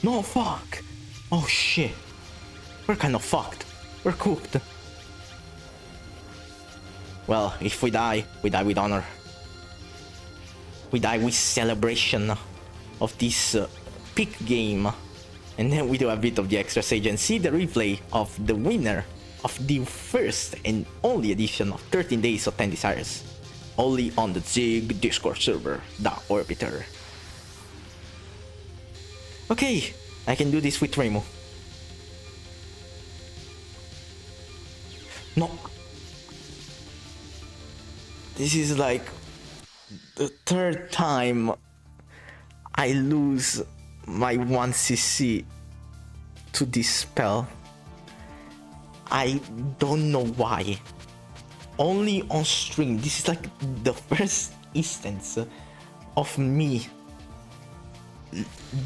No, fuck! Oh shit. We're kind of fucked. We're cooked. Well, if we die with honor. We die with celebration of this peak game And then we do a bit of the extra stage and see the replay of the winner of the first and only edition of 13 Days of 10 Desires. Only on the Zig Discord server, the Orbiter. Okay, I can do this with Remo. No. This is like the third time I lose my 1cc to this spell. I don't know why. Only on stream. This is like the first instance of me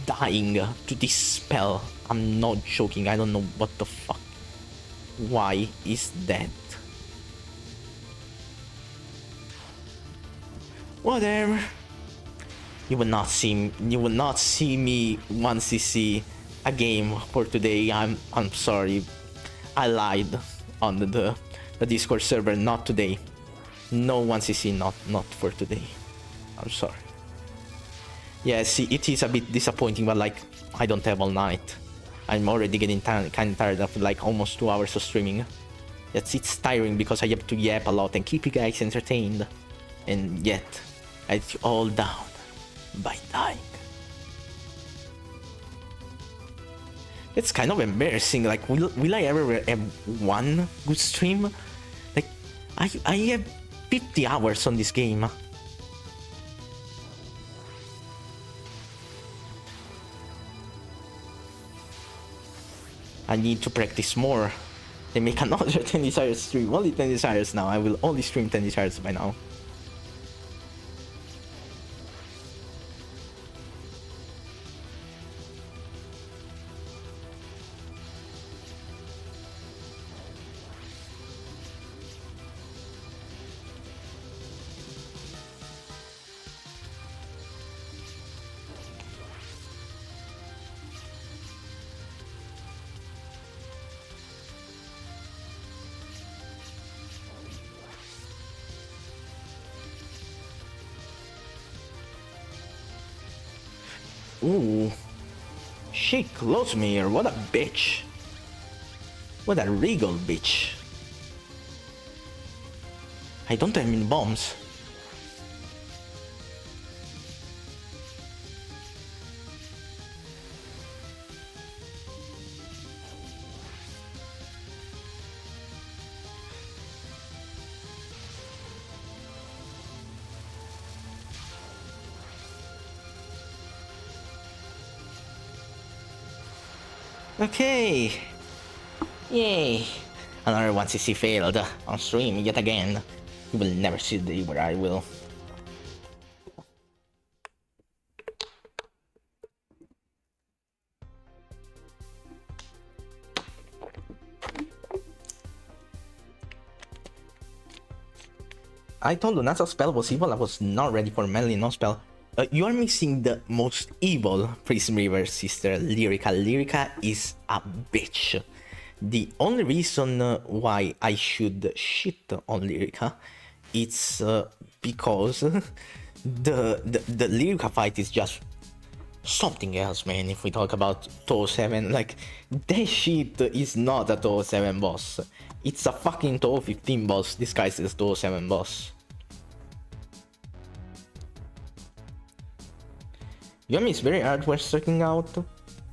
dying to this spell. I'm not joking. I don't know what the fuck. Why is that? Whatever. You will not see me 1cc a game for today. I'm sorry. I lied on the Discord server. Not today. No 1cc. Not for today. I'm sorry. Yeah, see, it is a bit disappointing, but like I don't have all night. I'm already getting kind of tired of like almost 2 hours of streaming. It's tiring because I have to yap a lot and keep you guys entertained, and yet it's all down by dying. It's kind of embarrassing. Like, will I ever have one good stream? Like, I have 50 hours on this game. I need to practice more. They make another 10 Desires stream. Only 10 Desires now. I will only stream 10 Desires by now. Ooh. She closed me here. What a bitch. What a regal bitch. I don't have any bombs. Okay. Yay. Another 1cc failed on stream yet again. You will never see the day where I will. I told Lunasa's spell was evil. I was not ready for melee no spell. You are missing the most evil Prism River sister, Lyrica. Lyrica is a bitch. The only reason why I should shit on Lyrica, it's because the Lyrica fight is just something else, man. If we talk about Touhou 7, like, that shit is not a Touhou 7 boss. It's a fucking Touhou 15 boss disguised as Touhou 7 boss. Yomi is very hard when starting out.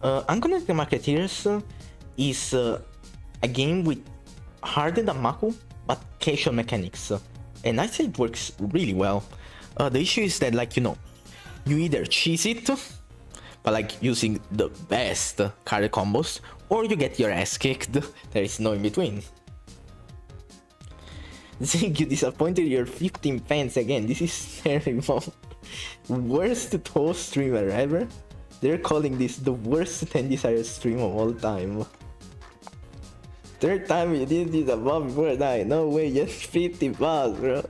Unconnected Marketeers is a game with harder than Maku, but casual mechanics. And I say it works really well. The issue is that, like, you know, you either cheese it, but like using the best card combos, or you get your ass kicked. There is no in between. Zig, you disappointed your 15 fans again. This is terrible. Worst Touhou streamer ever. They're calling this the worst 10 Desires stream of all time. Third time you did this above before I die. No way, just 50 bucks, bro.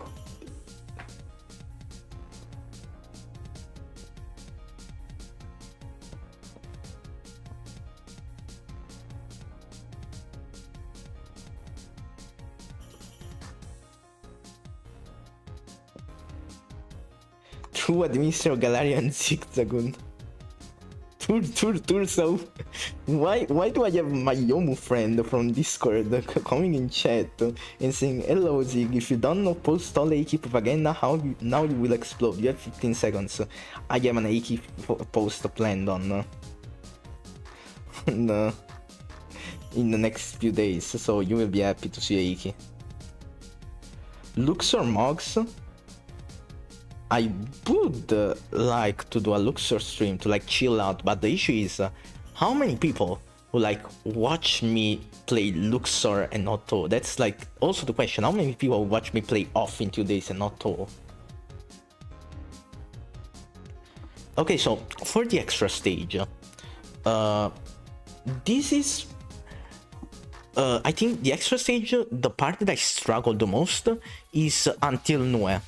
True Administrator Galarian Zigzagoon. Turso. Why do I have my Yomu friend from Discord coming in chat and saying, "Hello Zig, if you don't know post all AK propaganda, now you will explode. You have 15 seconds." I have an AK post planned on in the next few days, so you will be happy to see AK. Luxor Mogs. I would like to do a Luxor stream to like chill out, but the issue is how many people who like watch me play Luxor and not Touhou? That's like also the question. How many people watch me play off in 2 days and not Touhou? Okay, so for the extra stage, this is I think the extra stage, the part that I struggle the most is until Nue.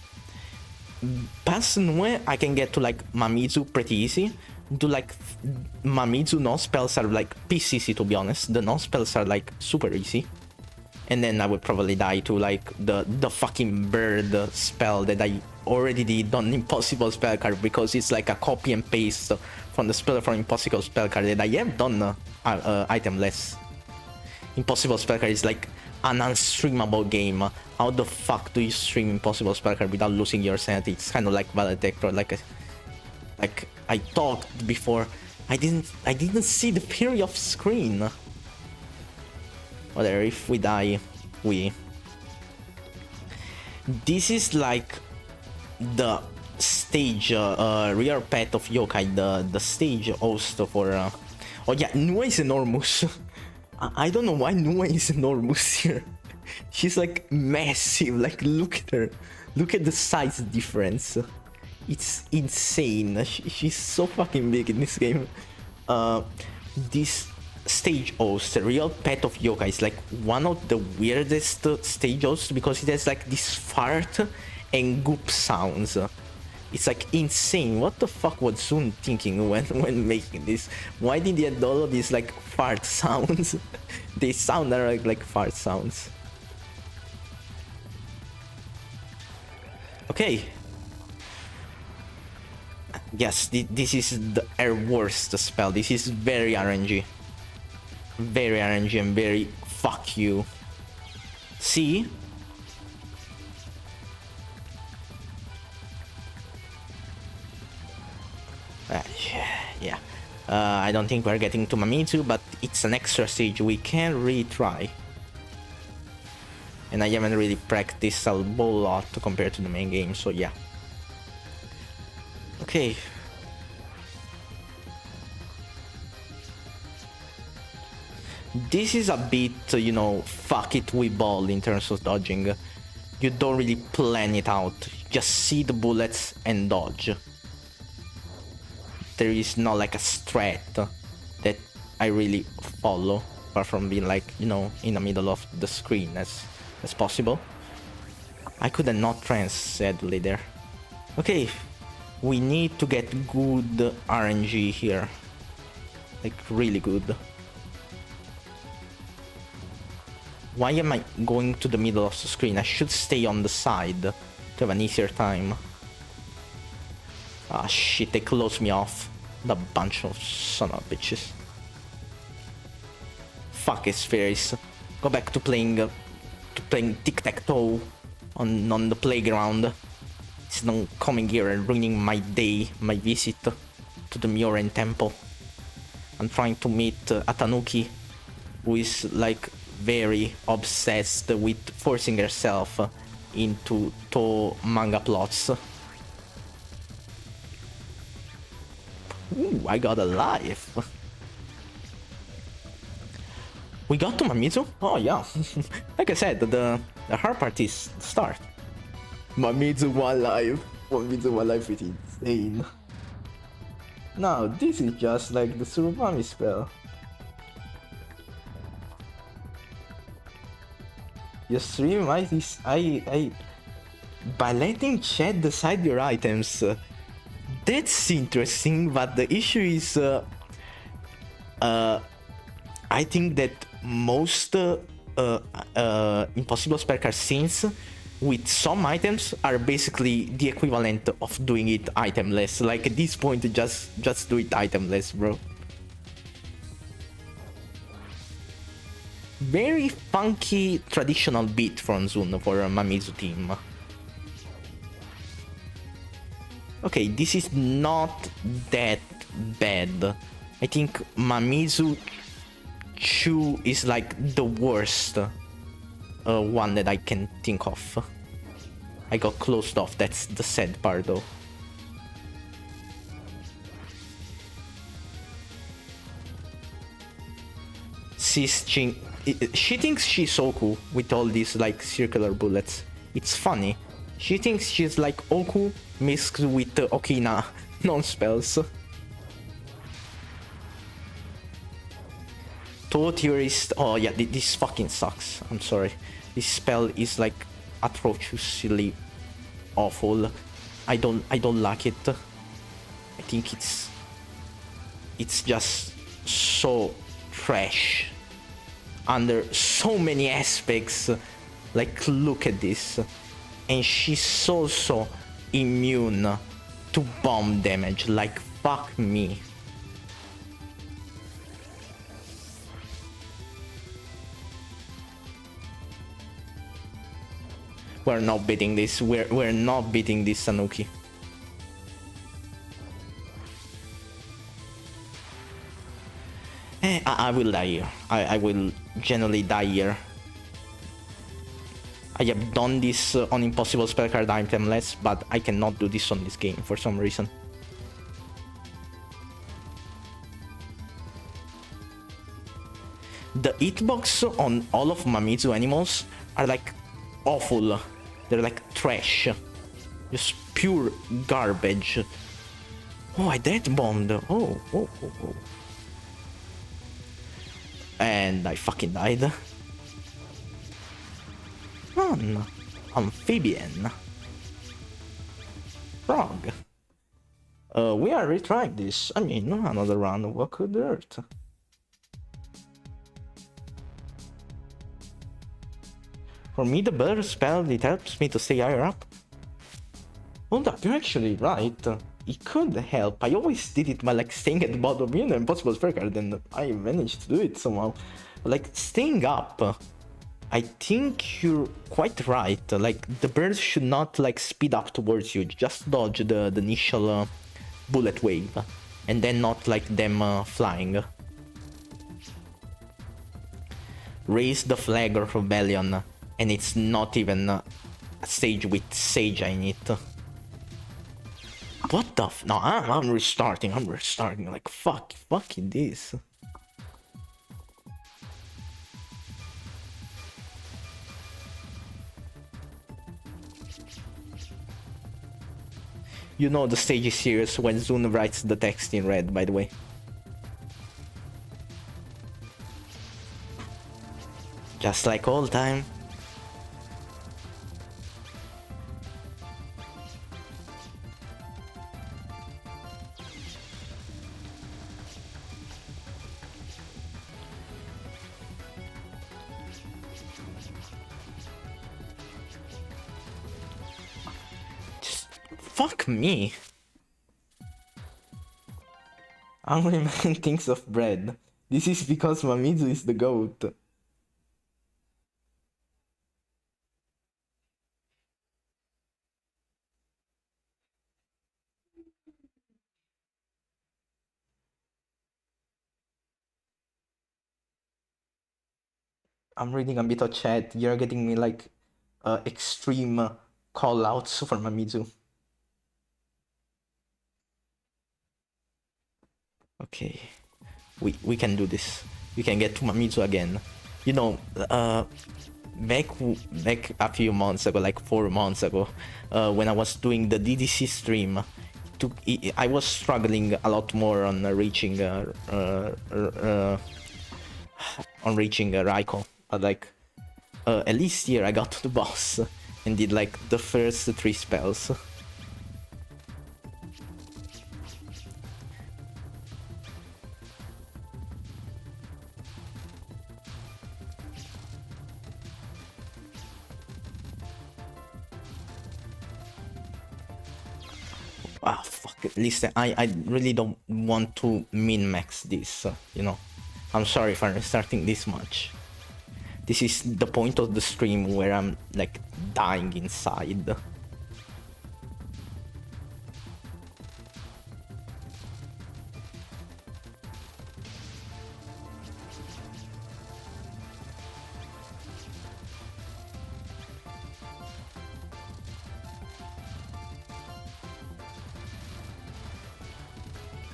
Past Nue, I can get to like Mamizu pretty easy. Do like Mamizu non-spells are like PCC, to be honest. The non-spells are like super easy. And then I would probably die to like the fucking bird spell that I already did on Impossible Spell card, because it's like a copy and paste from the spell from Impossible Spell card that I have done itemless. Impossible Spell card is like an unstreamable game. How the fuck do you stream Impossible Spell card without losing your sanity? It's kind of like Valedictor, like I talked before. I didn't see the period of screen. Whatever, if we die, we. This is like the stage, rear path of Yokai, the stage host for. Oh yeah, Nue is enormous. I don't know why Nue is enormous here. She's like massive. Like look at her. Look at the size difference. It's insane. She's so fucking big in this game. This stage host, the real pet of Yokai, is like one of the weirdest stage hosts because it has like this fart and goop sounds. It's like insane. What the fuck was Zoom thinking when making this? Why did they add all of these like fart sounds? They sound like fart sounds. Okay. Yes, this is the worst spell. This is very RNG. Very RNG and very fuck you. See? Yeah. I don't think we're getting to Mamitsu, but it's an extra stage. We can retry. And I haven't really practiced a whole lot compared to the main game, so yeah. Okay. This is a bit, you know, fuck it, we ball in terms of dodging. You don't really plan it out. Just see the bullets and dodge. There is not like a strat that I really follow, apart from being like, you know, in the middle of the screen as possible. I could have not trans sadly there. Okay, we need to get good RNG here. Like really good. Why am I going to the middle of the screen? I should stay on the side to have an easier time. Ah shit, they closed me off. The bunch of son of bitches. Fuck his face. Go back to playing tic-tac-toe on the playground. It's not coming here and ruining my day, my visit to the Myoren temple. I'm trying to meet Atanuki, who is like very obsessed with forcing herself into Touhou manga plots. Ooh, I got a life. We got to Mamitsu? Oh yeah. Like I said, the hard part is the start. Mamitsu 1 life. Mamitsu 1 life is insane. Now this is just like the Surubami spell. You stream I by letting chat decide your items. That's interesting, but the issue is I think that most Impossible Spell card scenes with some items are basically the equivalent of doing it itemless. Like at this point, just do it itemless, bro. very funky traditional beat from Zun for a Mamizu team. Okay, this is not that bad. I think Mamizu Chu is like the worst one that I can think of. I got closed off, that's the sad part though. She thinks she's so cool with all these like circular bullets. It's funny. She thinks she's like Oku mixed with Okina non-spells. Touhou Theorist. Oh yeah, this fucking sucks. I'm sorry. This spell is like atrociously awful. I don't like it. I think it's just so trash under so many aspects. Like, look at this. And she's so immune to bomb damage. Like, fuck me. We're not beating this. We're not beating this Sanuki. I will die here. I will generally die here. I have done this on impossible spell card itemless, but I cannot do this on this game for some reason. The hitbox on all of Mamizu animals are like awful. They're like trash. Just pure garbage. Oh, I death bombed. Oh. And I fucking died. Fun. Amphibian. Frog. We are retrying this. I mean, another round. What could hurt? For me, the better spell, it helps me to stay higher up. Hold up, you're actually right. It could help. I always did it by like staying at the bottom in an impossible spell card, and I managed to do it somehow. But, like, staying up, I think you're quite right. Like, the birds should not like speed up towards you. Just dodge the initial bullet wave, and then not like them flying. Raise the flag of rebellion. And it's not even a stage with Sage in it. What the f— No, I'm restarting. Like, fucking this. You know the stage is serious when Zun writes the text in red, by the way. Just like all time. Fuck me. Hungry man thinks of bread. This is because Mamizu is the goat. I'm reading a bit of chat. You're getting me like extreme call outs for Mamizu. Okay, we can do this. We can get to Mamizu again. You know, back a few months ago, like 4 months ago, when I was doing the DDC stream, I was struggling a lot more on reaching Raiko. But like, at least here I got to the boss and did like the first 3 spells. Ah, fuck it. Listen, I really don't want to min-max this, you know. I'm sorry for restarting this much. This is the point of the stream where I'm like dying inside.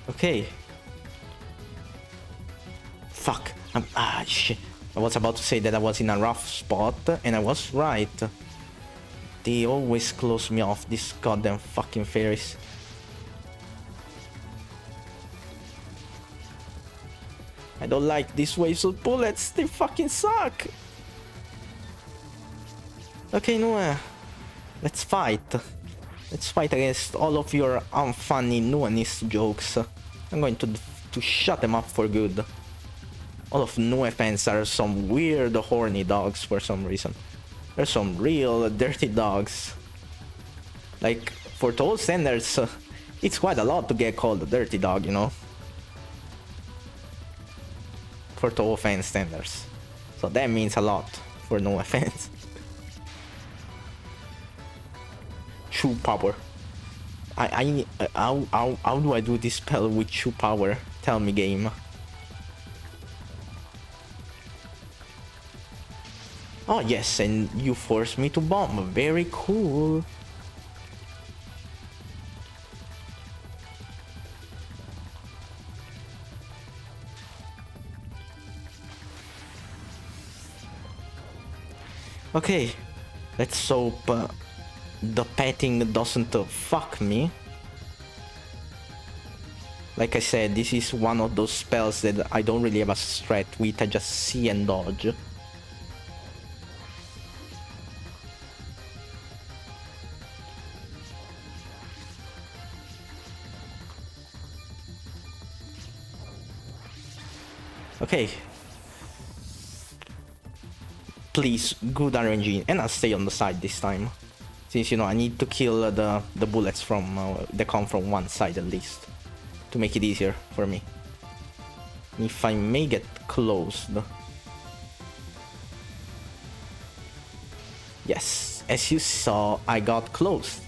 Okay. Fuck. Shit. I was about to say that I was in a rough spot, and I was right. They always close me off, these goddamn fucking fairies. I don't like these waves of bullets, they fucking suck! Okay, Noah. Let's fight. Let's fight against all of your unfunny Nuanist jokes. I'm going to shut them up for good. All of Nue fans are some weird horny dogs for some reason. They're some real dirty dogs. Like, for Touhou standards, it's quite a lot to get called a dirty dog, you know? For Touhou fan standards. So that means a lot for Nue fans. True power. How do I do this spell with true power? Tell me, game. Oh yes, and you forced me to bomb. Very cool. Okay, let's hope the petting doesn't fuck me. Like I said, this is one of those spells that I don't really have a strat with, I just see and dodge. Okay. Please, good RNG, and I'll stay on the side this time. Since, you know, I need to kill the bullets from that come from one side at least. To make it easier for me. If I may get closed. Yes, as you saw, I got closed.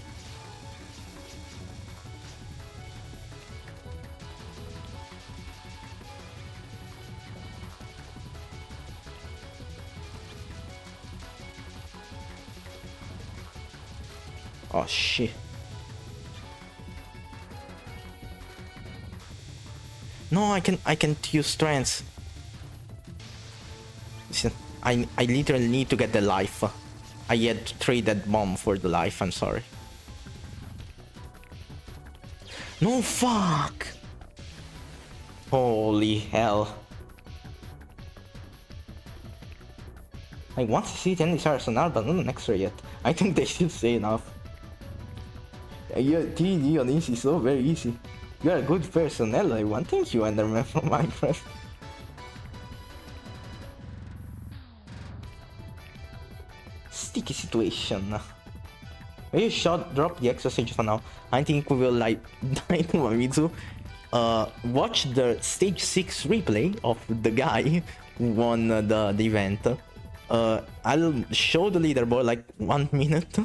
Oh shit. No, I can't use trance. Listen, I literally need to get the life. I had to trade that bomb for the life, I'm sorry. No, fuck! Holy hell. I want to see 10 arsenal, but not an extra yet. I think they should say enough. Yeah, TD on easy is so very easy. You're a good person, everyone. Thank you, Enderman, from Minecraft. Sticky situation. Maybe you should drop the extra stage for now. I think we will like die to Mamitsu. Watch the stage 6 replay of the guy who won the event. I'll show the leaderboard like 1 minute.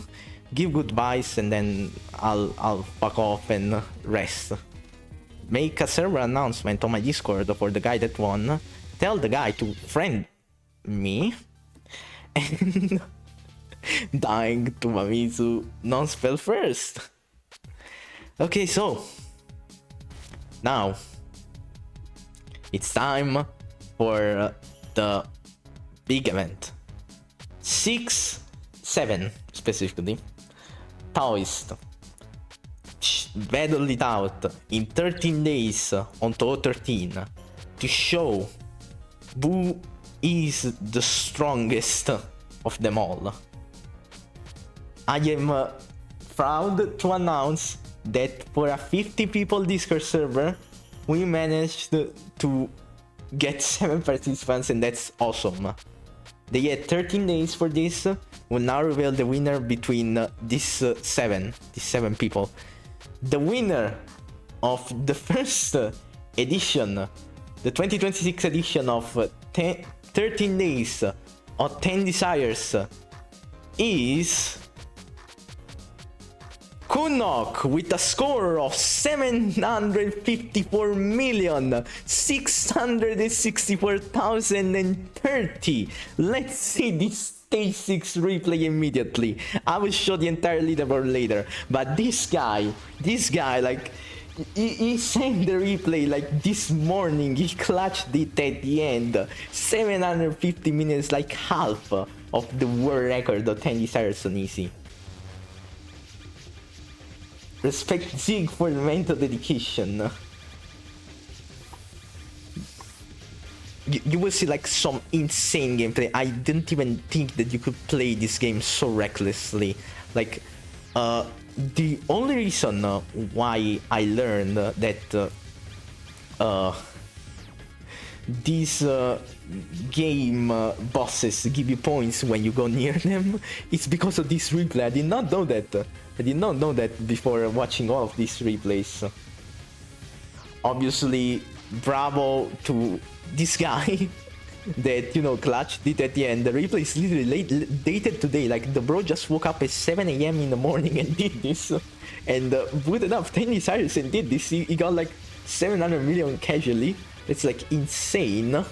Give goodbyes and then I'll fuck off and rest. Make a server announcement on my Discord for the guy that won. Tell the guy to friend me. And dying to Mamitsu non-spell first. Okay, so now it's time for the big event. 6, 7 specifically. Taoist. Battle it out in 13 days on Touhou 13 to show who is the strongest of them all. I am proud to announce that for a 50 people Discord server, we managed to get 7 participants, and that's awesome. They had 13 days for this. We'll now reveal the winner between these 7 people. The winner of the first edition, the 2026 edition of 13 days of 10 Desires is Kunok with a score of 754,664,030. Let's see this stage 6 replay immediately. I will show the entire leaderboard later, but this guy, like, he sent the replay like this morning. He clutched it at the end. 750 minutes, like half of the world record of 10 Desires on easy. Respect Zig for the mental dedication. You will see like some insane gameplay. I didn't even think that you could play this game so recklessly. Like, the only reason why I learned that these game bosses give you points when you go near them is because of this replay. I did not know that. I did not know that before watching all of these replays. Obviously, bravo to this guy that, you know, clutched it at the end. The replay is literally dated today. Like, the bro just woke up at 7 a.m. in the morning and did this. And booted up 10 Desires and did this. He got like 700 million casually. It's like insane.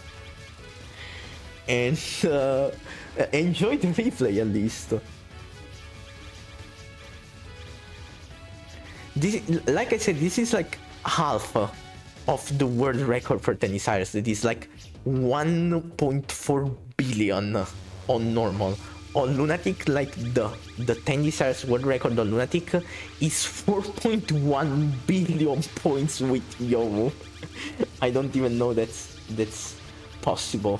And enjoy the replay at least. This, like I said, this is like half of the world record for 10 Desires. It is like 1.4 billion on normal. On Lunatic, like the 10 Desires world record on Lunatic is 4.1 billion points with Yo. I don't even know that's possible.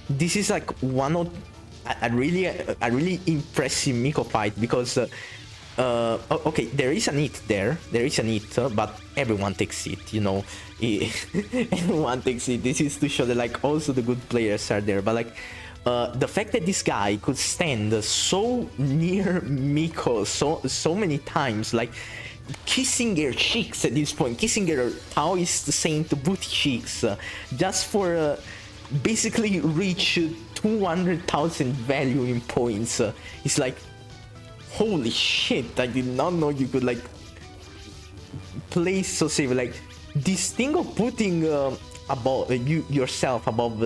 This is like one of a really impressive Miko fight because okay, there is a need there, but everyone takes it, you know. Everyone takes it. This is to show that like also the good players are there, but like the fact that this guy could stand so near Miko so many times, like kissing her cheeks at this point, kissing her Taoist saint booty cheeks, just for basically reach 200,000 value in points. It's like, holy shit, I did not know you could like play so safe. Like, this thing of putting yourself above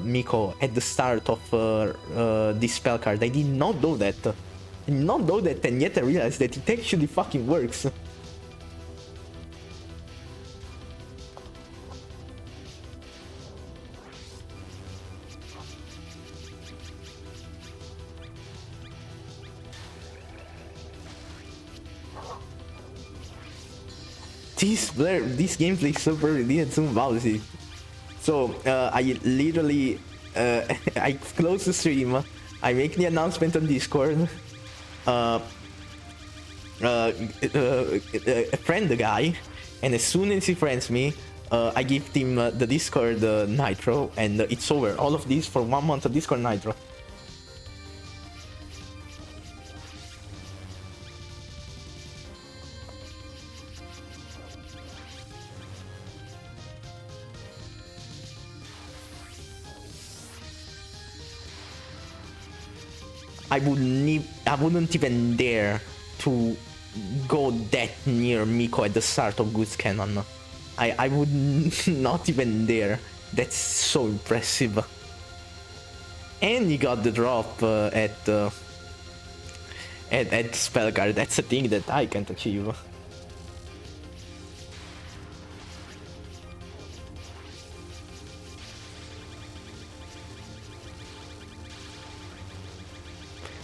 Miko at the start of this spell card, I did not know that. I did not know that, and yet I realized that it actually fucking works. This gameplay is super redeemed some policy. So I literally I close the stream, I make the announcement on Discord, friend the guy, and as soon as he friends me, I give him the Discord Nitro, and it's over. All of this for 1 month of Discord Nitro. I wouldn't even dare to go that near Miko at the start of Goose Cannon. I would not even dare. That's so impressive. And he got the drop at Spellguard. That's a thing that I can't achieve.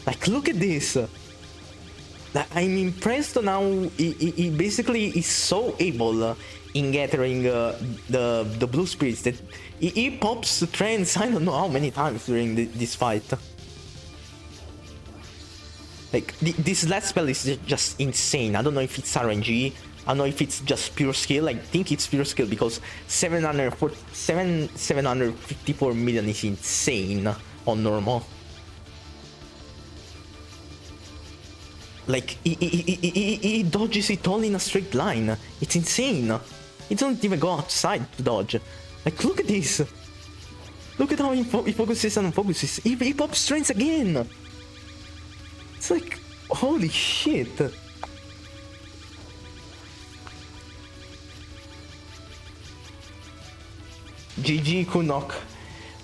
Like, look at this. I'm impressed on how he basically is so able in gathering the blue spirits that he pops trends I don't know how many times during this fight. Like, this last spell is just insane. I don't know if it's RNG. I don't know if it's just pure skill. I think it's pure skill because 754 million is insane on normal. Like, he dodges it all in a straight line. It's insane. He doesn't even go outside to dodge. Like, look at this. Look at how he focuses and unfocuses. He pops strengths again. It's like, holy shit. GG Kunok.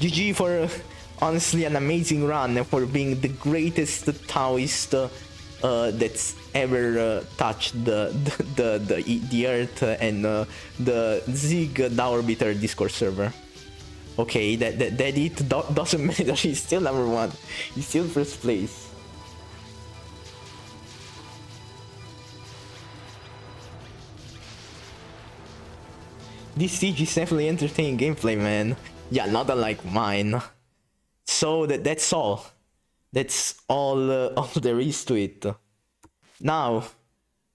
GG for honestly an amazing run and for being the greatest Taoist that's ever touched the earth and the Zig Dauerbiter Discord server. Okay, that it doesn't matter. He's still number one. He's still first place. This siege is definitely entertaining gameplay, man. Yeah, not unlike mine. So that's all. That's all there is to it. Now,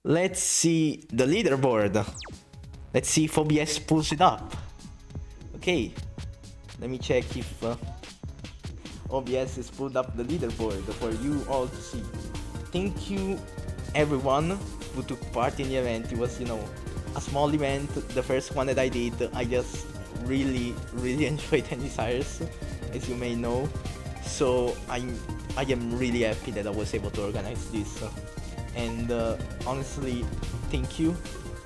let's see the leaderboard. Let's see if OBS pulls it up. Okay, let me check if OBS has pulled up the leaderboard for you all to see. Thank you, everyone who took part in the event. It was, you know, a small event, the first one that I did. I just really enjoyed Ten Desires, as you may know. So I am really happy that I was able to organize this. And honestly, thank you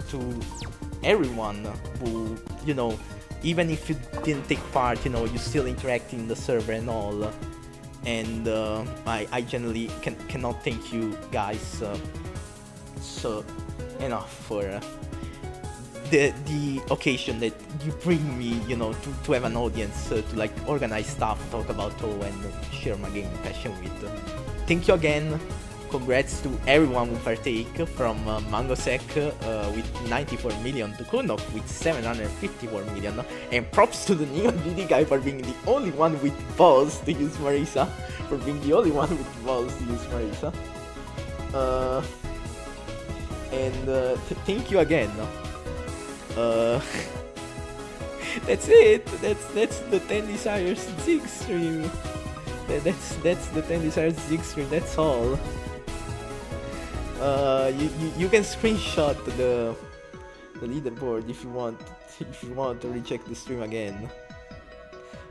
to everyone who, you know, even if you didn't take part, you know, you still interact in the server and all. And I genuinely cannot thank you guys so enough for the occasion that you bring me, you know, to have an audience, to like organize stuff, talk about Touhou and share my gaming passion with. Thank you again. Congrats to everyone who partake, from Mangosec with 94 million to Kunok with 754 million, and props to the Neon GD guy for being the only one with balls to use Marisa, and thank you again. That's it. That's the 10 Desires Zig stream. That's the 10 Desires Zig stream. That's all. You can screenshot the leaderboard if you want to recheck the stream again.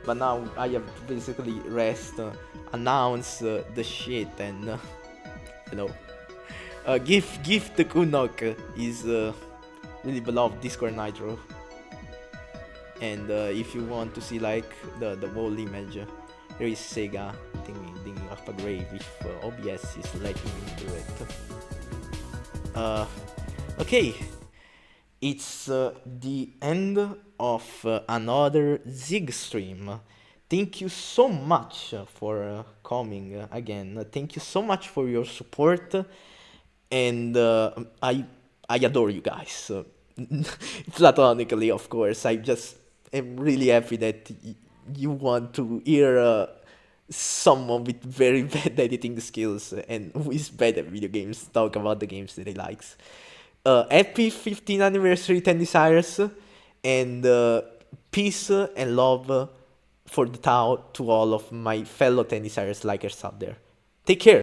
But now I have to basically rest, announce the shit, and you know, give the Kunok is really beloved Discord Nitro. And if you want to see like the whole image, there is Sega digging up a grave if OBS is letting me do it. Okay, it's the end of another Zig stream. Thank you so much for coming again. Thank you so much for your support, and I adore you guys. Platonically, of course. I just am really happy that you want to hear someone with very bad editing skills and who is bad at video games talk about the games that he likes. Happy 15th anniversary 10 Desires, and peace and love for the Tao to all of my fellow 10 Desires likers out there. Take care.